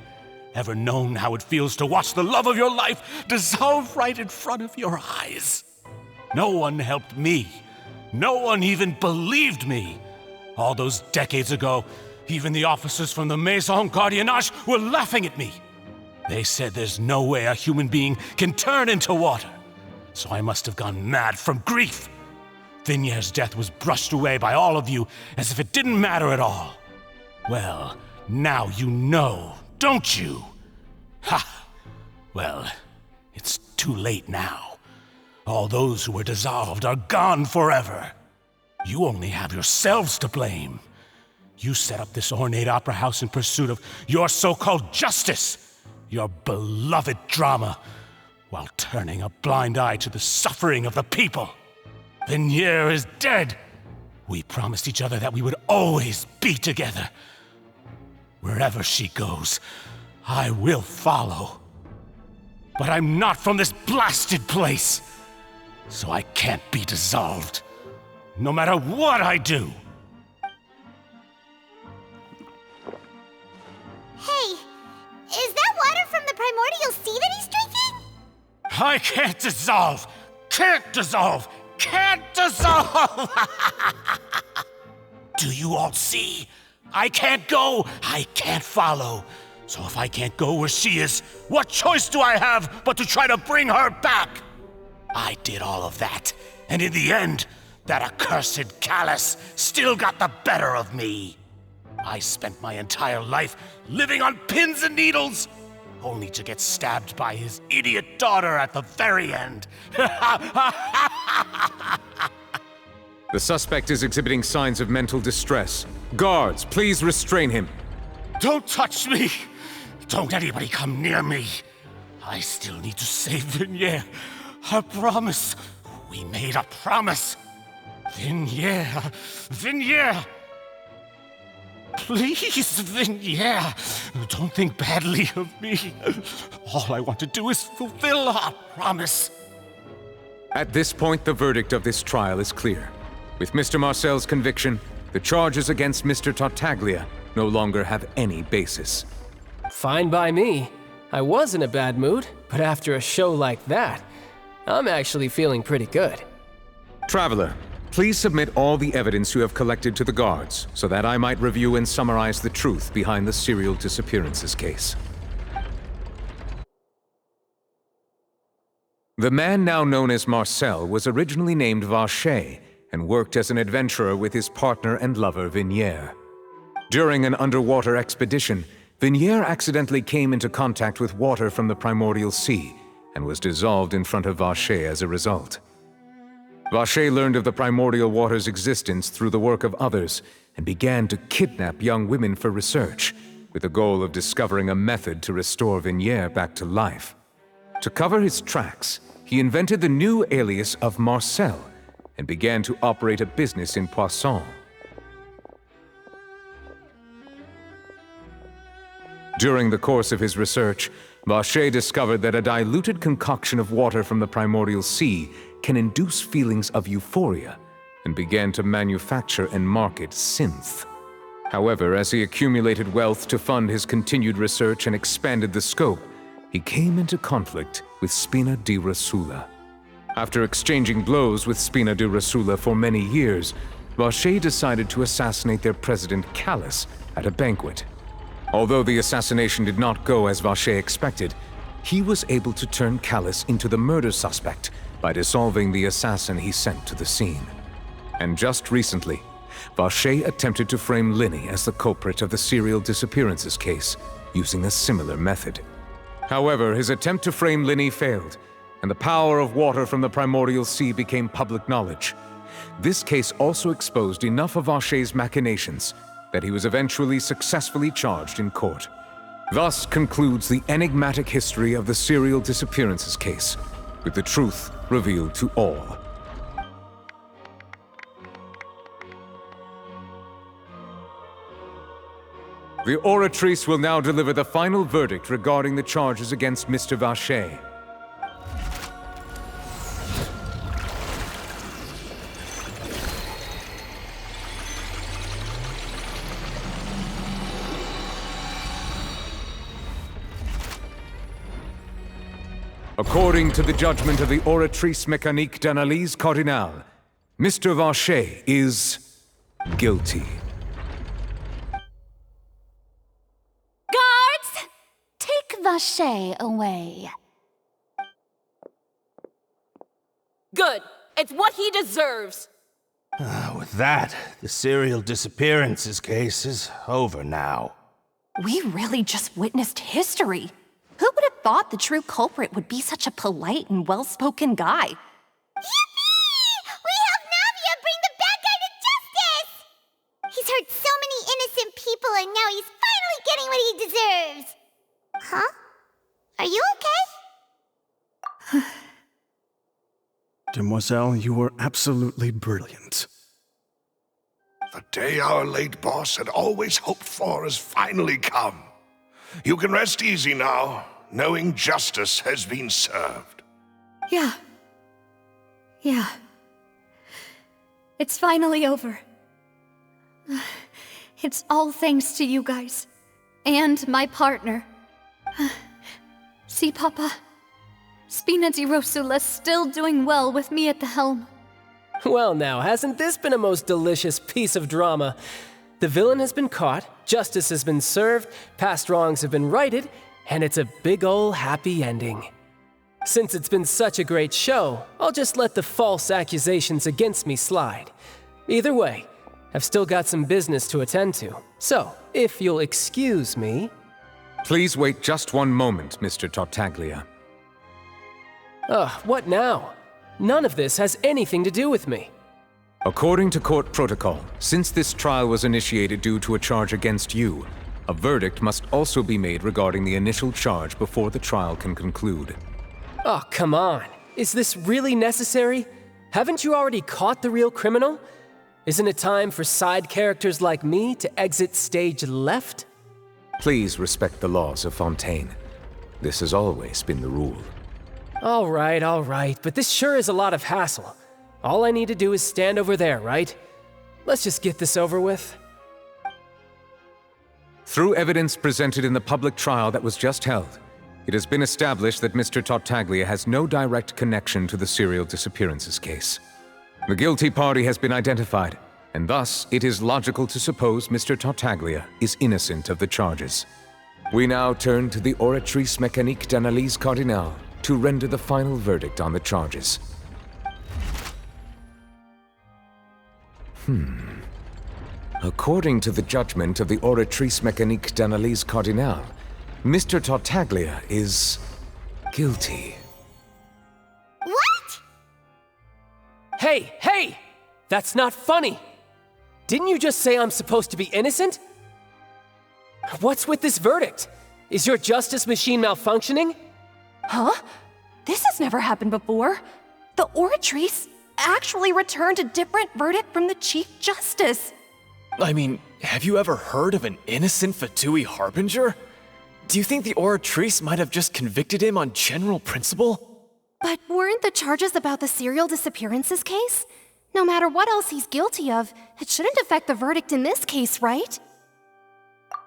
Ever known how it feels to watch the love of your life dissolve right in front of your eyes? No one helped me. No one even believed me. All those decades ago, even the officers from the Maison Gardiennage were laughing at me. They said there's no way a human being can turn into water. So I must have gone mad from grief. Vinier's death was brushed away by all of you as if it didn't matter at all. Well, now you know, don't you? Ha! Well, it's too late now. All those who were dissolved are gone forever. You only have yourselves to blame. You set up this ornate opera house in pursuit of your so-called justice. Your beloved drama, while turning a blind eye to the suffering of the people. Vinier is dead. We promised each other that we would always be together. Wherever she goes, I will follow. But I'm not from this blasted place, so I can't be dissolved, no matter what I do. Hey, is that water from the primordial sea that he's drinking? I can't dissolve! Can't dissolve! Can't dissolve! Do you all see? I can't go, I can't follow. So if I can't go where she is, what choice do I have but to try to bring her back? I did all of that, and in the end, that accursed Callus still got the better of me. I spent my entire life living on pins and needles, only to get stabbed by his idiot daughter at the very end. The suspect is exhibiting signs of mental distress. Guards, please restrain him. Don't touch me! Don't anybody come near me! I still need to save Vignier. A promise. We made a promise. Vignier. Vignier! Please, Vignier, don't think badly of me. All I want to do is fulfill our promise. At this point, the verdict of this trial is clear. With Mr. Marcel's conviction, the charges against Mr. Tartaglia no longer have any basis. Fine by me. I was in a bad mood, but after a show like that, I'm actually feeling pretty good. Traveler, please submit all the evidence you have collected to the guards, so that I might review and summarize the truth behind the serial disappearances case. The man now known as Marcel was originally named Vacher and worked as an adventurer with his partner and lover Vignier. During an underwater expedition, Vignier accidentally came into contact with water from the primordial sea and was dissolved in front of Vacher as a result. Vacher learned of the primordial water's existence through the work of others and began to kidnap young women for research, with the goal of discovering a method to restore Vignier back to life. To cover his tracks, he invented the new alias of Marcel and began to operate a business in Poisson. During the course of his research, Vacher discovered that a diluted concoction of water from the primordial sea can induce feelings of euphoria, and began to manufacture and market synth. However, as he accumulated wealth to fund his continued research and expanded the scope, he came into conflict with Spina di Rosula. After exchanging blows with Spina di Rosula for many years, Vacher decided to assassinate their president Callus at a banquet. Although the assassination did not go as Vacher expected, he was able to turn Callus into the murder suspect by dissolving the assassin he sent to the scene. And just recently, Vacher attempted to frame Linny as the culprit of the serial disappearances case, using a similar method. However, his attempt to frame Linny failed, and the power of water from the primordial sea became public knowledge. This case also exposed enough of Vacher's machinations that he was eventually successfully charged in court. Thus concludes the enigmatic history of the serial disappearances case, with the truth revealed to all. The Oratrice will now deliver the final verdict regarding the charges against Mr. Vacher. According to the judgment of the Oratrice Mécanique d'Analyse Cardinale, Mr. Vacher is guilty. Guards! Take Vacher away. Good. It's what he deserves. With that, the serial disappearances case is over now. We really just witnessed history. Who would have thought the true culprit would be such a polite and well-spoken guy? Yippee! We helped Navia bring the bad guy to justice! He's hurt so many innocent people and now he's finally getting what he deserves! Huh? Are you okay? Demoiselle, you were absolutely brilliant. The day our late boss had always hoped for has finally come. You can rest easy now, knowing justice has been served. Yeah. It's finally over. It's all thanks to you guys. And my partner. See, Papa? Spina di Rosula's still doing well with me at the helm. Well now, hasn't this been a most delicious piece of drama? The villain has been caught, justice has been served, past wrongs have been righted, and it's a big ol' happy ending. Since it's been such a great show, I'll just let the false accusations against me slide. Either way, I've still got some business to attend to. So, if you'll excuse me... Please wait just one moment, Mr. Tartaglia. What now? None of this has anything to do with me. According to court protocol, since this trial was initiated due to a charge against you, a verdict must also be made regarding the initial charge before the trial can conclude. Oh, come on. Is this really necessary? Haven't you already caught the real criminal? Isn't it time for side characters like me to exit stage left? Please respect the laws of Fontaine. This has always been the rule. All right, but this sure is a lot of hassle. All I need to do is stand over there, right? Let's just get this over with. Through evidence presented in the public trial that was just held, it has been established that Mr. Tartaglia has no direct connection to the serial disappearances case. The guilty party has been identified, and thus it is logical to suppose Mr. Tartaglia is innocent of the charges. We now turn to the Oratrice Mécanique d'Analyse Cardinale to render the final verdict on the charges. According to the judgment of the Oratrice Mécanique d'Analyse Cardinale, Mr. Tartaglia is guilty. What? Hey! That's not funny! Didn't you just say I'm supposed to be innocent? What's with this verdict? Is your justice machine malfunctioning? Huh? This has never happened before. The Oratrice actually returned a different verdict from the Chief Justice. I mean, have you ever heard of an innocent Fatui Harbinger? Do you think the Oratrice might have just convicted him on general principle? But weren't the charges about the serial disappearances case? No matter what else he's guilty of, it shouldn't affect the verdict in this case, right?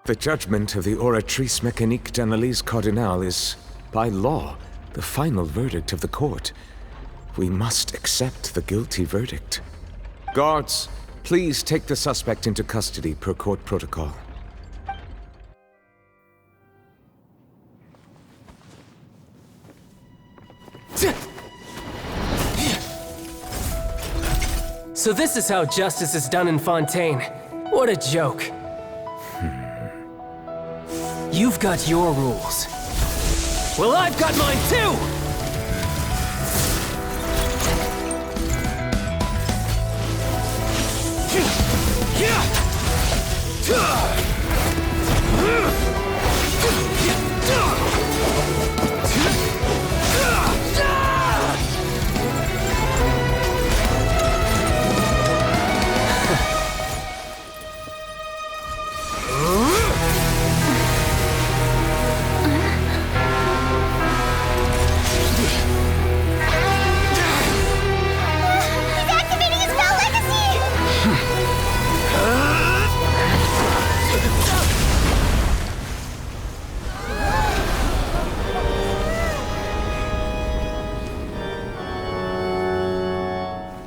The judgment of the Oratrice Mécanique d'Analyse Cardinale is, by law, the final verdict of the court. We must accept the guilty verdict. Guards, please take the suspect into custody per court protocol. So this is how justice is done in Fontaine. What a joke. You've got your rules. Well, I've got mine too!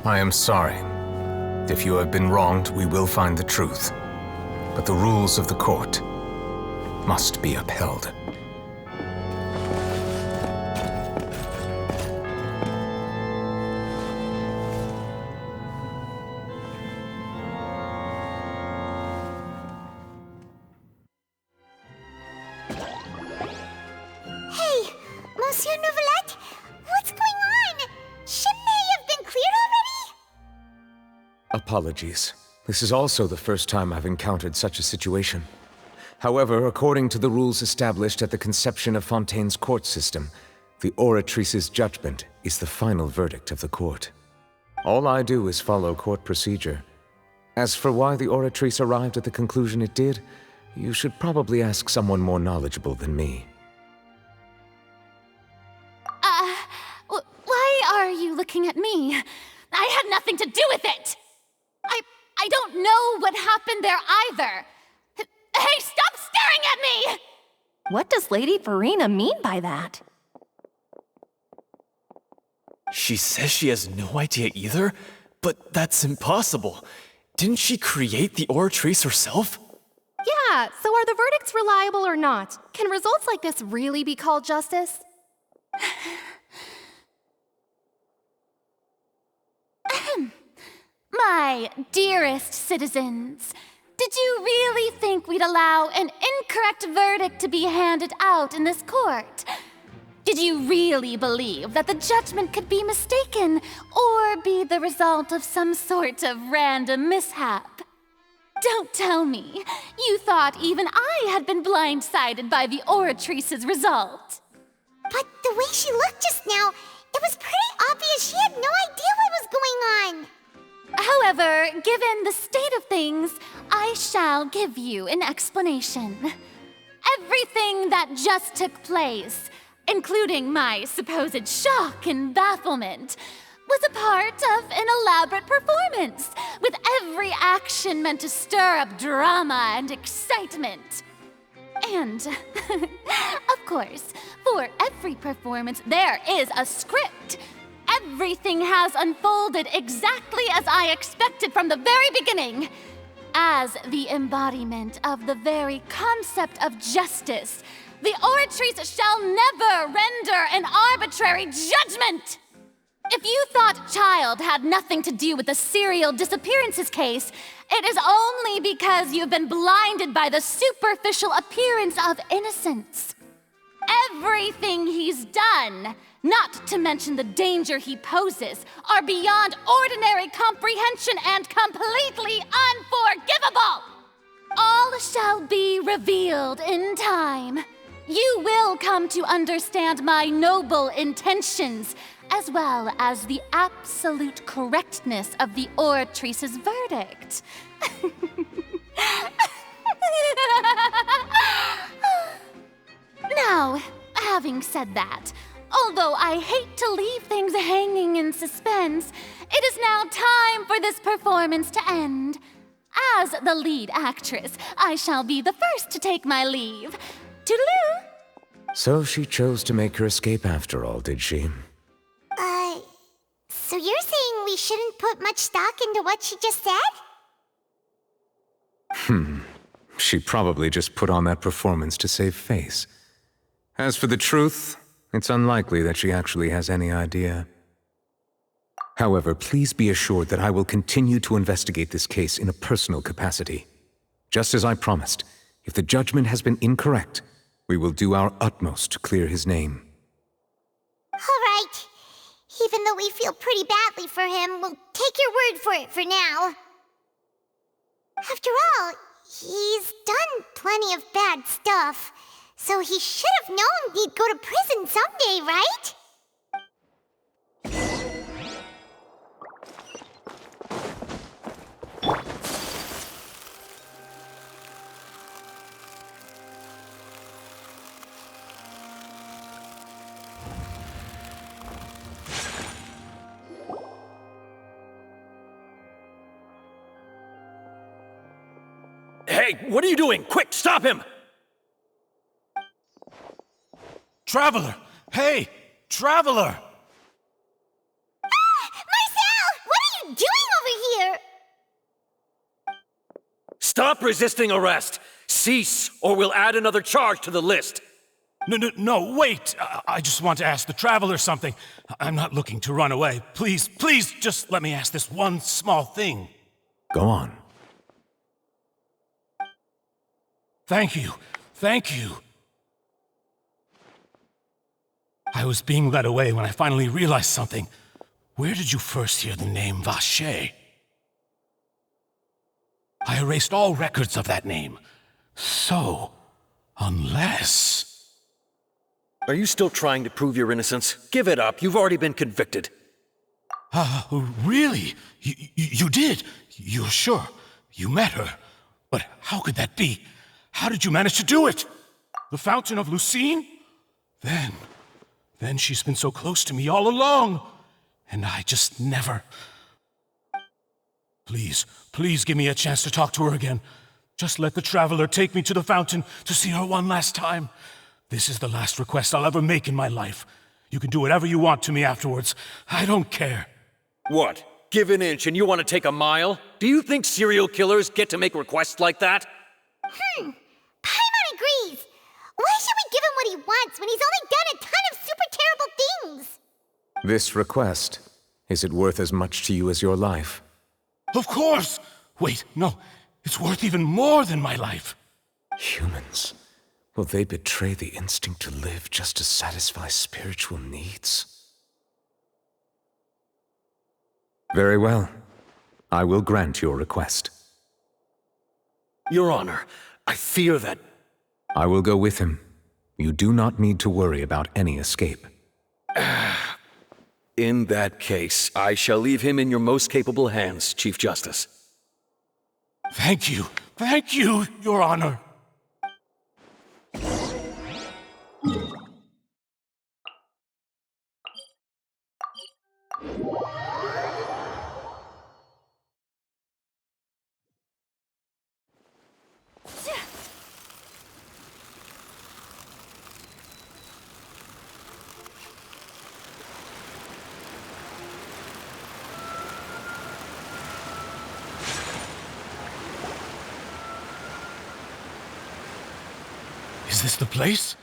I am sorry. If you have been wronged, we will find the truth. But the rules of the court must be upheld. Hey, Monsieur Nouvelette, what's going on? Shouldn't they have been cleared already? Apologies. This is also the first time I've encountered such a situation. However, according to the rules established at the conception of Fontaine's court system, the Oratrice's judgment is the final verdict of the court. All I do is follow court procedure. As for why the Oratrice arrived at the conclusion it did, you should probably ask someone more knowledgeable than me. Why are you looking at me? I had nothing to do with it! I don't know what happened there either! Hey, stop staring at me! What does Lady Verena mean by that? She says she has no idea either, but that's impossible. Didn't she create the Oratrice herself? Yeah, so are the verdicts reliable or not? Can results like this really be called justice? My dearest citizens, did you really think we'd allow an incorrect verdict to be handed out in this court? Did you really believe that the judgment could be mistaken or be the result of some sort of random mishap? Don't tell me you thought even I had been blindsided by the oratrice's result. But the way she looked just now, it was pretty obvious she had no idea what was going on. However, given the state of things, I shall give you an explanation. Everything that just took place, including my supposed shock and bafflement, was a part of an elaborate performance, with every action meant to stir up drama and excitement. And, of course, for every performance, there is a script. Everything has unfolded exactly as I expected from the very beginning. As the embodiment of the very concept of justice, the oratrice shall never render an arbitrary judgment. If you thought Child had nothing to do with the serial disappearances case, it is only because you've been blinded by the superficial appearance of innocence. Everything he's done, not to mention the danger he poses, are beyond ordinary comprehension and completely unforgivable. All shall be revealed in time. You will come to understand my noble intentions, as well as the absolute correctness of the oratrice's verdict. Now, having said that, although I hate to leave things hanging in suspense, it is now time for this performance to end. As the lead actress, I shall be the first to take my leave. Toodaloo! So she chose to make her escape after all, did she? So you're saying we shouldn't put much stock into what she just said? She probably just put on that performance to save face. As for the truth, it's unlikely that she actually has any idea. However, please be assured that I will continue to investigate this case in a personal capacity. Just as I promised, if the judgment has been incorrect, we will do our utmost to clear his name. All right. Even though we feel pretty badly for him, we'll take your word for it for now. After all, he's done plenty of bad stuff, so he should have known he'd go to prison someday, right? Hey, what are you doing? Quick, stop him! Traveler! Hey! Traveler! Marcel! What are you doing over here? Stop resisting arrest! Cease, or we'll add another charge to the list. No, wait! I just want to ask the Traveler something. I'm not looking to run away. Please, just let me ask this one small thing. Go on. Thank you. I was being led away when I finally realized something. Where did you first hear the name Vache? I erased all records of that name. So, unless... Are you still trying to prove your innocence? Give it up. You've already been convicted. Really? You did? You're sure? You met her? But how could that be? How did you manage to do it? The Fountain of Lucine? Then she's been so close to me all along. And I just never... Please give me a chance to talk to her again. Just let the Traveler take me to the fountain to see her one last time. This is the last request I'll ever make in my life. You can do whatever you want to me afterwards. I don't care. What? Give an inch and you want to take a mile? Do you think serial killers get to make requests like that? Paimon agrees. Why should we give him what he wants when he's only done a ton of super terrible things? This request, is it worth as much to you as your life? Of course! Wait, no. It's worth even more than my life. Humans. Will they betray the instinct to live just to satisfy spiritual needs? Very well. I will grant your request. Your Honor, I fear that... I will go with him. You do not need to worry about any escape. In that case, I shall leave him in your most capable hands, Chief Justice. Thank you. Thank you, Your Honor. Is this the place?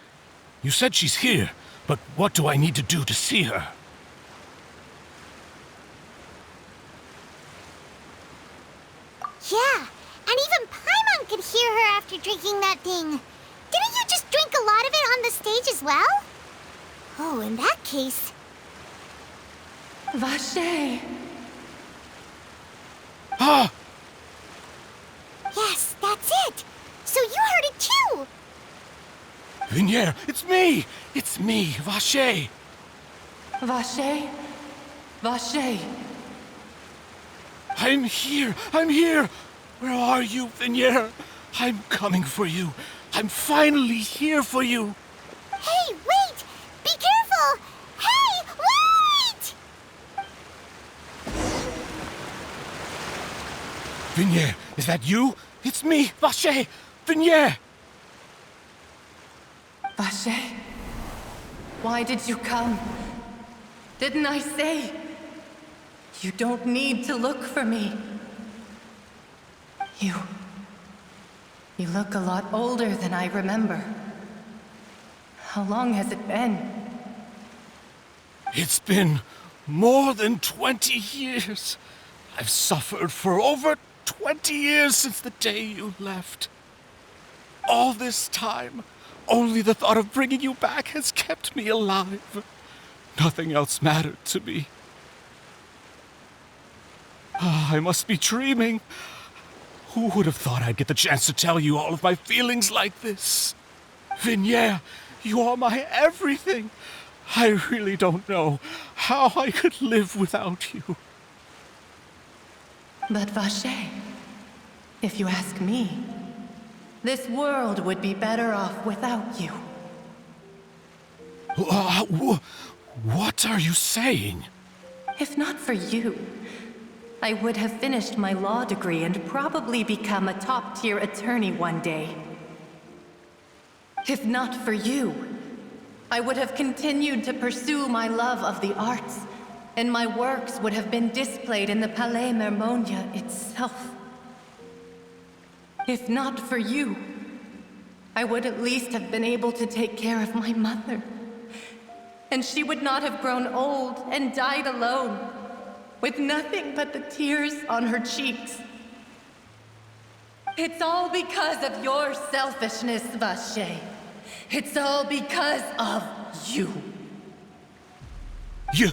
You said she's here, but what do I need to do to see her? Yeah, and even Paimon could hear her after drinking that thing. Didn't you just drink a lot of it on the stage as well? Oh, in that case... Vache! Ah! Yes, that's it! So you heard it too! Vinier, it's me! It's me, Vache! Vache? Vache? I'm here! I'm here! Where are you, Vinier? I'm coming for you. I'm finally here for you. Hey, wait! Be careful! Hey, wait! Vinier, is that you? It's me, Vache! Vinier! Vache? Why did you come? Didn't I say? You don't need to look for me. You look a lot older than I remember. How long has it been? It's been more than 20 years. I've suffered for over 20 years since the day you left. All this time, only the thought of bringing you back has kept me alive. Nothing else mattered to me. I must be dreaming. Who would have thought I'd get the chance to tell you all of my feelings like this? Vinier, you are my everything. I really don't know how I could live without you. But Vache, if you ask me, this world would be better off without you. What are you saying? If not for you, I would have finished my law degree and probably become a top-tier attorney one day. If not for you, I would have continued to pursue my love of the arts, and my works would have been displayed in the Palais Mermonia itself. If not for you, I would at least have been able to take care of my mother. And she would not have grown old and died alone, with nothing but the tears on her cheeks. It's all because of your selfishness, Vache. It's all because of you. You...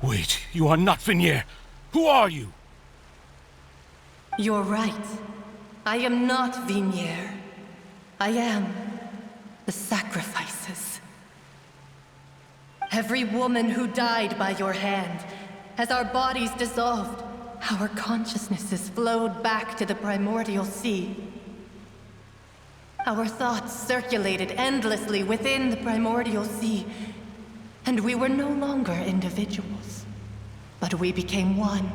Wait, you are not Vinier. Who are you? You're right. I am not Vinier. I am the sacrifices. Every woman who died by your hand, as our bodies dissolved, our consciousnesses flowed back to the primordial sea. Our thoughts circulated endlessly within the primordial sea, and we were no longer individuals, but we became one,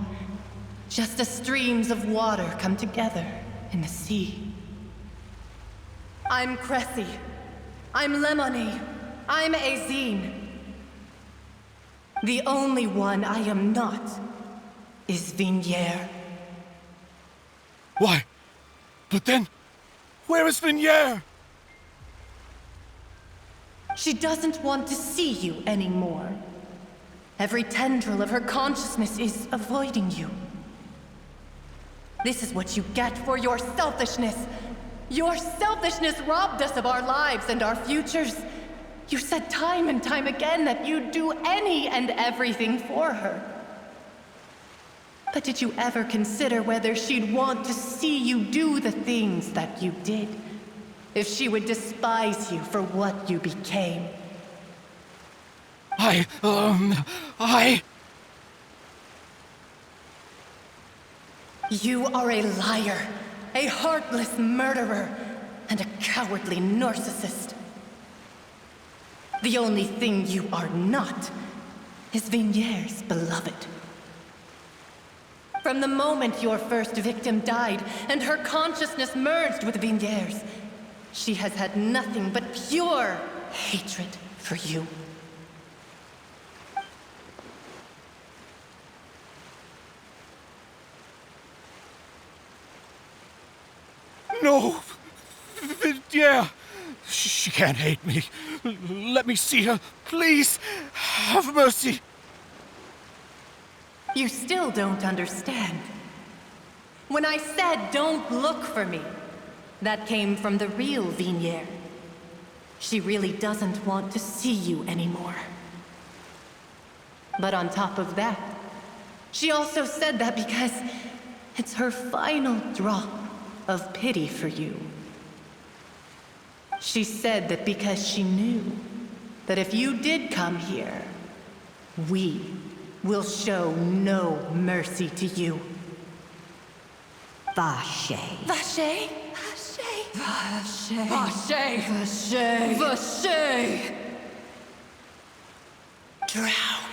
just as streams of water come together in the sea. I'm Cressy. I'm Lemony. I'm Azine. The only one I am not is Vinier. Why? But then, where is Vinier? She doesn't want to see you anymore. Every tendril of her consciousness is avoiding you. This is what you get for your selfishness. Your selfishness robbed us of our lives and our futures. You said time and time again that you'd do any and everything for her. But did you ever consider whether she'd want to see you do the things that you did? If she would despise you for what you became? You are a liar, a heartless murderer, and a cowardly narcissist. The only thing you are not is Vigniere's beloved. From the moment your first victim died and her consciousness merged with Vigniere's, she has had nothing but pure hatred for you. No! Vinyere! She can't hate me. Let me see her. Please, have mercy. You still don't understand. When I said don't look for me, that came from the real Vigniere. She really doesn't want to see you anymore. But on top of that, she also said that because it's her final drop of pity for you. She said that because she knew that if you did come here, we will show no mercy to you. Vache. Vache? Vache. Vache. Vache. Vache. Drown.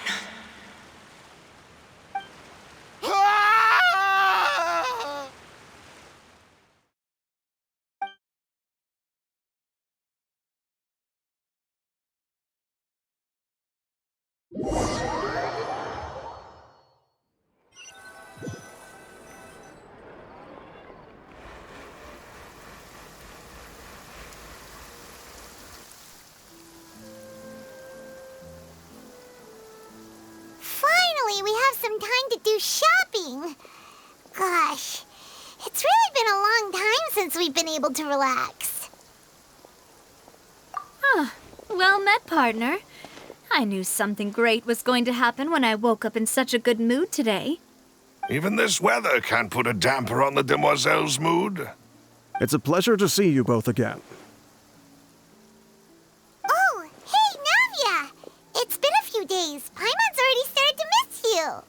Finally, we have some time to do shopping. Gosh, it's really been a long time since we've been able to relax. Huh. Well met, partner. I knew something great was going to happen when I woke up in such a good mood today. Even this weather can't put a damper on the demoiselle's mood. It's a pleasure to see you both again. Oh, hey, Navia! It's been a few days. Paimon's already started to miss you.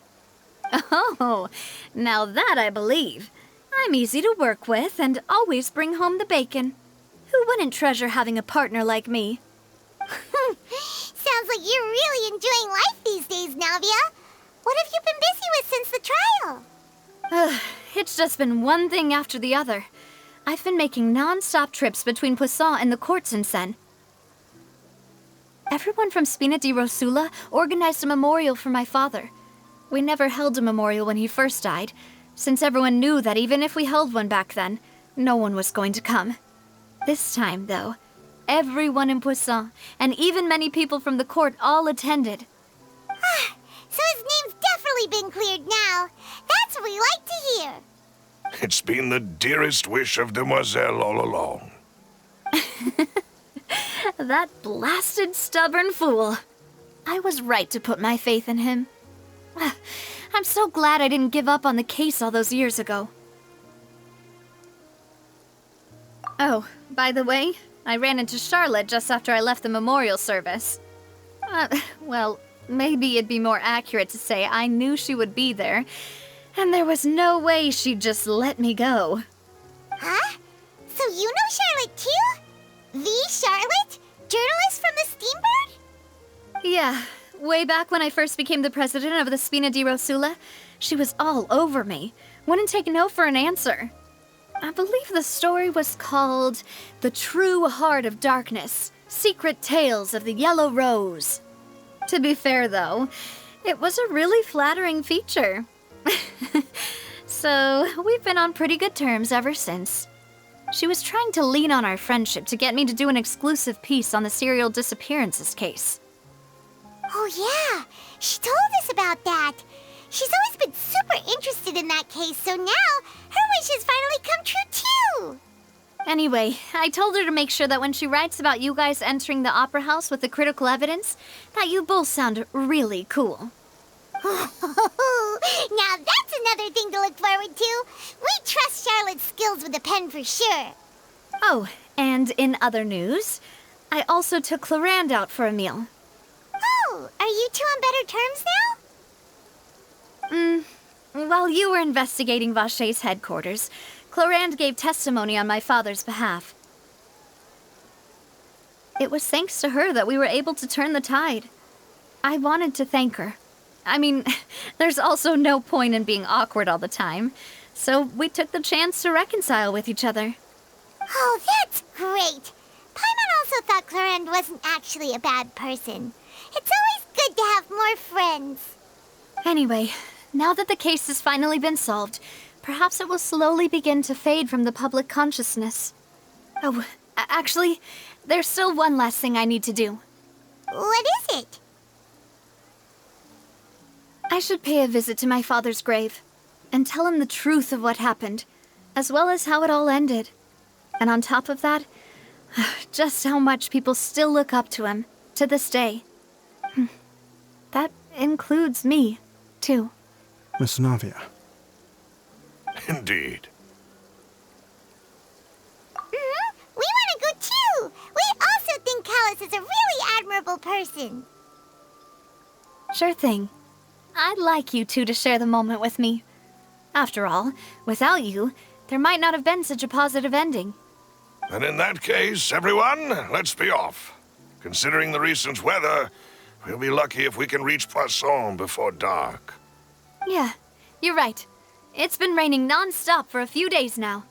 Oh, now that I believe. I'm easy to work with and always bring home the bacon. Who wouldn't treasure having a partner like me? Sounds like you're really enjoying life these days, Navia. What have you been busy with since the trial? It's just been one thing after the other. I've been making non-stop trips between Poisson and the courts in Sen. Everyone from Spina di Rosula organized a memorial for my father. We never held a memorial when he first died, since everyone knew that even if we held one back then, no one was going to come. This time, though, everyone in Poisson, and even many people from the court, all attended. So his name's definitely been cleared now. That's what we like to hear. It's been the dearest wish of Demoiselle all along. That blasted stubborn fool. I was right to put my faith in him. I'm so glad I didn't give up on the case all those years ago. Oh, by the way, I ran into Charlotte just after I left the memorial service. Well, maybe it'd be more accurate to say I knew she would be there, and there was no way she'd just let me go. Huh? So you know Charlotte too? The Charlotte? Journalist from the Steambird? Yeah, way back when I first became the president of the Spina di Rosula, she was all over me. Wouldn't take no for an answer. I believe the story was called The True Heart of Darkness, Secret Tales of the Yellow Rose. To be fair, though, it was a really flattering feature. So, we've been on pretty good terms ever since. She was trying to lean on our friendship to get me to do an exclusive piece on the serial disappearances case. Oh yeah, she told us about that. She's always been super interested in that case, so now her wish has finally come true too! Anyway, I told her to make sure that when she writes about you guys entering the opera house with the critical evidence, that you both sound really cool. Now that's another thing to look forward to. We trust Charlotte's skills with a pen for sure. Oh, and in other news, I also took Clorand out for a meal. Oh, are you two on better terms now? While you were investigating Vashay's headquarters, Clorand gave testimony on my father's behalf. It was thanks to her that we were able to turn the tide. I wanted to thank her. I mean, there's also no point in being awkward all the time, so we took the chance to reconcile with each other. Oh, that's great! Paimon also thought Clorand wasn't actually a bad person. It's always good to have more friends. Anyway, now that the case has finally been solved, perhaps it will slowly begin to fade from the public consciousness. Oh, actually, there's still one last thing I need to do. What is it? I should pay a visit to my father's grave and tell him the truth of what happened, as well as how it all ended. And on top of that, just how much people still look up to him to this day. That includes me, too. Miss Navia. Indeed. We want to go too! We also think Callus is a really admirable person. Sure thing. I'd like you two to share the moment with me. After all, without you, there might not have been such a positive ending. And in that case, everyone, let's be off. Considering the recent weather, we'll be lucky if we can reach Poisson before dark. Yeah, you're right. It's been raining non-stop for a few days now.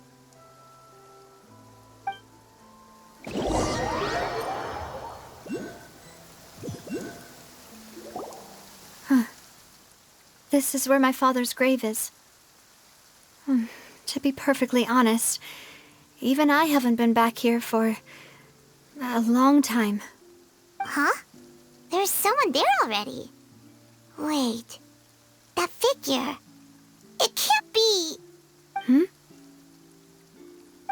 This is where my father's grave is. To be perfectly honest, even I haven't been back here for a long time. Huh? There's someone there already. Wait. That figure. It can't be... Hmm?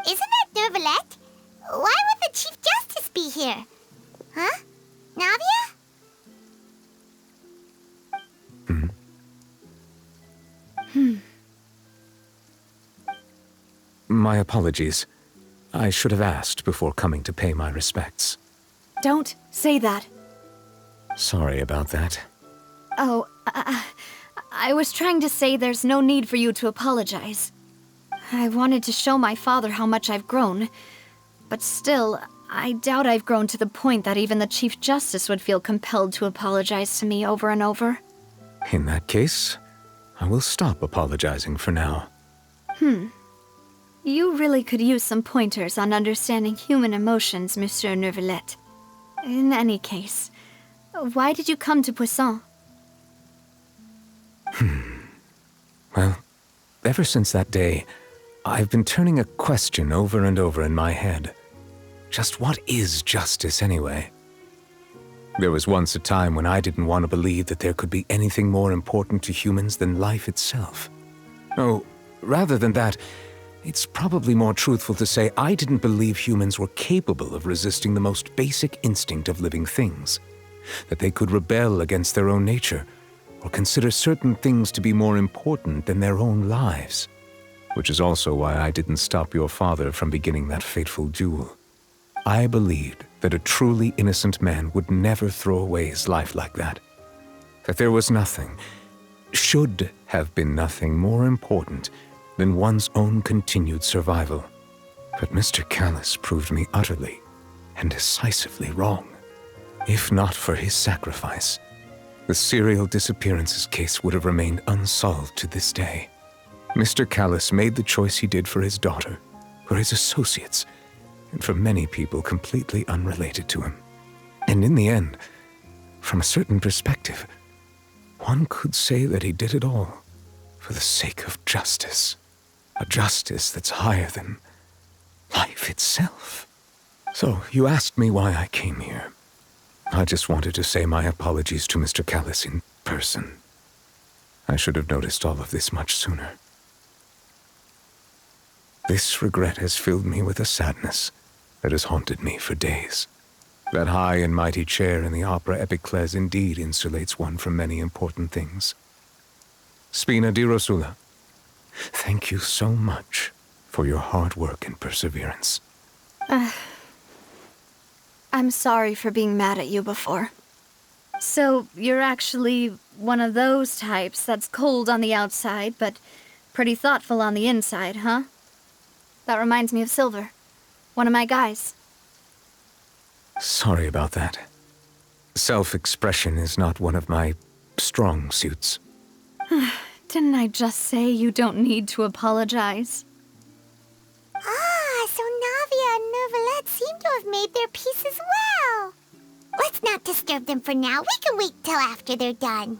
Isn't that Neuvillette? Why would the Chief Justice be here? Huh? Navia? My apologies. I should have asked before coming to pay my respects. Don't say that. Sorry about that. Oh, I was trying to say there's no need for you to apologize. I wanted to show my father how much I've grown, but still, I doubt I've grown to the point that even the Chief Justice would feel compelled to apologize to me over and over. In that case, I will stop apologizing for now. You really could use some pointers on understanding human emotions, Monsieur Neuvillette. In any case, why did you come to Poisson? Well, ever since that day, I've been turning a question over and over in my head. Just what is justice, anyway? There was once a time when I didn't want to believe that there could be anything more important to humans than life itself. Oh, rather than that, it's probably more truthful to say I didn't believe humans were capable of resisting the most basic instinct of living things. That they could rebel against their own nature, or consider certain things to be more important than their own lives. Which is also why I didn't stop your father from beginning that fateful duel. I believed that a truly innocent man would never throw away his life like that. That there was nothing, should have been nothing more important than one's own continued survival. But Mr. Callus proved me utterly and decisively wrong. If not for his sacrifice, the serial disappearances case would have remained unsolved to this day. Mr. Callus made the choice he did for his daughter, for his associates, and for many people completely unrelated to him. And in the end, from a certain perspective, one could say that he did it all for the sake of justice. A justice that's higher than life itself. So, you asked me why I came here. I just wanted to say my apologies to Mr. Callus in person. I should have noticed all of this much sooner. This regret has filled me with a sadness that has haunted me for days. That high and mighty chair in the Opera Epiclese indeed insulates one from many important things. Spina di Rosula, thank you so much for your hard work and perseverance. I'm sorry for being mad at you before. So, you're actually one of those types that's cold on the outside, but pretty thoughtful on the inside, huh? That reminds me of Silver, one of my guys. Sorry about that. Self-expression is not one of my strong suits. Didn't I just say you don't need to apologize? Ah, so Navia and Neuvillette seem to have made their peace as well. Let's not disturb them for now. We can wait till after they're done.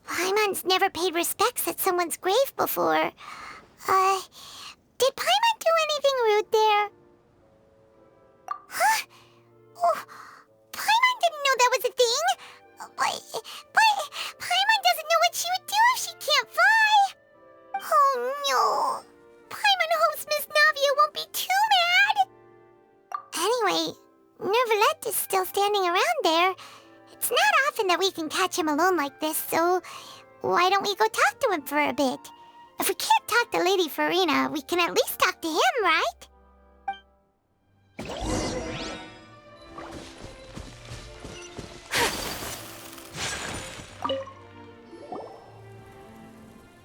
Paimon's never paid respects at someone's grave before. Did Paimon do anything rude there? Huh? Oh, Paimon didn't know that was a thing. But Paimon doesn't know what she would do if she can't fly. Oh no. Paimon hopes Miss Navia won't be too mad. Anyway, Neuvillette is still standing around there. It's not often that we can catch him alone like this, so why don't we go talk to him for a bit? If we can't talk to Lady Farina, we can at least talk to him, right?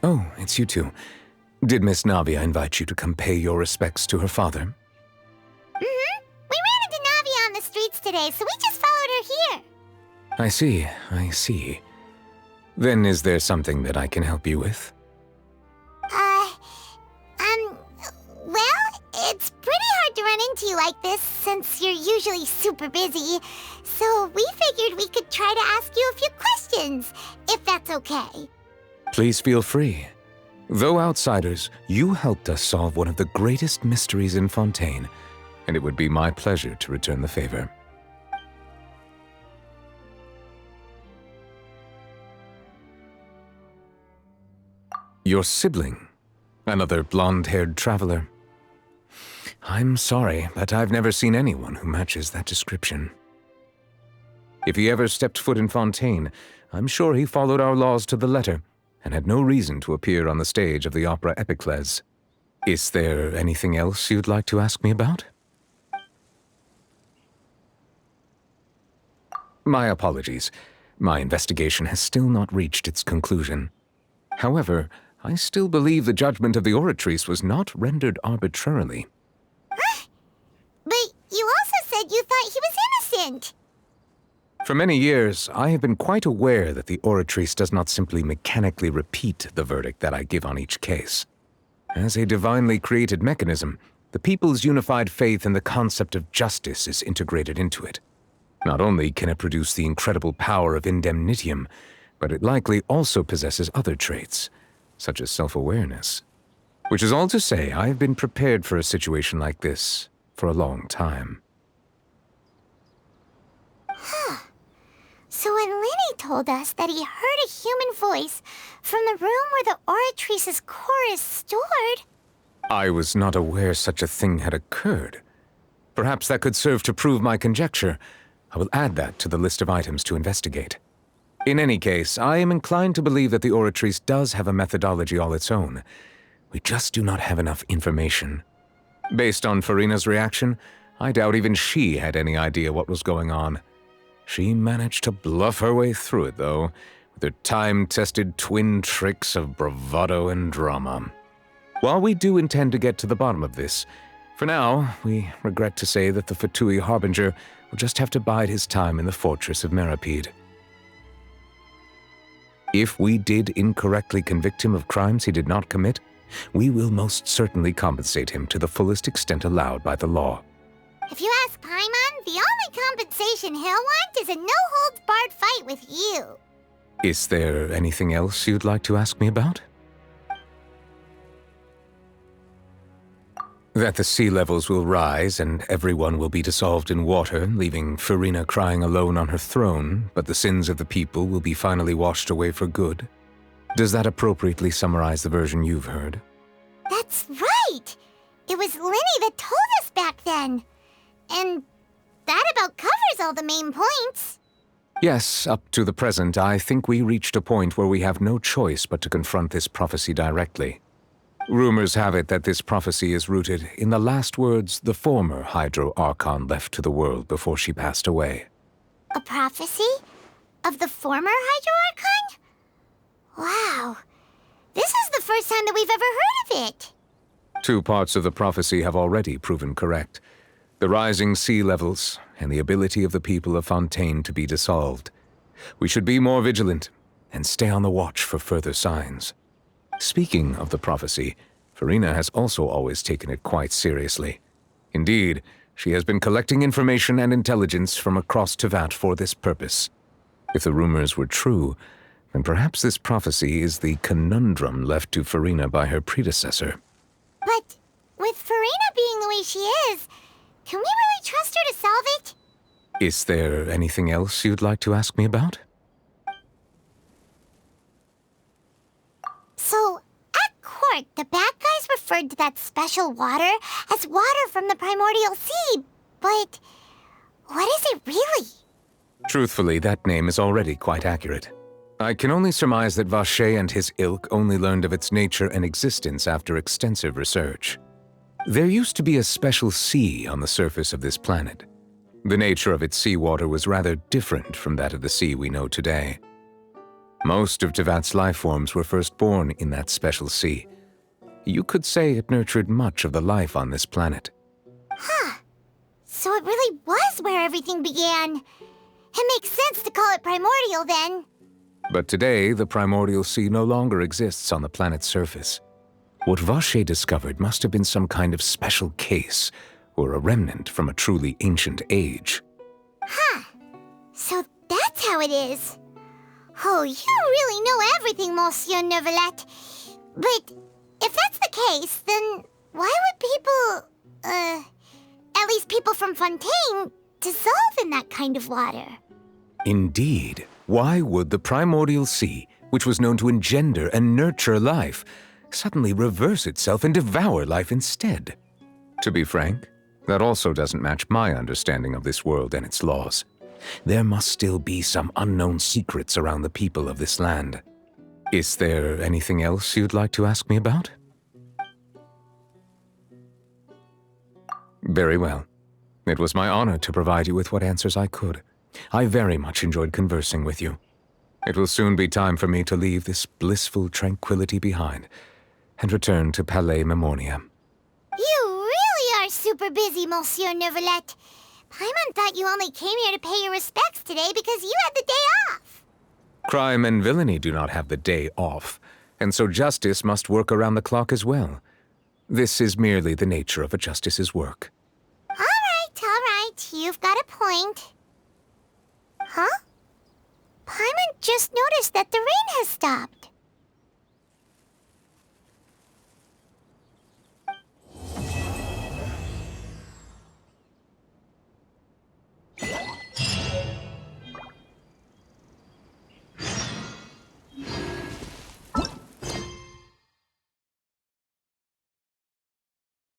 Oh, it's you two. Did Miss Navia invite you to come pay your respects to her father? Mm-hmm. We ran into Navia on the streets today, so we just followed her here. I see. Then is there something that I can help you with? Well, it's pretty hard to run into you like this since you're usually super busy. So we figured we could try to ask you a few questions, if that's okay. Please feel free. Though outsiders, you helped us solve one of the greatest mysteries in Fontaine, and it would be my pleasure to return the favor. Your sibling, another blonde-haired traveler. I'm sorry, but I've never seen anyone who matches that description. If he ever stepped foot in Fontaine, I'm sure he followed our laws to the letter and had no reason to appear on the stage of the Opera Epiclese. Is there anything else you'd like to ask me about? My apologies. My investigation has still not reached its conclusion. However, I still believe the judgment of the Oratrice was not rendered arbitrarily. But you also said you thought he was innocent. For many years, I have been quite aware that the Oratrice does not simply mechanically repeat the verdict that I give on each case. As a divinely created mechanism, the people's unified faith in the concept of justice is integrated into it. Not only can it produce the incredible power of indemnitium, but it likely also possesses other traits, such as self-awareness. Which is all to say, I have been prepared for a situation like this for a long time. Huh. So when Lenny told us that he heard a human voice from the room where the Oratrice's core is stored... I was not aware such a thing had occurred. Perhaps that could serve to prove my conjecture. I will add that to the list of items to investigate. In any case, I am inclined to believe that the Oratrice does have a methodology all its own. We just do not have enough information. Based on Farina's reaction, I doubt even she had any idea what was going on. She managed to bluff her way through it, though, with her time-tested twin tricks of bravado and drama. While we do intend to get to the bottom of this, for now, we regret to say that the Fatui Harbinger will just have to bide his time in the fortress of Meripede. If we did incorrectly convict him of crimes he did not commit, we will most certainly compensate him to the fullest extent allowed by the law. If you ask Paimon, the only compensation he'll want is a no-holds-barred fight with you. Is there anything else you'd like to ask me about? That the sea levels will rise and everyone will be dissolved in water, leaving Furina crying alone on her throne, but the sins of the people will be finally washed away for good. Does that appropriately summarize the version you've heard? That's right! It was Lenny that told us back then. And that about covers all the main points. Yes, up to the present, I think we reached a point where we have no choice but to confront this prophecy directly. Rumors have it that this prophecy is rooted in the last words the former Hydro Archon left to the world before she passed away. A prophecy? Of the former Hydro Archon? Wow. This is the first time that we've ever heard of it. 2 parts of the prophecy have already proven correct. The rising sea levels and the ability of the people of Fontaine to be dissolved. We should be more vigilant and stay on the watch for further signs. Speaking of the prophecy, Furina has also always taken it quite seriously. Indeed, she has been collecting information and intelligence from across Tevat for this purpose. If the rumors were true, then perhaps this prophecy is the conundrum left to Furina by her predecessor. But with Furina being the way she is, can we really trust her to solve it? Is there anything else you'd like to ask me about? So, at court, the bad guys referred to that special water as water from the primordial sea, but what is it really? Truthfully, that name is already quite accurate. I can only surmise that Vacher and his ilk only learned of its nature and existence after extensive research. There used to be a special sea on the surface of this planet. The nature of its seawater was rather different from that of the sea we know today. Most of Tevat's life forms were first born in that special sea. You could say it nurtured much of the life on this planet. Huh. So it really was where everything began. It makes sense to call it primordial then. But today, the primordial sea no longer exists on the planet's surface. What Vacher discovered must have been some kind of special case, or a remnant from a truly ancient age. Huh. So that's how it is. Oh, you really know everything, Monsieur Neuvillette. But if that's the case, then why would people, at least people from Fontaine, dissolve in that kind of water? Indeed. Why would the primordial sea, which was known to engender and nurture life, suddenly reverse itself and devour life instead? To be frank, that also doesn't match my understanding of this world and its laws. There must still be some unknown secrets around the people of this land. Is there anything else you'd like to ask me about? Very well. It was my honor to provide you with what answers I could. I very much enjoyed conversing with you. It will soon be time for me to leave this blissful tranquility behind and return to Palais Memoria. You really are super busy, Monsieur Neuvillette. Paimon thought you only came here to pay your respects today because you had the day off. Crime and villainy do not have the day off, and so justice must work around the clock as well. This is merely the nature of a justice's work. All right. You've got a point. Huh? Paimon just noticed that the rain has stopped.